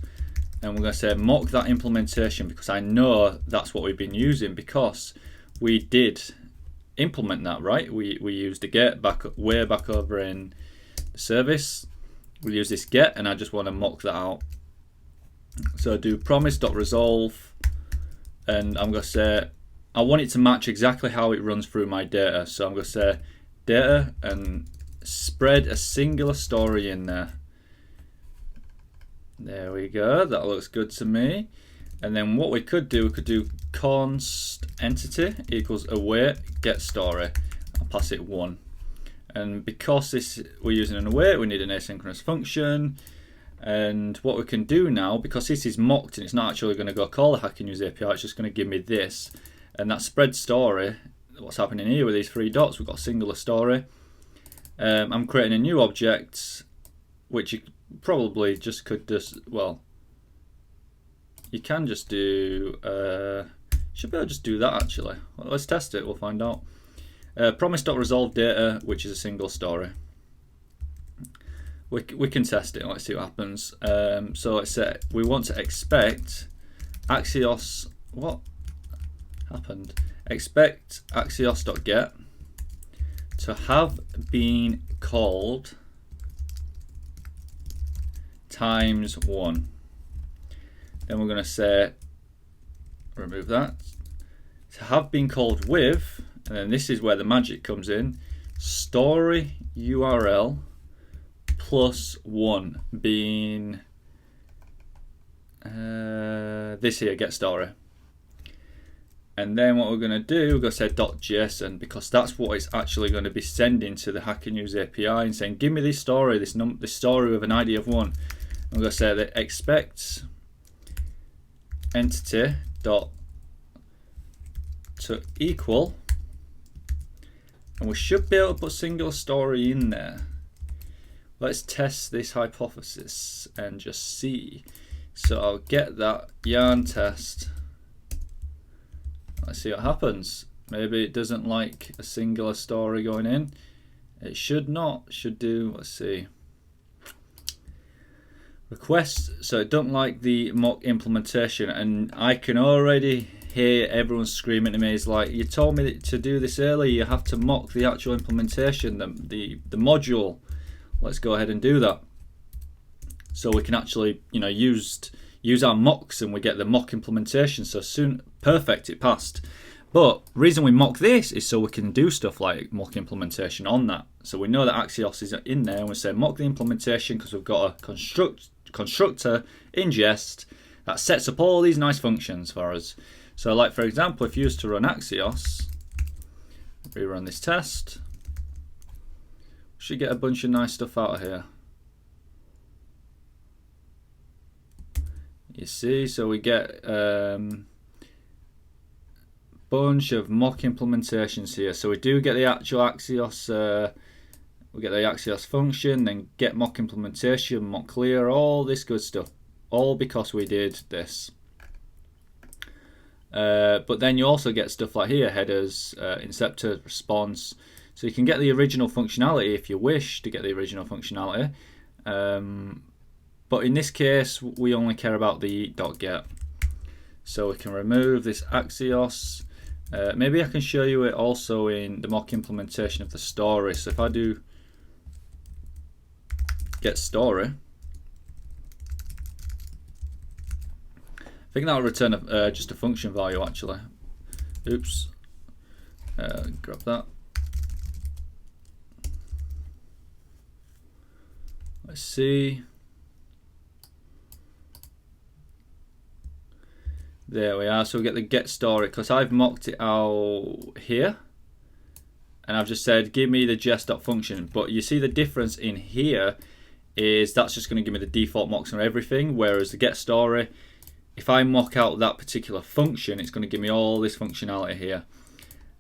And we're going to say mock that implementation because I know that's what we've been using because we did implement that, right? We used the get way back over in the service. We'll use this get, and I just want to mock that out. So do promise.resolve, and I'm going to say I want it to match exactly how it runs through my data. So I'm going to say data and spread a singular story in there. There we go, that looks good to me. And then what we could do const entity equals await get story. I'll pass it 1. And because we're using an await, we need an asynchronous function. And what we can do now, because this is mocked and it's not actually going to go call the hack and use API, it's just going to give me this. And that spread story, what's happening here with these 3 dots, we've got a singular story. I'm creating a new object, which you probably just could well, you can just do, should be able to just do that actually. Well, let's test it, we'll find out. Promise.resolve data, which is a single story. We can test it, let's see what happens. So let's say we want to expect Axios, what happened? Expect Axios.get to have been called times 1. Then we're going to say, remove that, have been called with, and then this is where the magic comes in, story URL plus 1 being this here, get story. And then what we're going to do, we're going to say .json, because that's what it's actually going to be sending to the Hacker News API and saying, give me this story, this story with an ID of 1. I'm going to say that expect entity dot to equal, and we should be able to put singular story in there. Let's test this hypothesis and just see. So I'll get that yarn test. Let's see what happens. Maybe it doesn't like a singular story going in. It should not. Should do. Let's see. Request. So it don't like the mock implementation, and I can already hear everyone screaming to me. It's like, you told me to do this earlier. You have to mock the actual implementation, the module. Let's go ahead and do that. So we can actually, you know, use our mocks and we get the mock implementation. So soon, perfect, it passed. But the reason we mock this is so we can do stuff like mock implementation on that. So we know that Axios is in there, and we say mock the implementation because we've got a constructor in Jest that sets up all these nice functions for us. So like, for example, if you used to run Axios, rerun this test, we should get a bunch of nice stuff out of here. You see, so we get bunch of mock implementations here. So we do get the actual Axios, we get the Axios function, then get mock implementation, mock clear, all this good stuff, all because we did this. But then you also get stuff like here, headers, inceptor, response. So you can get the original functionality if you wish to get the original functionality. But in this case, we only care about the .get. So we can remove this Axios. Maybe I can show you it also in the mock implementation of the story. So if I do get story, I think that'll return just a function value actually. Oops. Grab that. Let's see. There we are. So we get the get story because I've mocked it out here, and I've just said give me the jest.function. But you see the difference in here is that's just going to give me the default mocks on everything, whereas the get story, if I mock out that particular function, it's going to give me all this functionality here.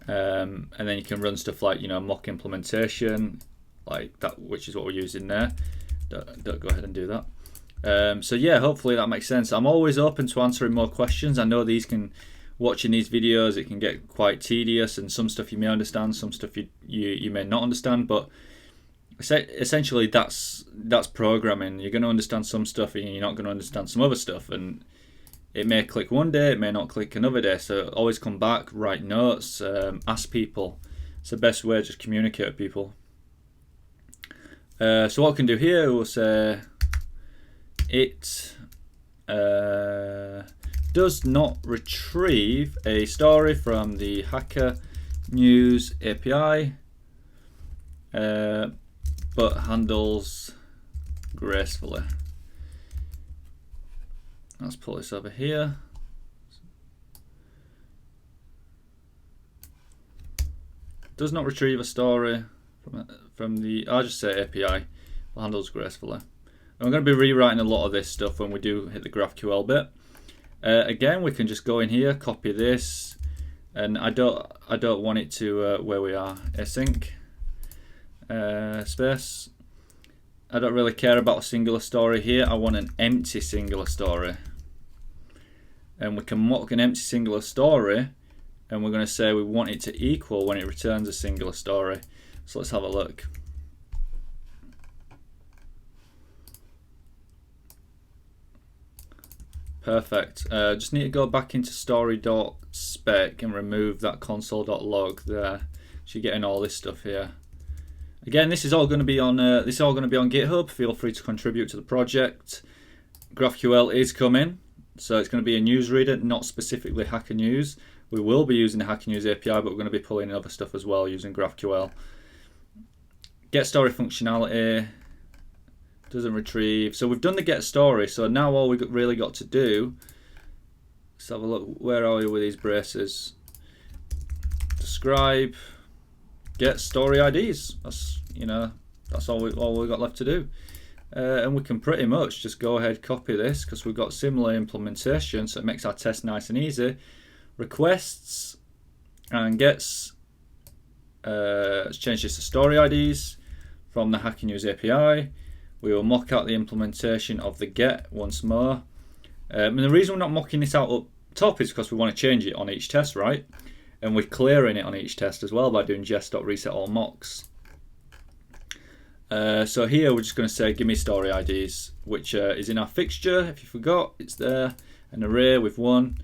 And then you can run stuff like, you know, mock implementation like that, which is what we're using there. Don't go ahead and do that. So yeah, hopefully that makes sense. I'm always open to answering more questions. I know watching these videos, it can get quite tedious, and some stuff you may understand, some stuff you may not understand, but essentially that's programming. You're going to understand some stuff and you're not going to understand some other stuff, and it may click one day, it may not click another day. So always come back, write notes, ask people. It's the best way to just communicate with people. So what we can do here, we'll say it does not retrieve a story from the Hacker News API, but handles gracefully. Let's pull this over here. Does not retrieve a story from the, I'll just say API, but handles gracefully. I'm going to be rewriting a lot of this stuff when we do hit the GraphQL bit. Again, we can just go in here, copy this, and I don't want it to where we are, async space. I don't really care about a singular story here. I want an empty singular story, and we can mock an empty singular story, and we're going to say we want it to equal when it returns a singular story. So let's have a look. Perfect. Just need to go back into story.spec and remove that console.log there. So you're getting all this stuff here. Again, this is all going to be on GitHub. Feel free to contribute to the project. GraphQL is coming, so it's going to be a newsreader, not specifically Hacker News, We will be using the Hack and Use API, but we're going to be pulling in other stuff as well using GraphQL. Get story functionality doesn't retrieve. So we've done the get story. So now all we've really got to do, let's have a look. Where are we with these braces? Describe, get story IDs. That's all we've got left to do. And we can pretty much just go ahead, copy this, because we've got similar implementation, so it makes our test nice and easy. Requests and gets, let's change this to story IDs from the Hack and Use API. We will mock out the implementation of the get once more. And the reason we're not mocking this out up top is because we want to change it on each test, right? And we're clearing it on each test as well by doing jest.reset all mocks. So here we're just going to say give me story IDs, which is in our fixture. If you forgot, it's there, an array with one.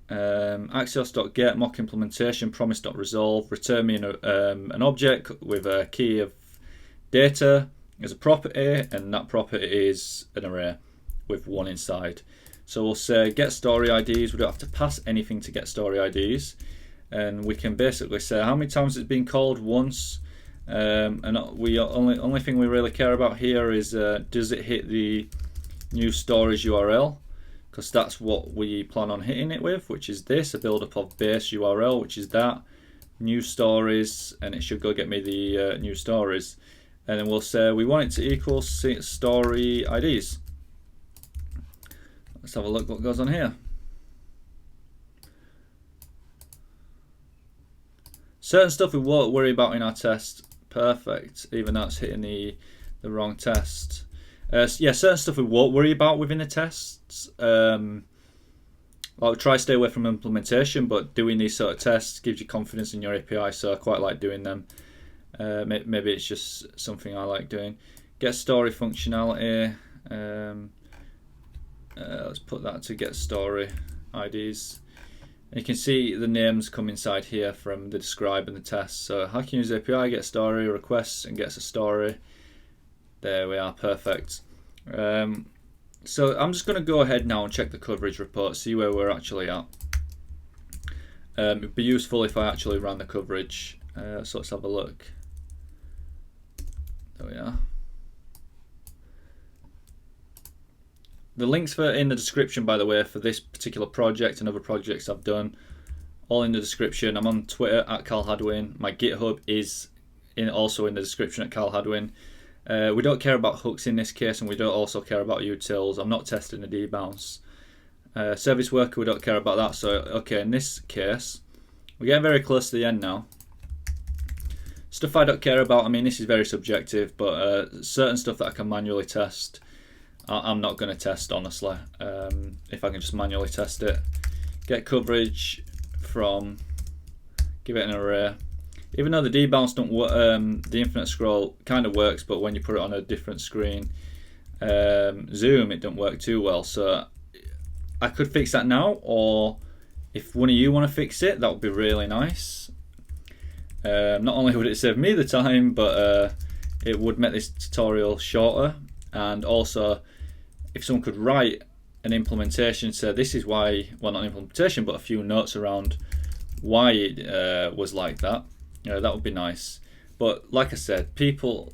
Axios.get mock implementation promise.resolve, return me an object with a key of data as a property, and that property is an array with one inside. So we'll say get story IDs. We don't have to pass anything to get story IDs, and we can basically say how many times it's been called once. And only thing we really care about here is does it hit the new storage URL, because that's what we plan on hitting it with, which is this, a build up of base URL, which is that, new stories, and it should go get me the new stories. And then we'll say we want it to equal story IDs. Let's have a look what goes on here. Certain stuff we won't worry about in our test. Perfect, even though it's hitting the wrong test. Yeah, certain stuff we won't worry about within the tests. I'll try to stay away from implementation, but doing these sort of tests gives you confidence in your API, so I quite like doing them. Maybe it's just something I like doing. Get story functionality. Let's put that to get story IDs. And you can see the names come inside here from the describe and the test. So Hack and Use API, get story, requests, and gets a story. There we are, perfect. So I'm just going to go ahead now and check the coverage report, see where we're actually at. It'd be useful if I actually ran the coverage. So let's have a look. There we are. The links are in the description, by the way, for this particular project and other projects I've done. All in the description. I'm on Twitter at Carl Hadwin. My GitHub is also in the description at Carl Hadwin. We don't care about hooks in this case, and we don't also care about utils. I'm not testing the debounce. Service worker, we don't care about that. So, okay, in this case, we're getting very close to the end now. Stuff I don't care about, I mean, this is very subjective, but certain stuff that I can manually test, I'm not going to test, honestly. If I can just manually test it. Get coverage from, give it an array. Even though the debounce don't work, the InfiniteScroll kind of works, but when you put it on a different screen, zoom, it don't work too well. So I could fix that now, or if one of you want to fix it, that would be really nice. Not only would it save me the time, but it would make this tutorial shorter, and also if someone could write an implementation, say this is why, well, not an implementation, but a few notes around why it was like that, that would be nice. But like I said, people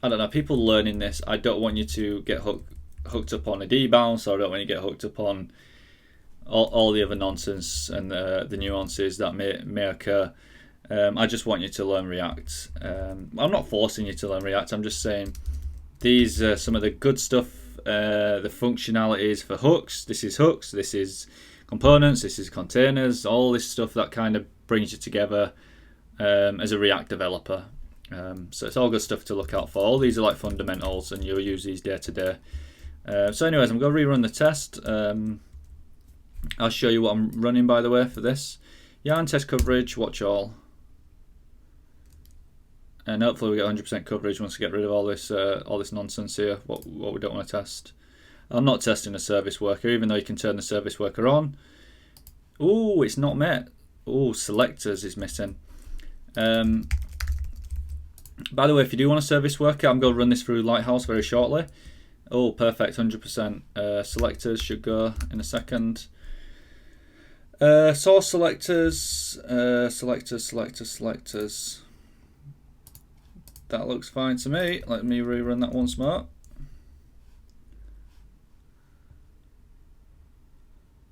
learning this, I don't want you to get hooked up on a debounce, or I don't want you to get hooked up on all the other nonsense and the nuances that may occur. I just want you to learn React. I'm not forcing you to learn React, I'm just saying these are some of the good stuff, the functionalities for hooks. This is components, this is containers, all this stuff that kind of brings you together as a React developer. So it's all good stuff to look out for. All these are like fundamentals, and you'll use these day to day. So anyways, I'm going to rerun the test. I'll show you what I'm running, by the way, for this. Yarn test coverage, watch all. And hopefully we get 100% coverage once we get rid of all this nonsense here, what we don't want to test. I'm not testing a service worker, even though you can turn the service worker on. Oh, it's not met. Oh, selectors is missing. By the way, if you do want a service worker, I'm going to run this through Lighthouse very shortly. Oh, perfect, 100%. Selectors should go in a second. Source selectors, selectors. That looks fine to me. Let me rerun that once more.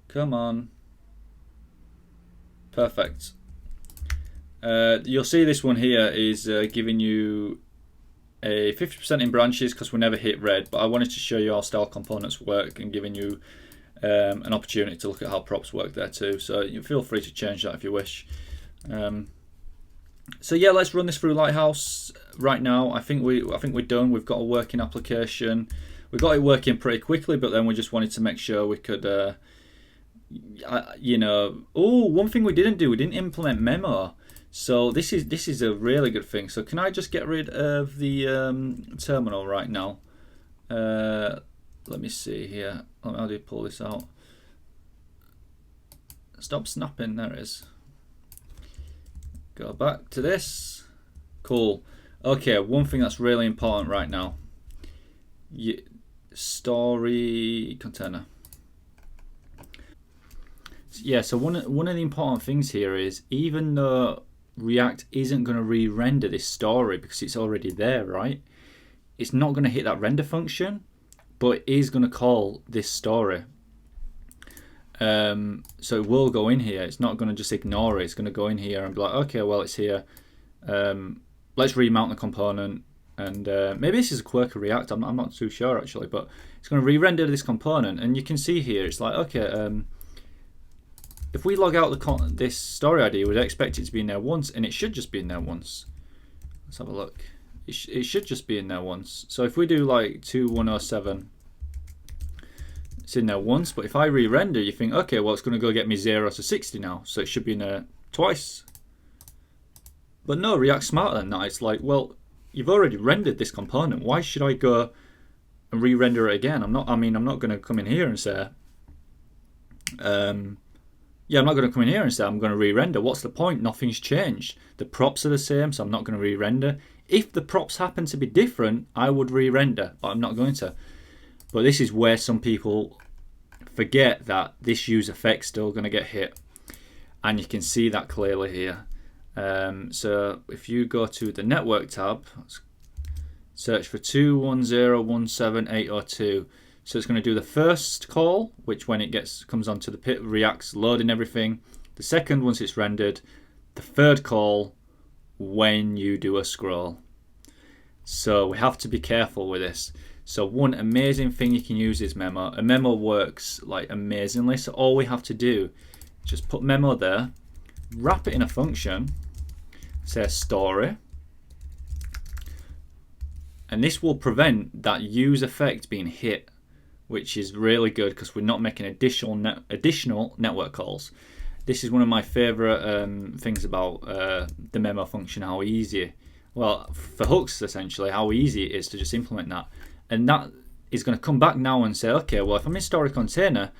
Come on. Perfect. You'll see this one here is giving you a 50% in branches because we never hit red, but I wanted to show you how style components work and giving you an opportunity to look at how props work there too. So you feel free to change that if you wish. So yeah, let's run this through Lighthouse right now. I think we're done. We've got a working application. We got it working pretty quickly, but then we just wanted to make sure we could, one thing we didn't do, we didn't implement memo. So this is a really good thing. So can I just get rid of the terminal right now? Let me see here. How do you pull this out? Stop snapping. There it is. Go back to this. Cool. Okay, one thing that's really important right now. Story container. Yeah, so one of the important things here is, even though React isn't going to re-render this story because it's already there, right? It's not going to hit that render function, but it is going to call this story. So it will go in here. It's not going to just ignore it. It's going to go in here and be like, okay, well, it's here. Let's remount the component. And maybe this is a quirk of React. I'm not too sure actually, but it's going to re-render this component. And you can see here, it's like, okay, if we log out this story ID, we'd expect it to be in there once, and it should just be in there once. Let's have a look. It should just be in there once. So if we do like 2107, it's in there once, but if I re-render, you think, okay, well, it's going to go get me 0 to 60 now, so it should be in there twice. But no, React's smarter than that. It's like, well, you've already rendered this component. Why should I go and re-render it again? I'm not going to come in here and say, I'm not going to come in here and say I'm going to re-render. What's the point? Nothing's changed. The props are the same, so I'm not going to re-render. If the props happen to be different, I would re-render, but I'm not going to. But this is where some people forget that this useEffect is still going to get hit. And you can see that clearly here. So if you go to the network tab, search for 210.178.02. So it's going to do the first call, which when it comes onto the pit, React's loading everything. The second, once it's rendered. The third call, when you do a scroll. So we have to be careful with this. So one amazing thing you can use is memo. A memo works like amazingly. So all we have to do is just put memo there, wrap it in a function, say story, and this will prevent that useEffect being hit, which is really good because we're not making additional network calls. This is one of my favorite things about the memo function, how easy, well, for hooks essentially, how easy it is to just implement that. And that is going to come back now and say, okay, well, if I'm in Story Container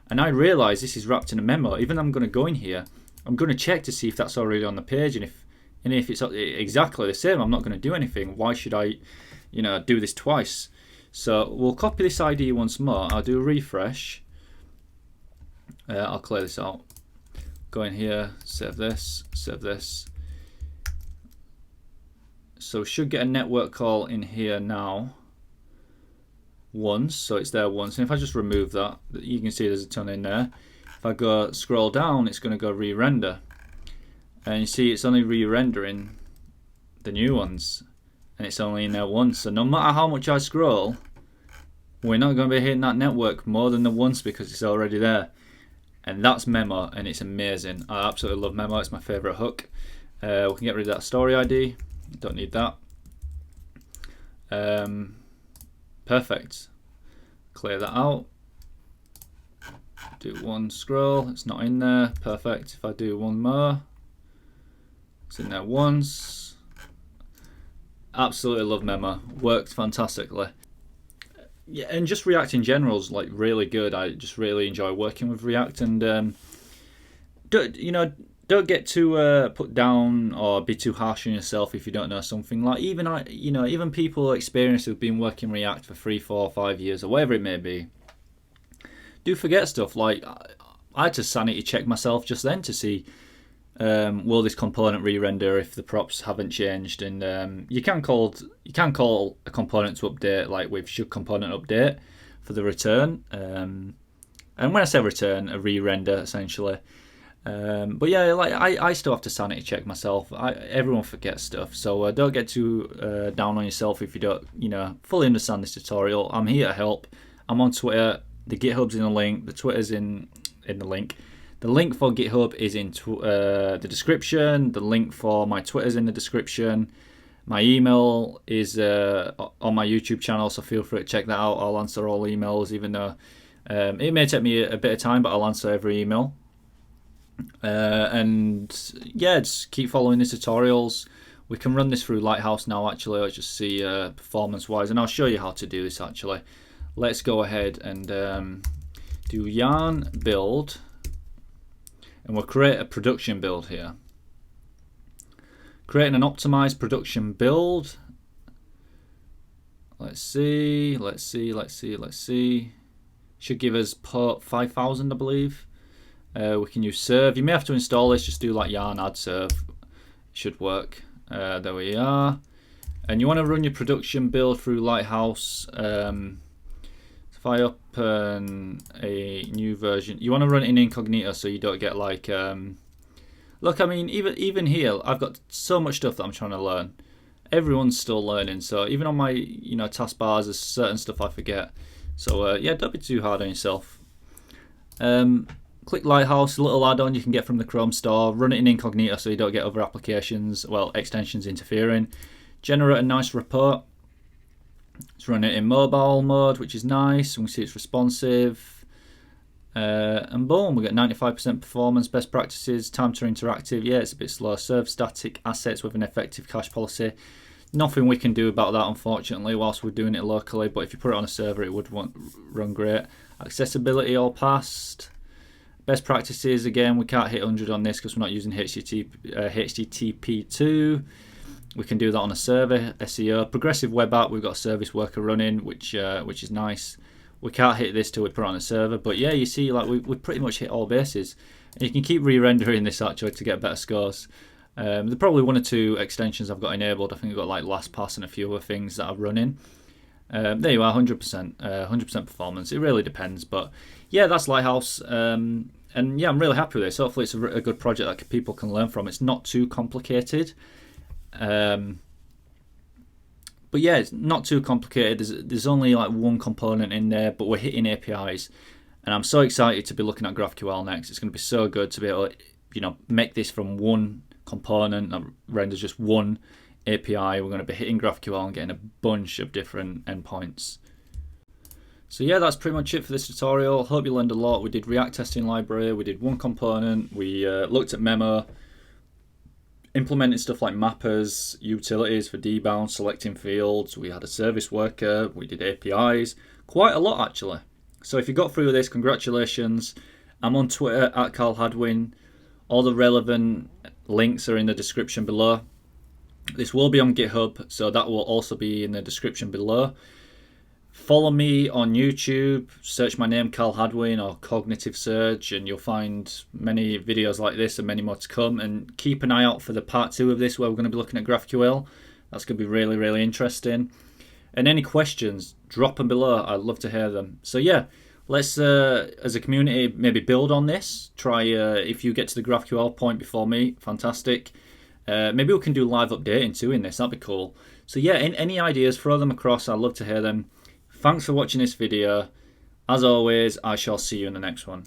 and I realize this is wrapped in a memo, even though I'm going to go in here, I'm going to check to see if that's already on the page, and if it's exactly the same, I'm not going to do anything. Why should I, do this twice? So we'll copy this ID once more. I'll do a refresh. I'll clear this out. Go in here, save this, save this. So we should get a network call in here now. Once, so it's there once. And if I just remove that, you can see there's a ton in there. If I go scroll down, it's going to go re-render. And you see it's only re-rendering the new ones. And it's only in there once. So no matter how much I scroll, we're not going to be hitting that network more than the once because it's already there. And that's memo, and it's amazing. I absolutely love memo. It's my favorite hook. We can get rid of that story ID. Don't need that. Perfect. Clear that out. Do one scroll. It's not in there. Perfect. If I do one more, it's in there once. Absolutely love memo. Works fantastically. Yeah, and just React in general is like really good. I just really enjoy working with React, and don't get too put down or be too harsh on yourself if you don't know something. Like even people experienced who've been working React for 3, 4, 5 years or whatever it may be, do forget stuff. Like I had to sanity check myself just then to see will this component re-render if the props haven't changed. And you can call a component to update, like with should component update for the return. And when I say return, a re-render essentially. But yeah, like I still have to sanity check myself. Everyone forgets stuff, so don't get too down on yourself if you don't, fully understand this tutorial. I'm here to help. I'm on Twitter. The GitHub's in the link. The Twitter's in the link. The link for GitHub is in the description. The link for my Twitter's in the description. My email is on my YouTube channel, so feel free to check that out. I'll answer all emails, even though it may take me a bit of time, but I'll answer every email. And yeah, just keep following the tutorials. We can run this through Lighthouse now, actually. Let's just see performance-wise, and I'll show you how to do this, actually. Let's go ahead and do yarn build, and we'll create a production build here. Creating an optimized production build. Let's see. Should give us port 5000, I believe. We can use serve. You may have to install this. Just do like yarn add serve. It should work. There we are. And you want to run your production build through Lighthouse. If I open a new version, you want to run it in incognito so you don't get like. Look, I mean, even here, I've got so much stuff that I'm trying to learn. Everyone's still learning, so even on my taskbars, there's certain stuff I forget. So yeah, don't be too hard on yourself. Click Lighthouse, a little add-on you can get from the Chrome store. Run it in incognito so you don't get other applications, extensions interfering. Generate a nice report. Let's run it in mobile mode, which is nice. We can see it's responsive. And boom, we get 95% performance, best practices, time to interactive. Yeah, it's a bit slow. Serve static assets with an effective cache policy. Nothing we can do about that, unfortunately, whilst we're doing it locally. But if you put it on a server, it would run great. Accessibility all passed. Best practices, again, we can't hit 100 on this because we're not using HTTP2. We can do that on a server. SEO, progressive web app, we've got a service worker running, which is nice. We can't hit this till we put it on a server, but yeah, you see, like we pretty much hit all bases. And you can keep re-rendering this actually to get better scores. There's probably one or two extensions I've got enabled. I think I've got like LastPass and a few other things that are running. There you are, 100% performance. It really depends, but yeah, that's Lighthouse. And yeah, I'm really happy with this. Hopefully it's a good project that people can learn from. It's not too complicated. But yeah, it's not too complicated. There's only like one component in there, but we're hitting APIs. And I'm so excited to be looking at GraphQL next. It's going to be so good to be able to, make this from one component that renders just one API. We're going to be hitting GraphQL and getting a bunch of different endpoints. So yeah, that's pretty much it for this tutorial. Hope you learned a lot. We did React testing library. We did one component. We looked at memo. Implemented stuff like mappers, utilities for debounce, selecting fields. We had a service worker. We did APIs. Quite a lot, actually. So if you got through this, congratulations. I'm on Twitter at Carl Hadwin. All the relevant links are in the description below. This will be on GitHub, so that will also be in the description below. Follow me on YouTube, search my name, Carl Hadwin, or Cognitive Search, and you'll find many videos like this and many more to come. And keep an eye out for the part 2 of this, where we're going to be looking at GraphQL. That's going to be really, really interesting. And any questions, drop them below. I'd love to hear them. So yeah, let's, as a community, maybe build on this. Try, if you get to the GraphQL point before me, fantastic. Maybe we can do live updating too in this. That'd be cool. So yeah, any ideas, throw them across. I'd love to hear them. Thanks for watching this video. As always, I shall see you in the next one.